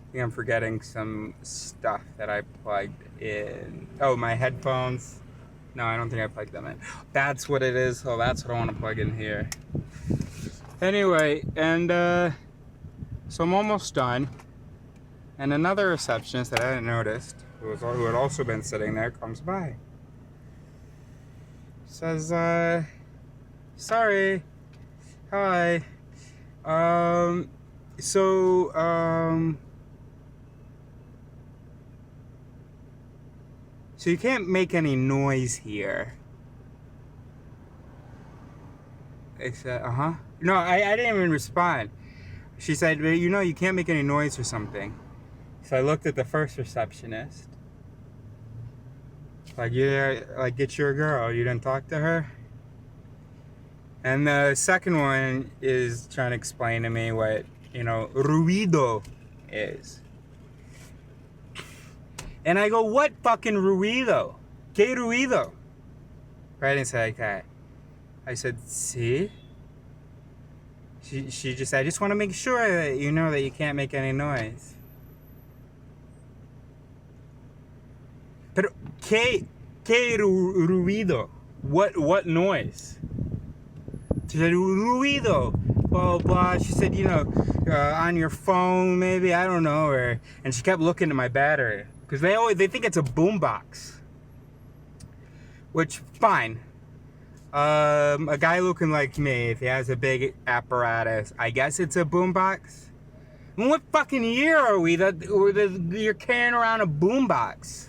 I think I'm forgetting some stuff that I plugged in. Oh, my headphones. No, I don't think I plugged them in. That's what it is. Oh, that's what I want to plug in here. Anyway, and so I'm almost done. And another receptionist that I hadn't noticed, who had also been sitting there, comes by. Says, sorry. Hi. So you can't make any noise here. I said, uh-huh. No, I didn't even respond. She said, you can't make any noise or something. So I looked at the first receptionist. Like, yeah, like, get your girl. You didn't talk to her? And the second one is trying to explain to me what, ruido is. And I go, what fucking ruido? ¿Qué ruido? Right? And say like that. I said, see? She just said, I just want to make sure that you know that you can't make any noise. Pero, ¿qué ruido? What noise? She said, ruido, blah, blah. She said, on your phone, maybe, I don't know. And she kept looking at my battery. Because they think it's a boombox. Which, fine. A guy looking like me, if he has a big apparatus, I guess it's a boombox. And what fucking year are we that you're carrying around a boombox?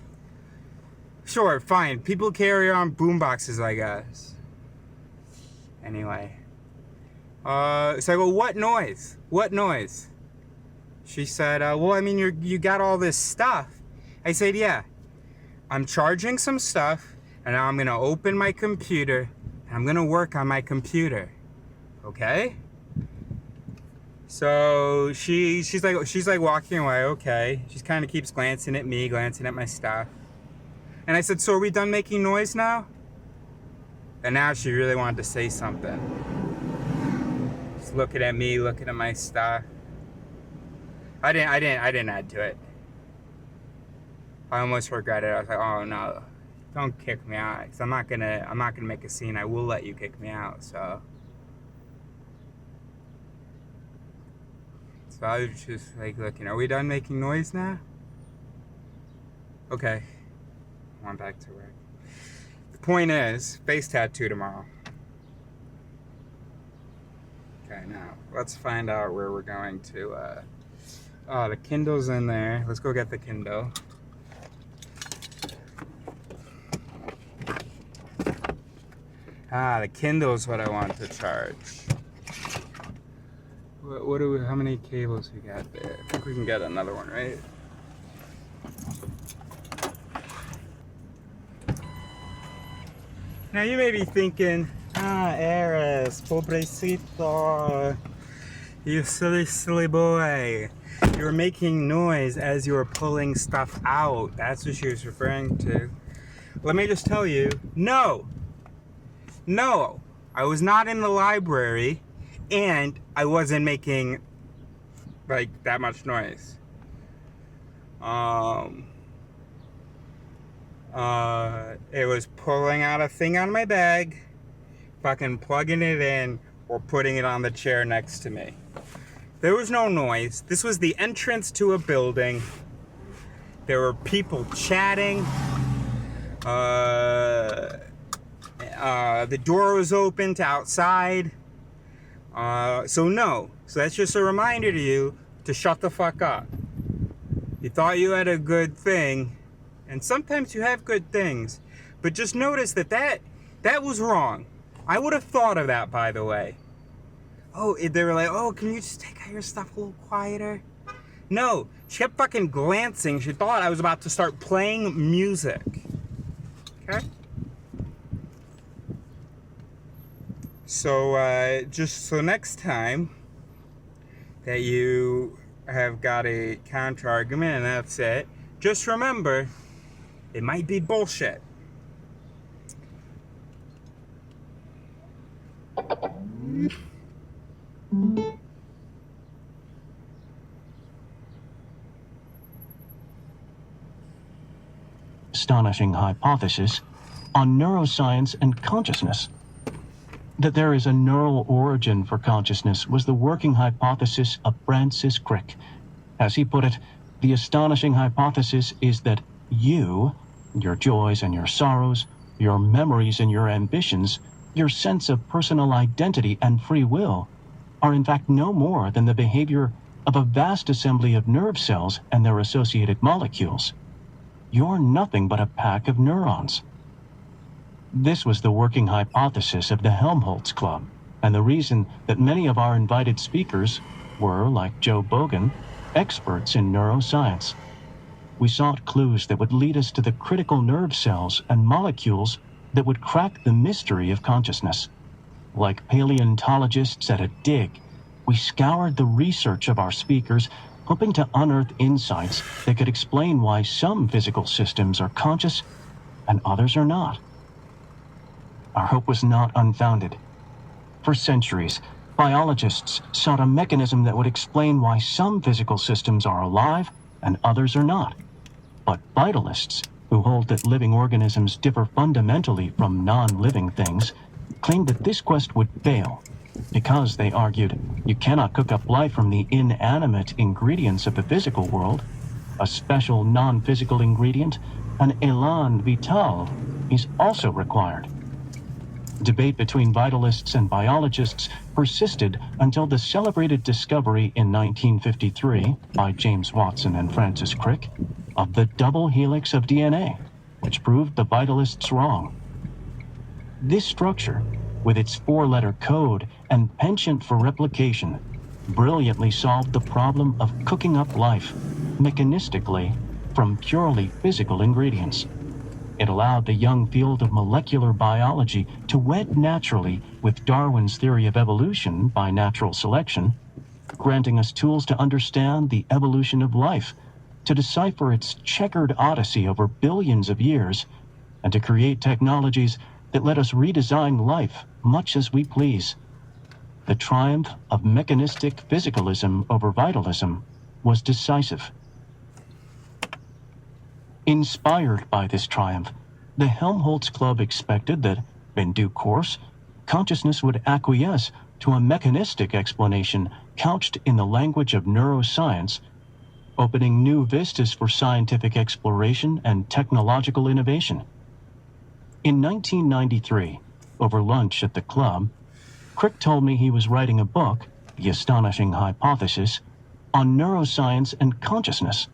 Sure, fine. People carry around boomboxes, I guess. Anyway. So I go, what noise? What noise? She said, well, you got all this stuff. I said, yeah. I'm charging some stuff, and now I'm going to open my computer, and I'm going to work on my computer. Okay? So she's like walking away, okay. She kind of keeps glancing at me, glancing at my stuff. And I said, so are we done making noise now? And now she really wanted to say something. She's looking at me, looking at my stuff. I didn't add to it. I almost regret it. I was like, oh no, don't kick me out. Cause I'm not gonna make a scene. I will let you kick me out. So I was just like looking. Are we done making noise now? Okay. I want back to work. The point is, face tattoo tomorrow. Okay, now let's find out where we're going to. Oh, the Kindle's in there. Let's go get the Kindle. Ah, the Kindle's what I want to charge. What do we, how many cables we got there? I think we can get another one, right? Now you may be thinking, Eris, pobrecito, you silly boy. You were making noise as you were pulling stuff out. That's what she was referring to. Let me just tell you, no, I was not in the library, and I wasn't making, like, that much noise. It was pulling out a thing on my bag, fucking plugging it in, or putting it on the chair next to me. There was no noise. This was the entrance to a building. There were people chatting. The door was open to outside. So no. So that's just a reminder to you to shut the fuck up. You thought you had a good thing, and sometimes you have good things, but just notice that was wrong. I would have thought of that, by the way. Oh, they were like, oh, can you just take out your stuff a little quieter? No, she kept fucking glancing. She thought I was about to start playing music. Okay? So, just so next time that you have got a counter argument and that's it, just remember, it might be bullshit. Astonishing hypothesis on neuroscience and consciousness. That there is a neural origin for consciousness was the working hypothesis of Francis Crick. As he put it, the astonishing hypothesis is that you, your joys and your sorrows, your memories and your ambitions, your sense of personal identity and free will, are in fact no more than the behavior of a vast assembly of nerve cells and their associated molecules. You're nothing but a pack of neurons. This was the working hypothesis of the Helmholtz Club, and the reason that many of our invited speakers were, like Joe Bogan, experts in neuroscience. We sought clues that would lead us to the critical nerve cells and molecules that would crack the mystery of consciousness. Like paleontologists at a dig, we scoured the research of our speakers, hoping to unearth insights that could explain why some physical systems are conscious and others are not. Our hope was not unfounded. For centuries, biologists sought a mechanism that would explain why some physical systems are alive and others are not. But vitalists, who hold that living organisms differ fundamentally from non-living things, claimed that this quest would fail, because, they argued, you cannot cook up life from the inanimate ingredients of the physical world. A special non-physical ingredient, an élan vital, is also required. Debate between vitalists and biologists persisted until the celebrated discovery in 1953 by James Watson and Francis Crick of the double helix of DNA, which proved the vitalists wrong. This structure, with its four-letter code and penchant for replication, brilliantly solved the problem of cooking up life mechanistically from purely physical ingredients. It allowed the young field of molecular biology to wed naturally with Darwin's theory of evolution by natural selection, granting us tools to understand the evolution of life, to decipher its checkered odyssey over billions of years, and to create technologies that let us redesign life much as we please. The triumph of mechanistic physicalism over vitalism was decisive. Inspired by this triumph, the Helmholtz Club expected that, in due course, consciousness would acquiesce to a mechanistic explanation couched in the language of neuroscience, opening new vistas for scientific exploration and technological innovation. In 1993, over lunch at the club, Crick told me he was writing a book, The Astonishing Hypothesis, on neuroscience and consciousness.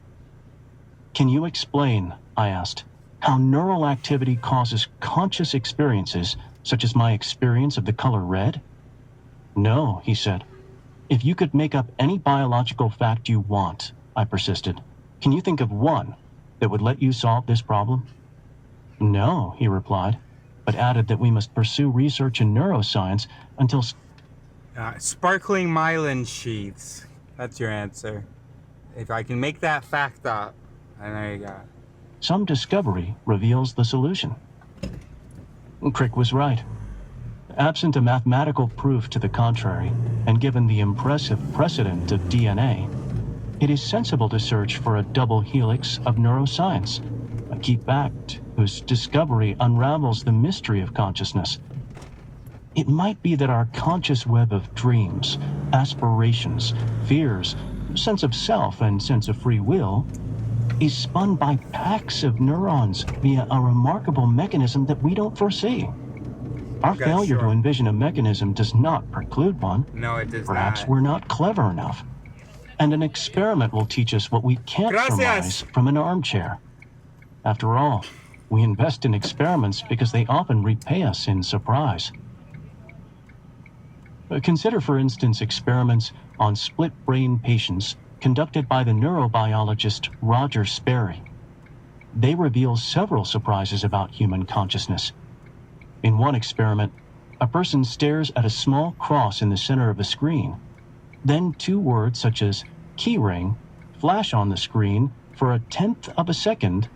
Can you explain, I asked, how neural activity causes conscious experiences such as my experience of the color red? No, he said. If you could make up any biological fact you want, I persisted, can you think of one that would let you solve this problem? No, he replied, but added that we must pursue research in neuroscience until... Sparkling myelin sheaths. That's your answer. If I can make that fact up, and there you go. Some discovery reveals the solution. Crick was right. Absent a mathematical proof to the contrary, and given the impressive precedent of DNA, it is sensible to search for a double helix of neuroscience, a key fact whose discovery unravels the mystery of consciousness. It might be that our conscious web of dreams, aspirations, fears, sense of self, and sense of free will is spun by packs of neurons via a remarkable mechanism that we don't foresee. Our failure to envision a mechanism does not preclude one. No, it does Perhaps not. we're not clever enough. And an experiment will teach us what we can't surmise from an armchair. After all, we invest in experiments because they often repay us in surprise. Consider, for instance, experiments on split-brain patients conducted by the neurobiologist Roger Sperry. They reveal several surprises about human consciousness. In one experiment, a person stares at a small cross in the center of a screen. Then two words such as keyring flash on the screen for 1/10 of a second,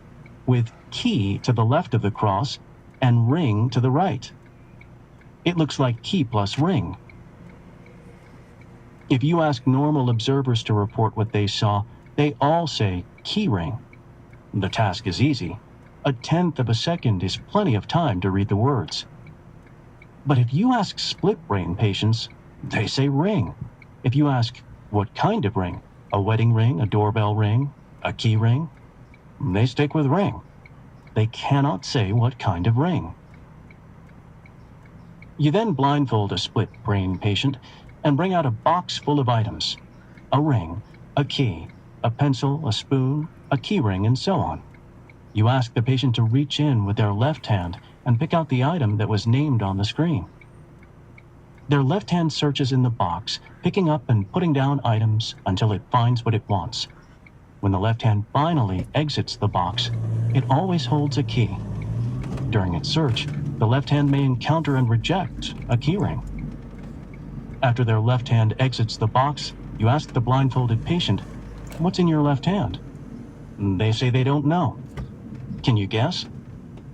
with key to the left of the cross and ring to the right. It looks like key plus ring. If you ask normal observers to report what they saw, they all say keyring. The task is easy. 1/10 of a second is plenty of time to read the words. But if you ask split-brain patients, they say ring. If you ask, what kind of ring? A wedding ring, a doorbell ring, a key ring? They stick with ring. They cannot say what kind of ring. You then blindfold a split-brain patient and bring out a box full of items. A ring, a key, a pencil, a spoon, a key ring, and so on. You ask the patient to reach in with their left hand and pick out the item that was named on the screen. Their left hand searches in the box, picking up and putting down items until it finds what it wants. When the left hand finally exits the box, it always holds a key. During its search, the left hand may encounter and reject a key ring. After their left hand exits the box, you ask the blindfolded patient, "What's in your left hand?" They say they don't know. Can you guess?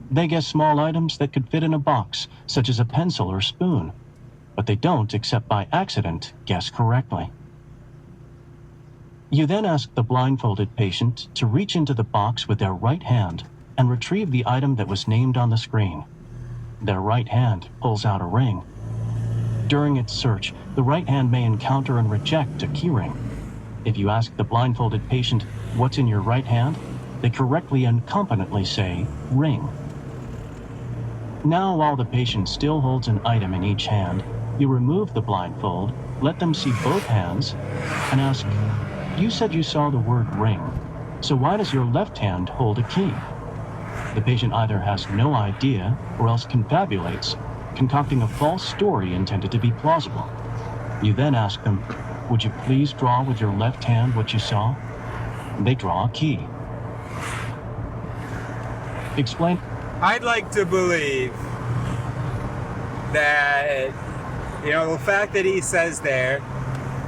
They guess small items that could fit in a box, such as a pencil or spoon. But they don't, except by accident, guess correctly. You then ask the blindfolded patient to reach into the box with their right hand and retrieve the item that was named on the screen. Their right hand pulls out a ring. During its search, the right hand may encounter and reject a key ring. If you ask the blindfolded patient, "What's in your right hand?" they correctly and competently say, "Ring." Now, while the patient still holds an item in each hand, you remove the blindfold, let them see both hands, and ask, "You said you saw the word ring, so why does your left hand hold a key?" The patient either has no idea or else confabulates, concocting a false story intended to be plausible. You then ask them, "Would you please draw with your left hand what you saw?" They draw a key. Explain. I'd like to believe that, the fact that he says there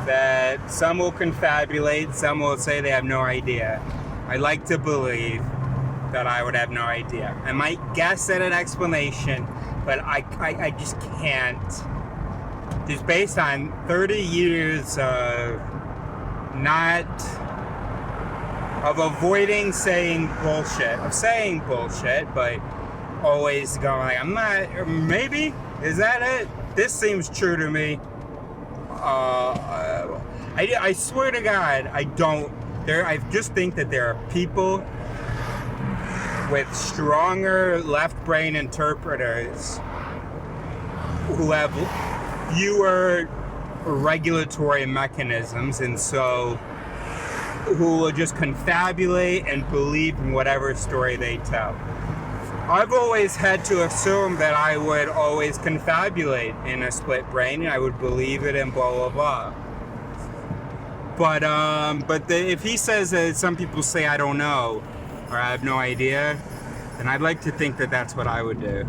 that some will confabulate, some will say they have no idea. I'd like to believe that I would have no idea. I might guess at an explanation, but I just can't. Just based on 30 years of avoiding saying bullshit, but always going like, I'm not, or maybe, is that it? This seems true to me. I swear to God, I just think that there are people with stronger left brain interpreters who have fewer regulatory mechanisms, and so who will just confabulate and believe in whatever story they tell. I've always had to assume that I would always confabulate in a split brain, and I would believe it and blah blah blah. But if he says that some people say I don't know or I have no idea, then I'd like to think that that's what I would do.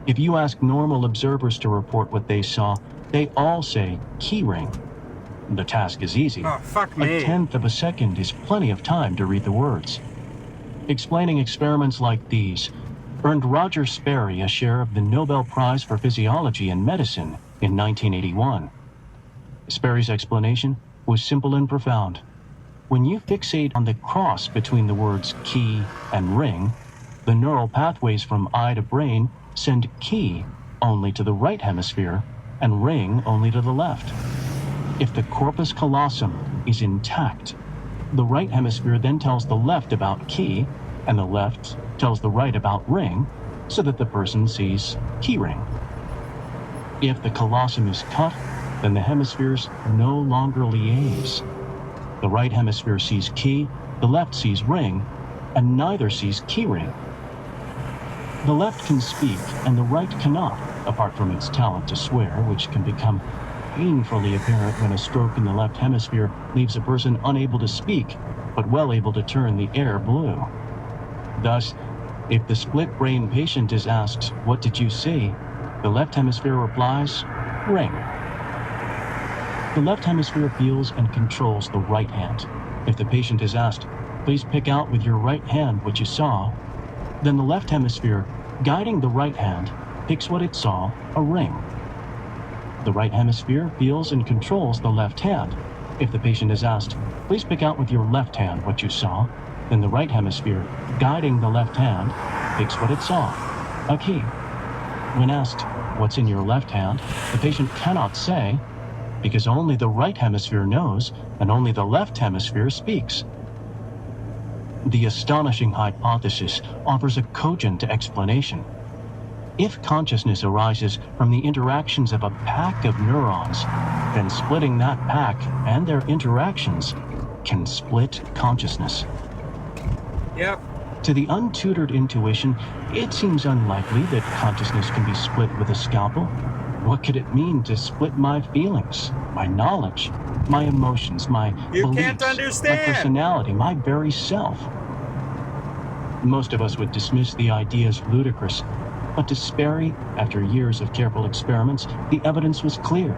If you ask normal observers to report what they saw, they all say keyring. The task is easy. Oh, fuck me. A tenth of a second is plenty of time to read the words. Explaining experiments like these earned Roger Sperry a share of the Nobel Prize for Physiology and Medicine in 1981. Sperry's explanation was simple and profound. When you fixate on the cross between the words key and ring, the neural pathways from eye to brain send key only to the right hemisphere and ring only to the left. If the corpus callosum is intact, the right hemisphere then tells the left about key, and the left tells the right about ring, so that the person sees key ring. If the callosum is cut, then the hemispheres no longer liaise. The right hemisphere sees key, the left sees ring, and neither sees key ring. The left can speak, and the right cannot, apart from its talent to swear, which can become painfully apparent when a stroke in the left hemisphere leaves a person unable to speak, but well able to turn the air blue. Thus, if the split brain patient is asked, "What did you see?" the left hemisphere replies, "Ring." The left hemisphere feels and controls the right hand. If the patient is asked, "Please pick out with your right hand what you saw," then the left hemisphere, guiding the right hand, picks what it saw, a ring. The right hemisphere feels and controls the left hand. If the patient is asked, "Please pick out with your left hand what you saw," then the right hemisphere, guiding the left hand, picks what it saw, a key. When asked, "What's in your left hand?" the patient cannot say, because only the right hemisphere knows and only the left hemisphere speaks. The astonishing hypothesis offers a cogent explanation. If consciousness arises from the interactions of a pack of neurons, then splitting that pack and their interactions can split consciousness. Yep. To the untutored intuition, it seems unlikely that consciousness can be split with a scalpel. What could it mean to split my feelings, my knowledge, my emotions, my You beliefs, can't understand. my personality, my very self? Most of us would dismiss the idea as ludicrous, but to Sperry, after years of careful experiments, the evidence was clear.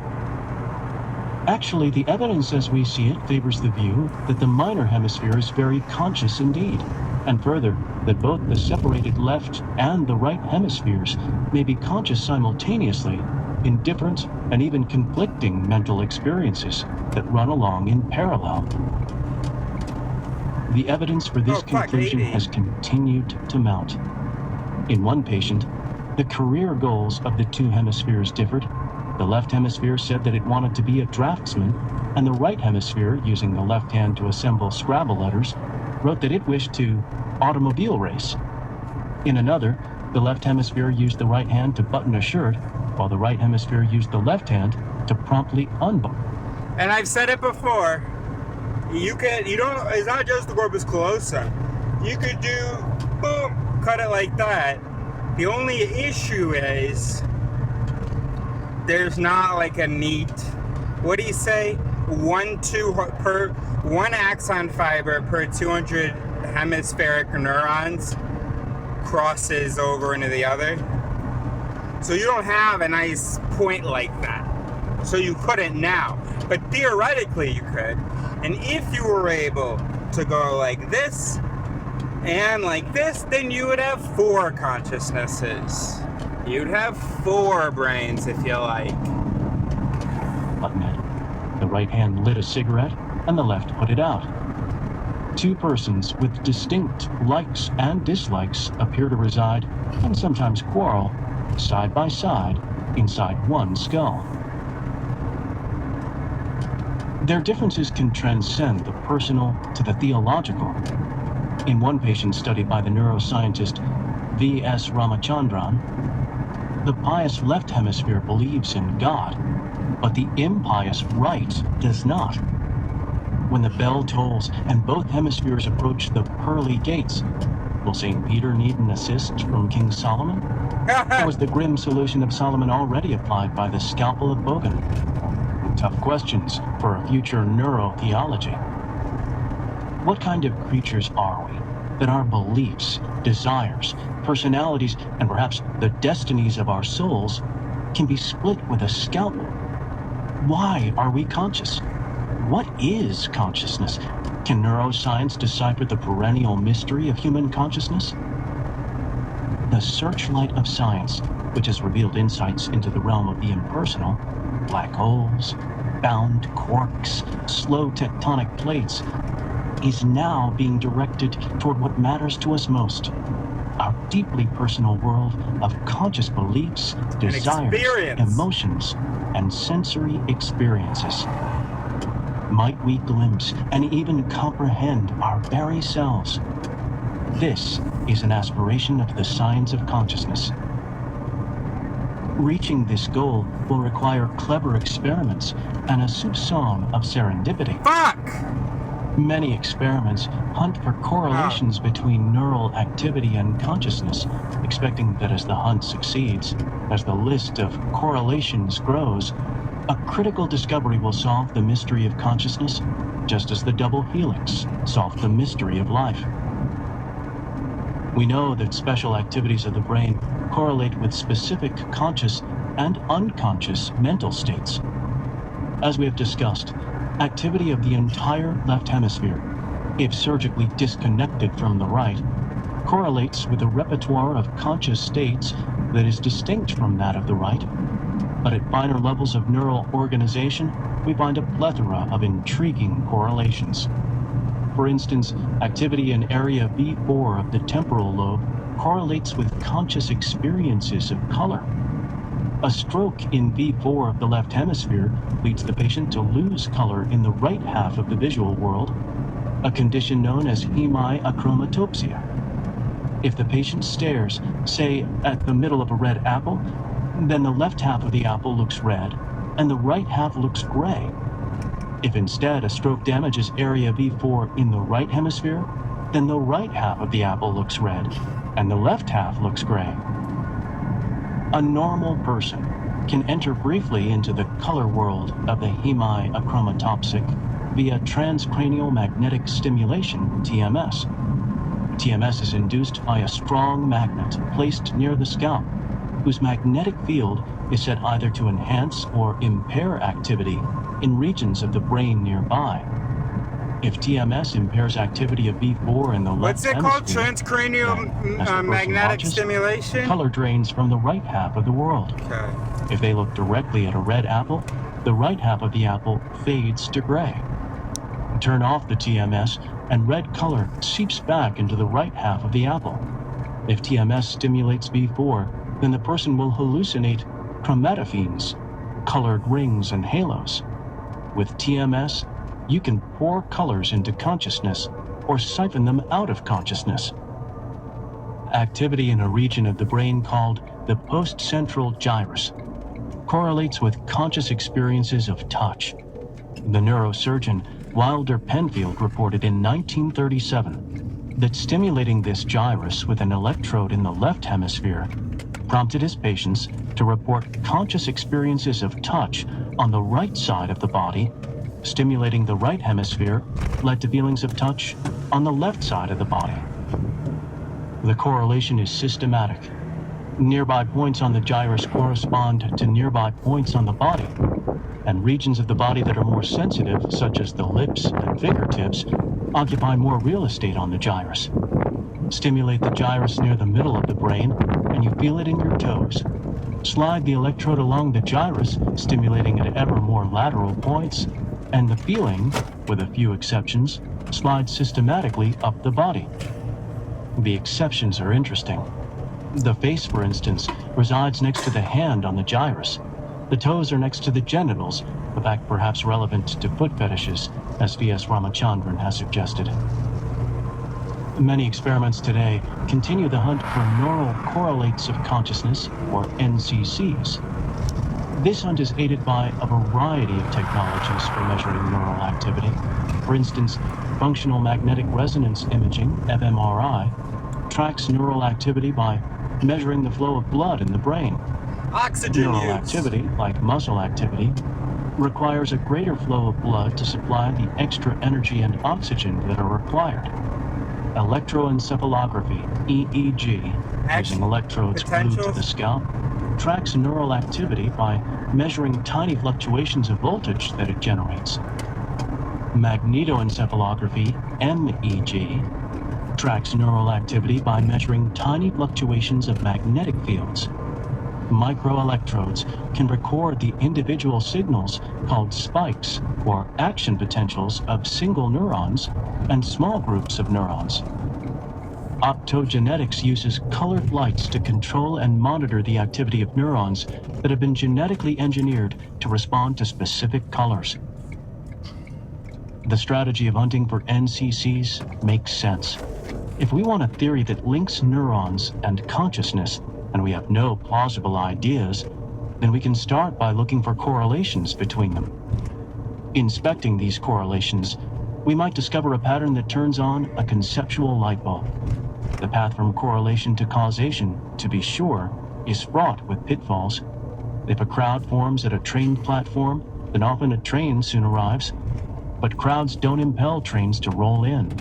Actually, the evidence as we see it favors the view that the minor hemisphere is very conscious indeed, and further, that both the separated left and the right hemispheres may be conscious simultaneously in different and even conflicting mental experiences that run along in parallel. The evidence for this conclusion has continued to mount. In one patient, the career goals of the two hemispheres differed. The left hemisphere said that it wanted to be a draftsman, and the right hemisphere, using the left hand to assemble Scrabble letters, wrote that it wished to automobile race. In another, the left hemisphere used the right hand to button a shirt, while the right hemisphere used the left hand to promptly unbutton. And I've said it before. It's not just the corpus callosum. You could do, boom, cut it like that. The only issue is there's not like a neat, what do you say? One axon fiber per 200 hemispheric neurons crosses over into the other. So you don't have a nice point like that. So you couldn't now. But theoretically you could. And if you were able to go like this and like this, then you would have 4 consciousnesses. You'd have 4 brains if you like. Button it. The right hand lit a cigarette and the left put it out. Two persons with distinct likes and dislikes appear to reside, and sometimes quarrel, side by side inside one skull. Their differences can transcend the personal to the theological. In one patient studied by the neuroscientist V.S. Ramachandran, the pious left hemisphere believes in God, but the impious right does not. When the bell tolls and both hemispheres approach the pearly gates, Will St. Peter need an assist from King Solomon? Or was the grim solution of Solomon already applied by the scalpel of Bogan? Tough questions for a future neurotheology. What kind of creatures are we that our beliefs, desires, personalities, and perhaps the destinies of our souls can be split with a scalpel? Why are we conscious? What is consciousness? Can neuroscience decipher the perennial mystery of human consciousness? The searchlight of science, which has revealed insights into the realm of the impersonal, black holes, bound quarks, slow tectonic plates, is now being directed toward what matters to us most, our deeply personal world of conscious beliefs, desires, emotions, and sensory experiences. Might we glimpse and even comprehend our very selves? This is an aspiration of the science of consciousness. Reaching this goal will require clever experiments and a soupçon of serendipity. Fuck! Many experiments hunt for correlations between neural activity and consciousness, expecting that as the hunt succeeds, as the list of correlations grows, a critical discovery will solve the mystery of consciousness, just as the double helix solved the mystery of life. We know that special activities of the brain correlate with specific conscious and unconscious mental states. As we have discussed, activity of the entire left hemisphere, if surgically disconnected from the right, correlates with a repertoire of conscious states that is distinct from that of the right. But at finer levels of neural organization, we find a plethora of intriguing correlations. For instance, activity in area V4 of the temporal lobe correlates with conscious experiences of color. A stroke in V4 of the left hemisphere leads the patient to lose color in the right half of the visual world, a condition known as hemiachromatopsia. If the patient stares, say, at the middle of a red apple, then the left half of the apple looks red, and the right half looks gray. If instead a stroke damages area V4 in the right hemisphere, then the right half of the apple looks red, and the left half looks gray. A normal person can enter briefly into the color world of the hemiachromatopsic via transcranial magnetic stimulation, TMS. TMS is induced by a strong magnet placed near the scalp, whose magnetic field is set either to enhance or impair activity in regions of the brain nearby. If TMS impairs activity of V4 in the left hemisphere, what's it called? Transcranial magnetic stimulation? Color drains from the right half of the world. Okay. If they look directly at a red apple, the right half of the apple fades to gray. Turn off the TMS, and red color seeps back into the right half of the apple. If TMS stimulates V4, then the person will hallucinate chromatophenes, colored rings and halos. With TMS, you can pour colors into consciousness or siphon them out of consciousness. Activity in a region of the brain called the postcentral gyrus correlates with conscious experiences of touch. The neurosurgeon Wilder Penfield reported in 1937 that stimulating this gyrus with an electrode in the left hemisphere prompted his patients to report conscious experiences of touch on the right side of the body. Stimulating the right hemisphere led to feelings of touch on the left side of the body. The correlation is systematic. Nearby points on the gyrus correspond to nearby points on the body, and regions of the body that are more sensitive, such as the lips and fingertips, occupy more real estate on the gyrus. Stimulate the gyrus near the middle of the brain, and you feel it in your toes. Slide the electrode along the gyrus, stimulating at ever more lateral points, and the feeling, with a few exceptions, slides systematically up the body. The exceptions are interesting. The face, for instance, resides next to the hand on the gyrus. The toes are next to the genitals, a fact perhaps relevant to foot fetishes, as V.S. Ramachandran has suggested. Many experiments today continue the hunt for neural correlates of consciousness, or NCCs. This hunt is aided by a variety of technologies for measuring neural activity. For instance, functional magnetic resonance imaging, fMRI, tracks neural activity by measuring the flow of blood in the brain. Oxygen Neural use. activity, like muscle activity, requires a greater flow of blood to supply the extra energy and oxygen that are required. Electroencephalography, EEG, using electrodes glued to the potentials. scalp, tracks neural activity by measuring tiny fluctuations of voltage that it generates. Magnetoencephalography, MEG, tracks neural activity by measuring tiny fluctuations of magnetic fields. Microelectrodes can record the individual signals called spikes or action potentials of single neurons and small groups of neurons. Optogenetics uses colored lights to control and monitor the activity of neurons that have been genetically engineered to respond to specific colors. The strategy of hunting for NCCs makes sense. If we want a theory that links neurons and consciousness, and we have no plausible ideas, then we can start by looking for correlations between them. Inspecting these correlations, we might discover a pattern that turns on a conceptual light bulb. The path from correlation to causation, to be sure, is fraught with pitfalls. If a crowd forms at a train platform, then often a train soon arrives. But crowds don't impel trains to roll in.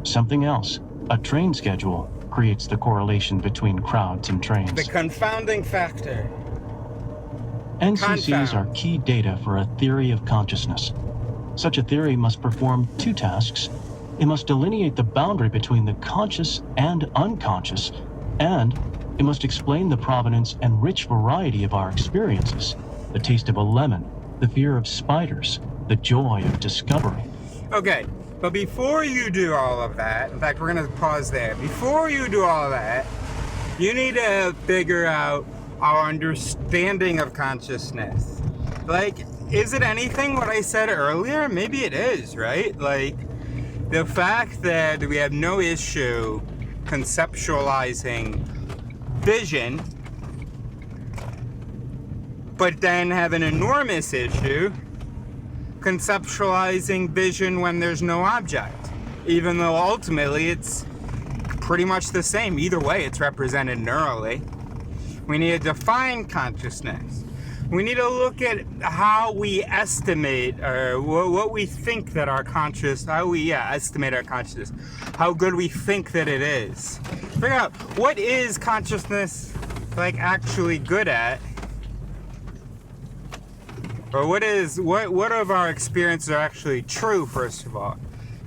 Something else, a train schedule, creates the correlation between crowds and trains. The confounding factor. NCCs are key data for a theory of consciousness. Such a theory must perform two tasks. It must delineate the boundary between the conscious and unconscious, and it must explain the provenance and rich variety of our experiences, the taste of a lemon, the fear of spiders, the joy of discovery. Okay, but before you do all of that, in fact, we're going to pause there. Before you do all that, you need to figure out our understanding of consciousness. Like, is it anything what I said earlier? Maybe it is, right? Like, the fact that we have no issue conceptualizing vision, but then have an enormous issue conceptualizing vision when there's no object, even though ultimately it's pretty much the same. Either way, it's represented neurally. We need to define consciousness. We need to look at how we estimate, or what we think that our conscious, how we estimate our consciousness, how good we think that it is. Figure out what is consciousness like actually good at, or what of our experiences are actually true, first of all.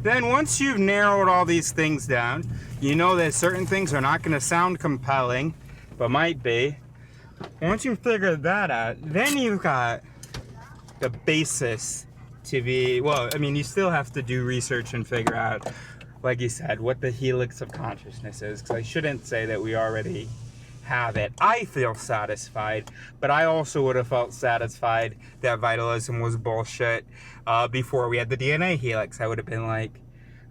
Then once you've narrowed all these things down, you know that certain things are not going to sound compelling, but might be. Once you figure that out, then you've got the basis to be, well, I mean, you still have to do research and figure out, like you said, what the helix of consciousness is, because I shouldn't say that we already have it. I feel satisfied, but I also would have felt satisfied that vitalism was bullshit before we had the DNA helix. I would have been like,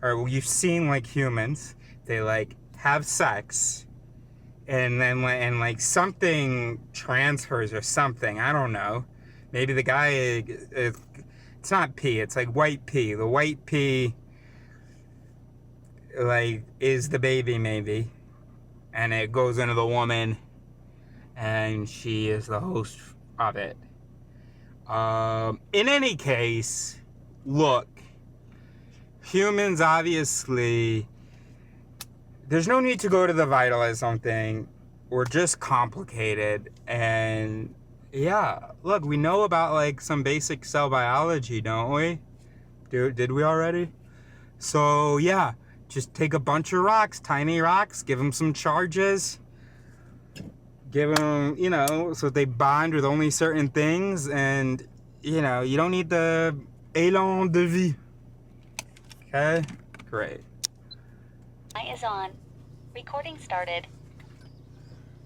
or you've seen like humans, they like have sex, and then like something transfers or something. I don't know. Maybe the guy it's not pee. It's like white pee. The white pee like is the baby maybe, and it goes into the woman, and she is the host of it. In any case, look, humans obviously. There's no need to go to the vitalism thing. We're just complicated. And yeah, look, we know about like some basic cell biology, don't we? Did we already? So yeah, just take a bunch of rocks, tiny rocks, give them some charges. Give them, you know, so they bond with only certain things. And, you know, you don't need the élan de vie. Okay? Great. Light is on. Recording started.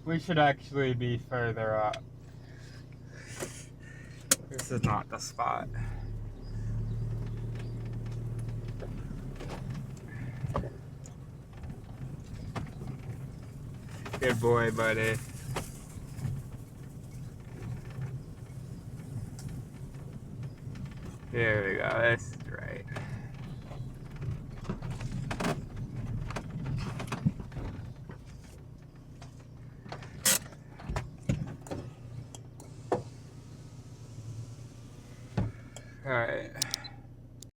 We should actually be further up. This is not the spot. Good boy, buddy. Here we go.